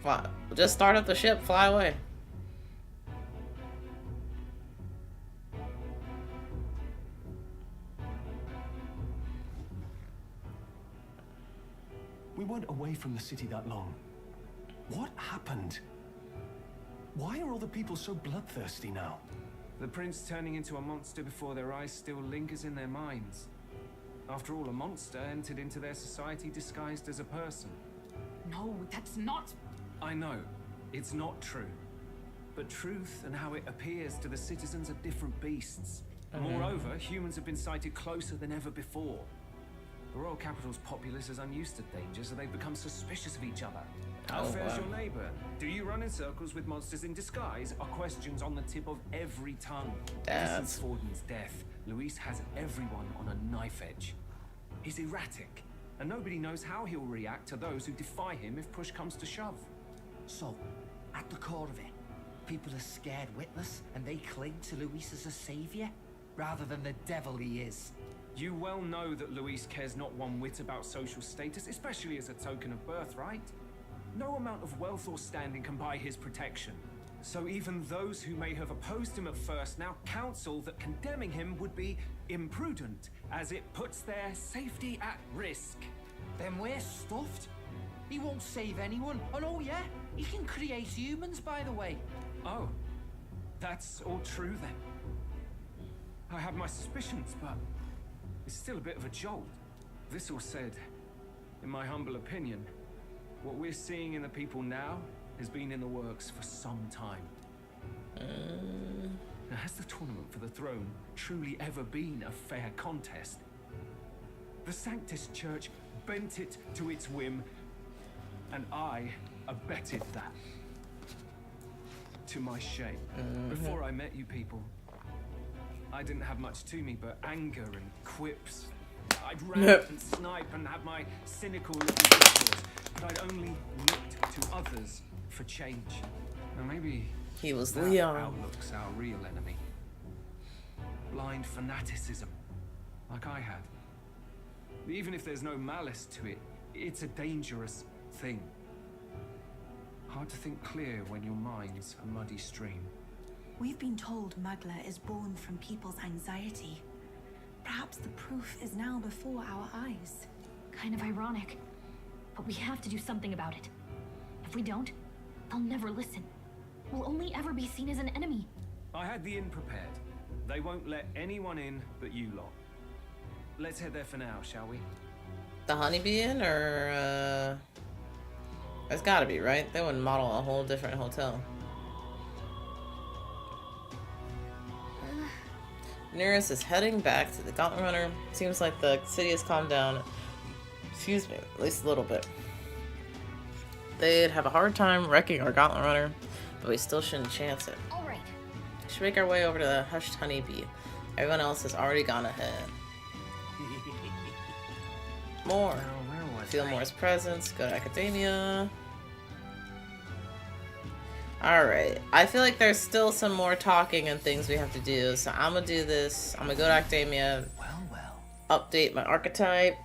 Fly. Just start up the ship, fly away. We weren't away from the city that long. What happened? Why are all the people so bloodthirsty now? The prince turning into a monster before their eyes still lingers in their minds. After all, a monster entered into their society disguised as a person. No, that's not... I know, it's not true. But truth and how it appears to the citizens are different beasts. Moreover, humans have been sighted closer than ever before. The royal capital's populace is unused to danger, so they've become suspicious of each other. How fares your neighbor? Do you run in circles with monsters in disguise? Are questions on the tip of every tongue. Ever since Forden's death, Luis has everyone on a knife edge. He's erratic, and nobody knows how he'll react to those who defy him if push comes to shove. So, at the core of it, people are scared witless and they cling to Luis as a savior, rather than the devil he is. You well know that Luis cares not one whit about social status, especially as a token of birthright. No amount of wealth or standing can buy his protection. So even those who may have opposed him at first now counsel that condemning him would be imprudent, as it puts their safety at risk. Then we're stuffed. He won't save anyone. And oh yeah, he can create humans, by the way. Oh, that's all true then. I have my suspicions, but it's still a bit of a jolt. This all said, in my humble opinion, what we're seeing in the people now has been in the works for some time. Now, has the tournament for the throne truly ever been a fair contest? The Sanctus Church bent it to its whim, and I abetted that. To my shame. Before I met you people, I didn't have much to me but anger and quips. I'd rant and snipe and have my cynical little discourse, but I'd only looked to others for change. Now maybe he was that Leon. outlook's our real enemy. Blind fanaticism, like I had. Even if there's no malice to it, it's a dangerous thing. Hard to think clear when your mind's a muddy stream. We've been told Magla is born from people's anxiety. Perhaps the proof is now before our eyes. Kind of ironic, but we have to do something about it. If we don't, they'll never listen. We'll only ever be seen as an enemy. I had the inn prepared. They won't let anyone in but you lot. Let's head there for now, shall we? The Honeybee Inn, or it's gotta be, right? They wouldn't model a whole different hotel. Nearest is heading back to the Gauntlet Runner. Seems like the city has calmed down. Excuse me, at least a little bit. They'd have a hard time wrecking our Gauntlet Runner, but we still shouldn't chance it. Alright. We should make our way over to the Hushed Honeybee. Everyone else has already gone ahead. More. Feel Moore's presence. Go to Academia. Alright. I feel like there's still some more talking and things we have to do. So I'm gonna do this. I'm gonna go to Academia. Update my archetype.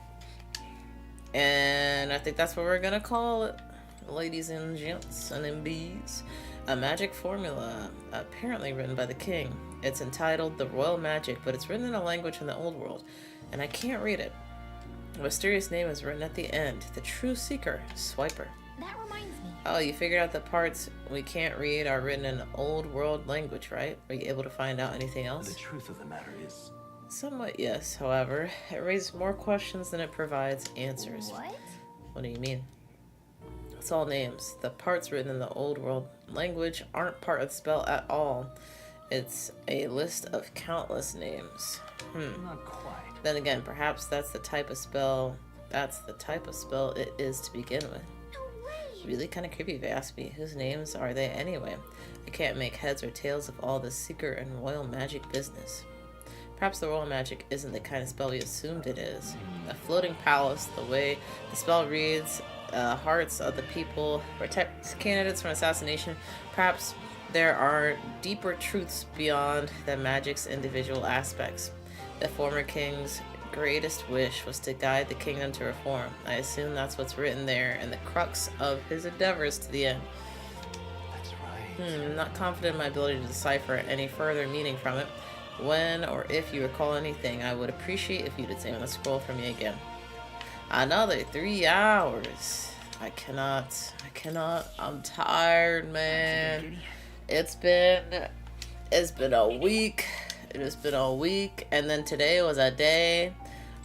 And I think that's what we're gonna call it. Ladies and gents and MBs. A magic formula. Apparently written by the king. It's entitled The Royal Magic, but it's written in a language from the old world. And I can't read it. A mysterious name is written at the end. The True Seeker. Swiper. That reminds me. Oh, you figured out the parts we can't read are written in old world language, right? Are you able to find out anything else? The truth of the matter is... Somewhat, yes. However, it raises more questions than it provides answers. What? What do you mean? It's all names. The parts written in the old world language aren't part of the spell at all. It's a list of countless names. Not quite. Then again, perhaps that's the type of spell. That's the type of spell it is to begin with. Really kind of creepy if you ask me. Whose names are they anyway? I can't make heads or tails of all this secret and royal magic business. Perhaps the royal magic isn't the kind of spell we assumed it is. A floating palace, the way the spell reads, hearts of the people, protects candidates from assassination. Perhaps there are deeper truths beyond the magic's individual aspects. The former king's greatest wish was to guide the kingdom to reform. I assume that's what's written there and the crux of his endeavors to the end. That's right. I'm not confident in my ability to decipher any further meaning from it. When or if you recall anything, I would appreciate if you'd examine the scroll for me again. Another 3 hours. I cannot. I'm tired, man. It's been a week. It has been a week, and then today was a day.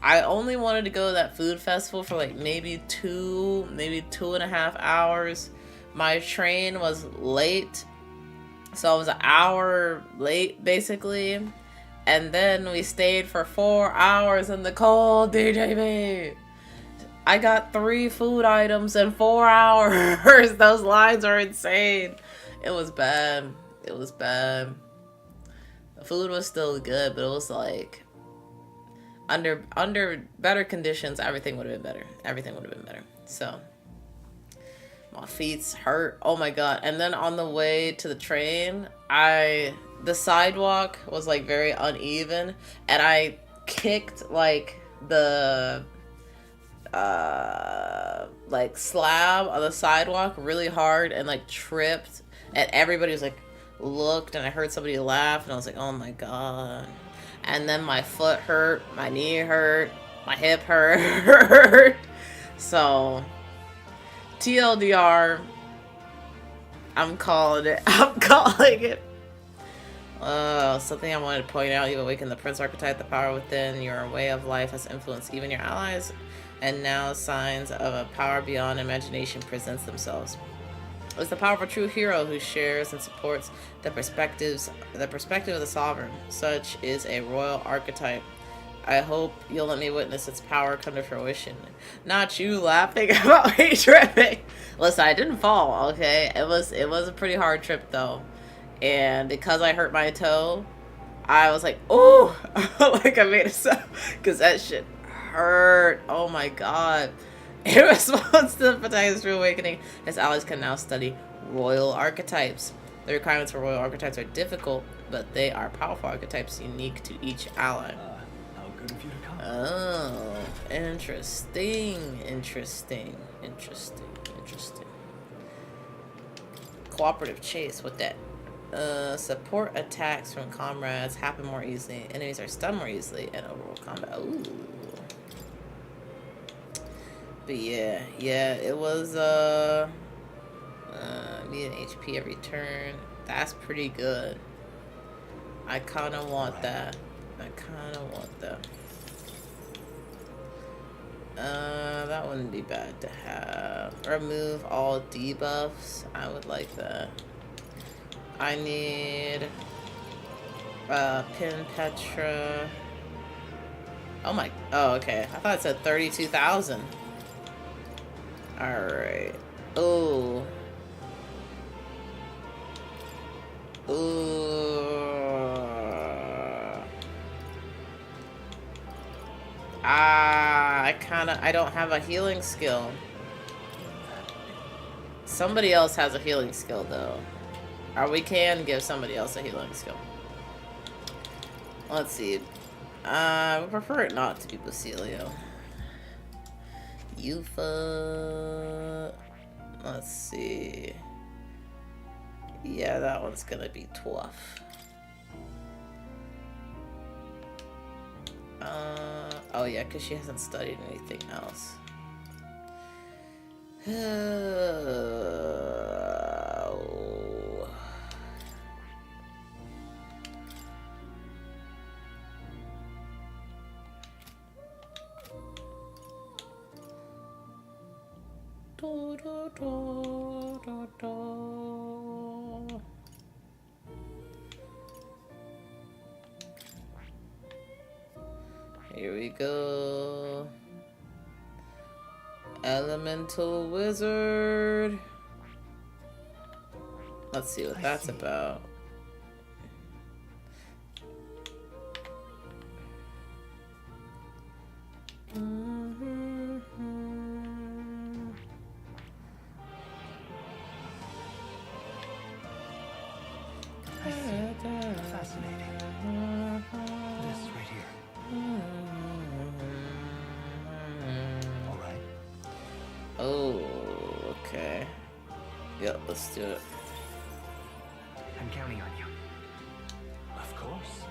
I only wanted to go to that food festival for like maybe 2.5 hours. My train was late, so I was an hour late basically, and then we stayed for 4 hours in the cold. DJB, I got 3 food items in 4 hours. Those lines are insane. It was bad. It was bad. The food was still good, but it was like, under better conditions, everything would have been better. Everything would have been better. So my feet's hurt. Oh my god. And then on the way to the train, the sidewalk was like very uneven, and I kicked like the like slab on the sidewalk really hard and like tripped, and everybody was like looked, and I heard somebody laugh, and I was like, oh my god. And then my foot hurt, my knee hurt, my hip hurt. So TLDR, I'm calling it. I'm calling it. Something I wanted to point out: you've awakened the Prince archetype. The power within your way of life has influenced even your allies, and now signs of a power beyond imagination presents themselves. It's the powerful true hero who shares and supports the perspective of the sovereign. Such is a royal archetype. I hope you'll let me witness its power come to fruition. Not you laughing about me tripping. Listen, I didn't fall, okay? It was a pretty hard trip though. And because I hurt my toe, I was like, oh, like I made a sound, because that shit hurt. Oh my god. In response to the protagonist's reawakening, his allies can now study royal archetypes. The requirements for royal archetypes are difficult, but they are powerful archetypes unique to each ally. How good of you to come. Oh, interesting. Cooperative chase with that. Support attacks from comrades happen more easily. Enemies are stunned more easily in overall combat. Ooh. But yeah, it was median HP every turn. That's pretty good. I kind of want that. That wouldn't be bad to have. Remove all debuffs. I would like that. I need Pin Petra. Oh, okay. I thought it said 32,000. Alright. Ooh. I don't have a healing skill. Somebody else has a healing skill though. Or we can give somebody else a healing skill. Let's see. I would prefer it not to be Basilio. Yufa. Let's see. Yeah, that one's gonna be tough. Oh yeah, because she hasn't studied anything else. Here we go. Elemental Wizard. Let's see what that's about. Fascinating. This right here. All right. Oh, okay. Yep, let's do it. I'm counting on you. Of course.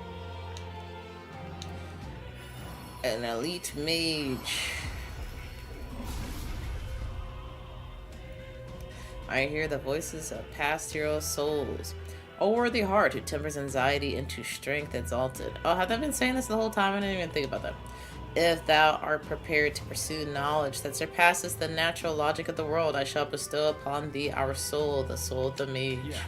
An elite mage. I hear the voices of past hero souls. O worthy heart who tempers anxiety into strength exalted. Oh, have I been saying this the whole time? I didn't even think about that. If thou art prepared to pursue knowledge that surpasses the natural logic of the world, I shall bestow upon thee our soul, the soul of the mage. Yeah.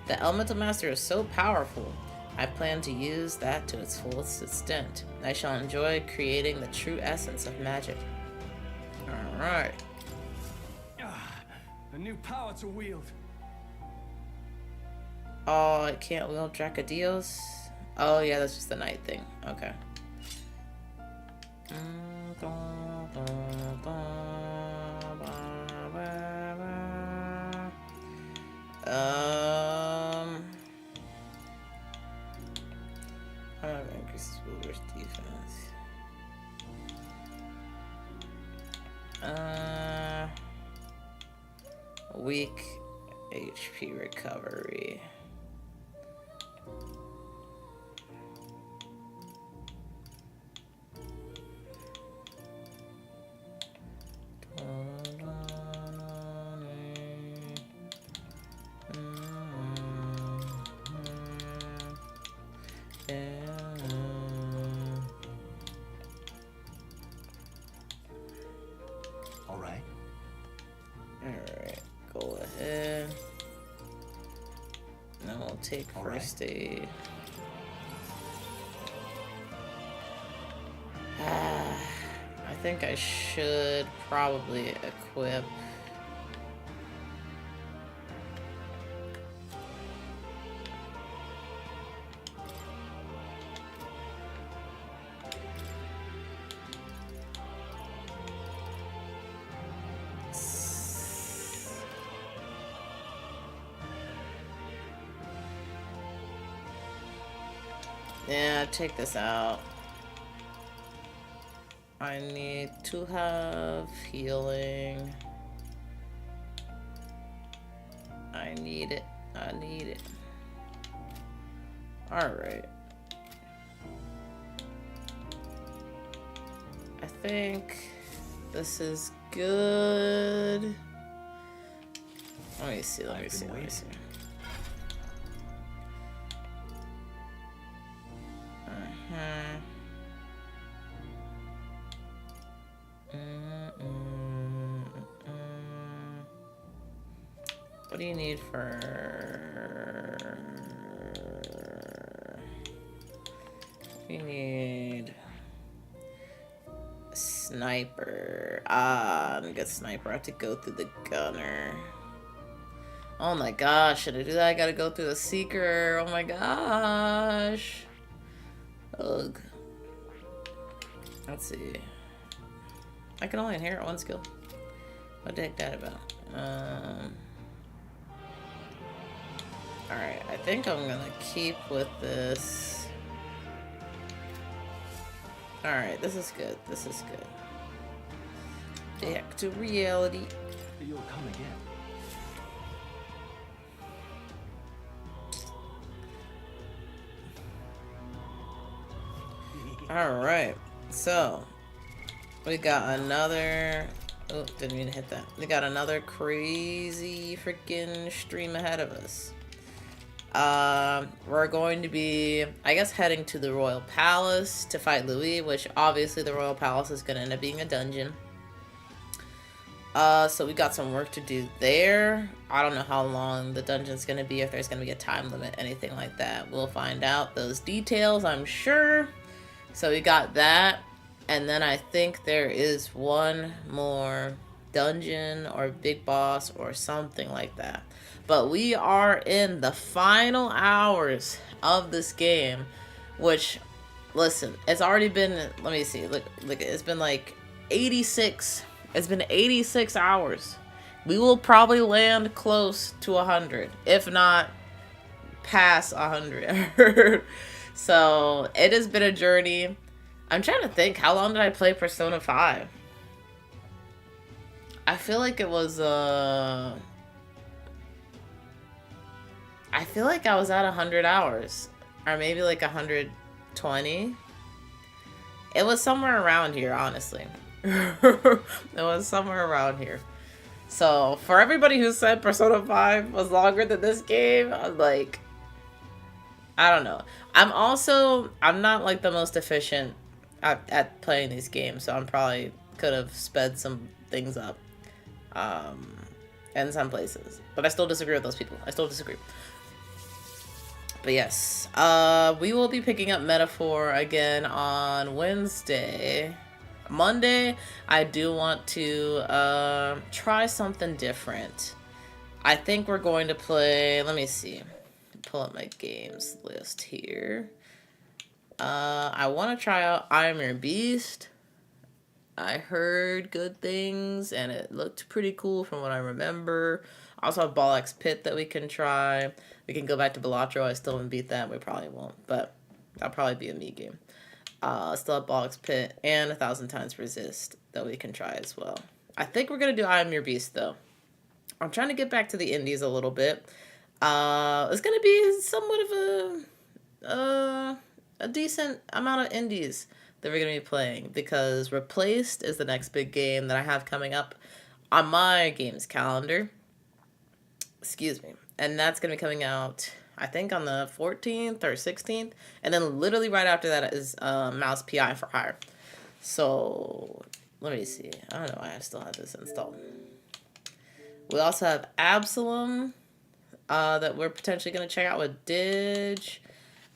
The elemental master is so powerful, I plan to use that to its fullest extent. I shall enjoy creating the true essence of magic. Alright. A new power to wield. Oh, I can't wield Dracadios? Oh, yeah, that's just the night thing. Okay. I'm gonna increase this ruler's defense. Weak HP recovery. Alright. Alright, go ahead. Now we'll take first aid. I think I should probably equip. Yeah, take this out. I need to have healing. I need it. I need it. Alright. I think this is good. Let me see, let me see, let me see. What do you need for... You need... Sniper. I'm a good sniper. I have to go through the gunner. Oh my gosh, should I do that? I gotta go through the seeker. Oh my gosh. Ugh. Let's see. I can only inherit one skill. What the heck that about? Alright, I think I'm gonna keep with this. Alright, this is good. This is good. Back to reality. You'll come again. Alright, so we got another. Oh, didn't mean to hit that. We got another crazy freaking stream ahead of us. We're going to be, I guess, heading to the Royal Palace to fight Louis, which obviously the Royal Palace is going to end up being a dungeon. So we got some work to do there. I don't know how long the dungeon's going to be, if there's going to be a time limit, anything like that. We'll find out those details, I'm sure. So we got that. And then I think there is one more dungeon or big boss or something like that. But we are in the final hours of this game, which, listen, it's already been, let me see, look, it's been like 86, it's been 86 hours. We will probably land close to 100, if not past 100. So it has been a journey. I'm trying to think, how long did I play Persona 5? I feel like it was, I feel like I was at 100 hours, or maybe like 120. It was somewhere around here, honestly. It was somewhere around here. So for everybody who said Persona 5 was longer than this game, I'm like, I don't know. I'm not like the most efficient at playing these games, so I'm probably could have sped some things up in some places. But I still disagree with those people. I still disagree. But yes, we will be picking up Metaphor again on Wednesday. Monday, I do want to try something different. I think we're going to play, let me see, pull up my games list here. I want to try out I Am Your Beast. I heard good things, and it looked pretty cool from what I remember. I also have Balak's Pit that we can try. We can go back to Balatro. I still haven't beat that. We probably won't, but that'll probably be a me game. Still have Balak's Pit and 1,000 Times Resist that we can try as well. I think we're going to do I Am Your Beast, though. I'm trying to get back to the indies a little bit. It's going to be somewhat of a decent amount of indies that we're going to be playing, because Replaced is the next big game that I have coming up on my games calendar. Excuse me. And that's going to be coming out, I think, on the 14th or 16th. And then literally right after that is Mouse PI for Hire. So let me see. I don't know why I still have this installed. We also have Absalom that we're potentially going to check out with Dig.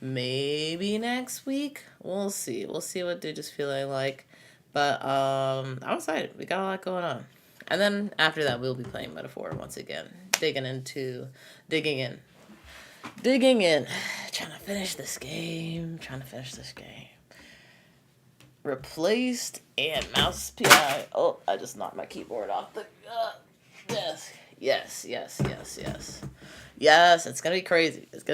Maybe next week. We'll see. We'll see what Dig is feeling like. But I'm excited. We got a lot going on. And then after that, we'll be playing Metaphor once again. Digging in. Trying to finish this game. Replaced and Mouse PI. Oh, I just knocked my keyboard off the desk. Yes. Yes, it's going to be crazy. It's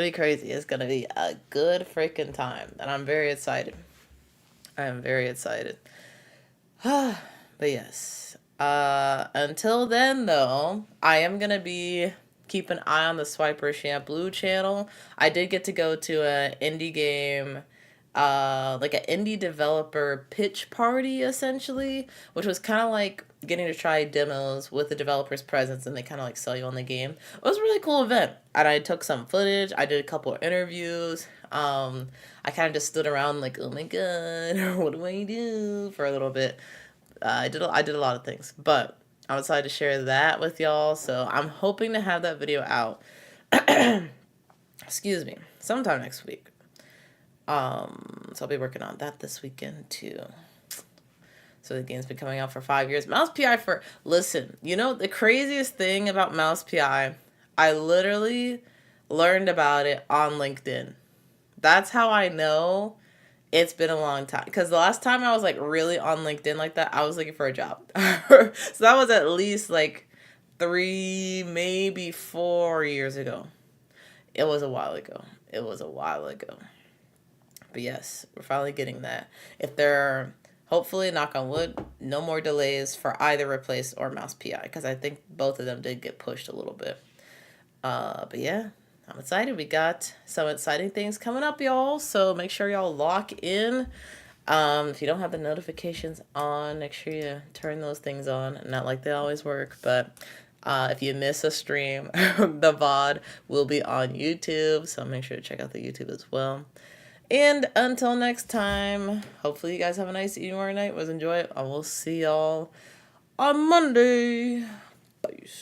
going to be a good freaking time. And I'm very excited. But yes. Until then, though, I am going to be keeping an eye on the Swiper Shampoo channel. I did get to go to an indie game, like an indie developer pitch party, essentially, which was kind of like getting to try demos with the developer's presence, and they kind of like sell you on the game. It was a really cool event, and I took some footage. I did a couple of interviews. I kind of just stood around like, oh my god, what do I do for a little bit. I did a lot of things, but I'm excited to share that with y'all. So I'm hoping to have that video out. Excuse me, sometime next week. So I'll be working on that this weekend too. So the game's been coming out for 5 years. Mouse PI listen, you know, the craziest thing about Mouse PI, I literally learned about it on LinkedIn. That's how I know it's been a long time. Because the last time I was like really on LinkedIn like that, I was looking for a job. So that was at least like 3, maybe 4 years ago. It was a while ago. But yes, we're finally getting that. If there are, hopefully, knock on wood, no more delays for either Replace or Mouse PI, because I think both of them did get pushed a little bit. But yeah, I'm excited. We got some exciting things coming up, y'all. So make sure y'all lock in. If you don't have the notifications on, make sure you turn those things on. Not like they always work, but if you miss a stream, the VOD will be on YouTube. So make sure to check out the YouTube as well. And until next time, hopefully you guys have a nice evening or night. Enjoy it. I will see y'all on Monday.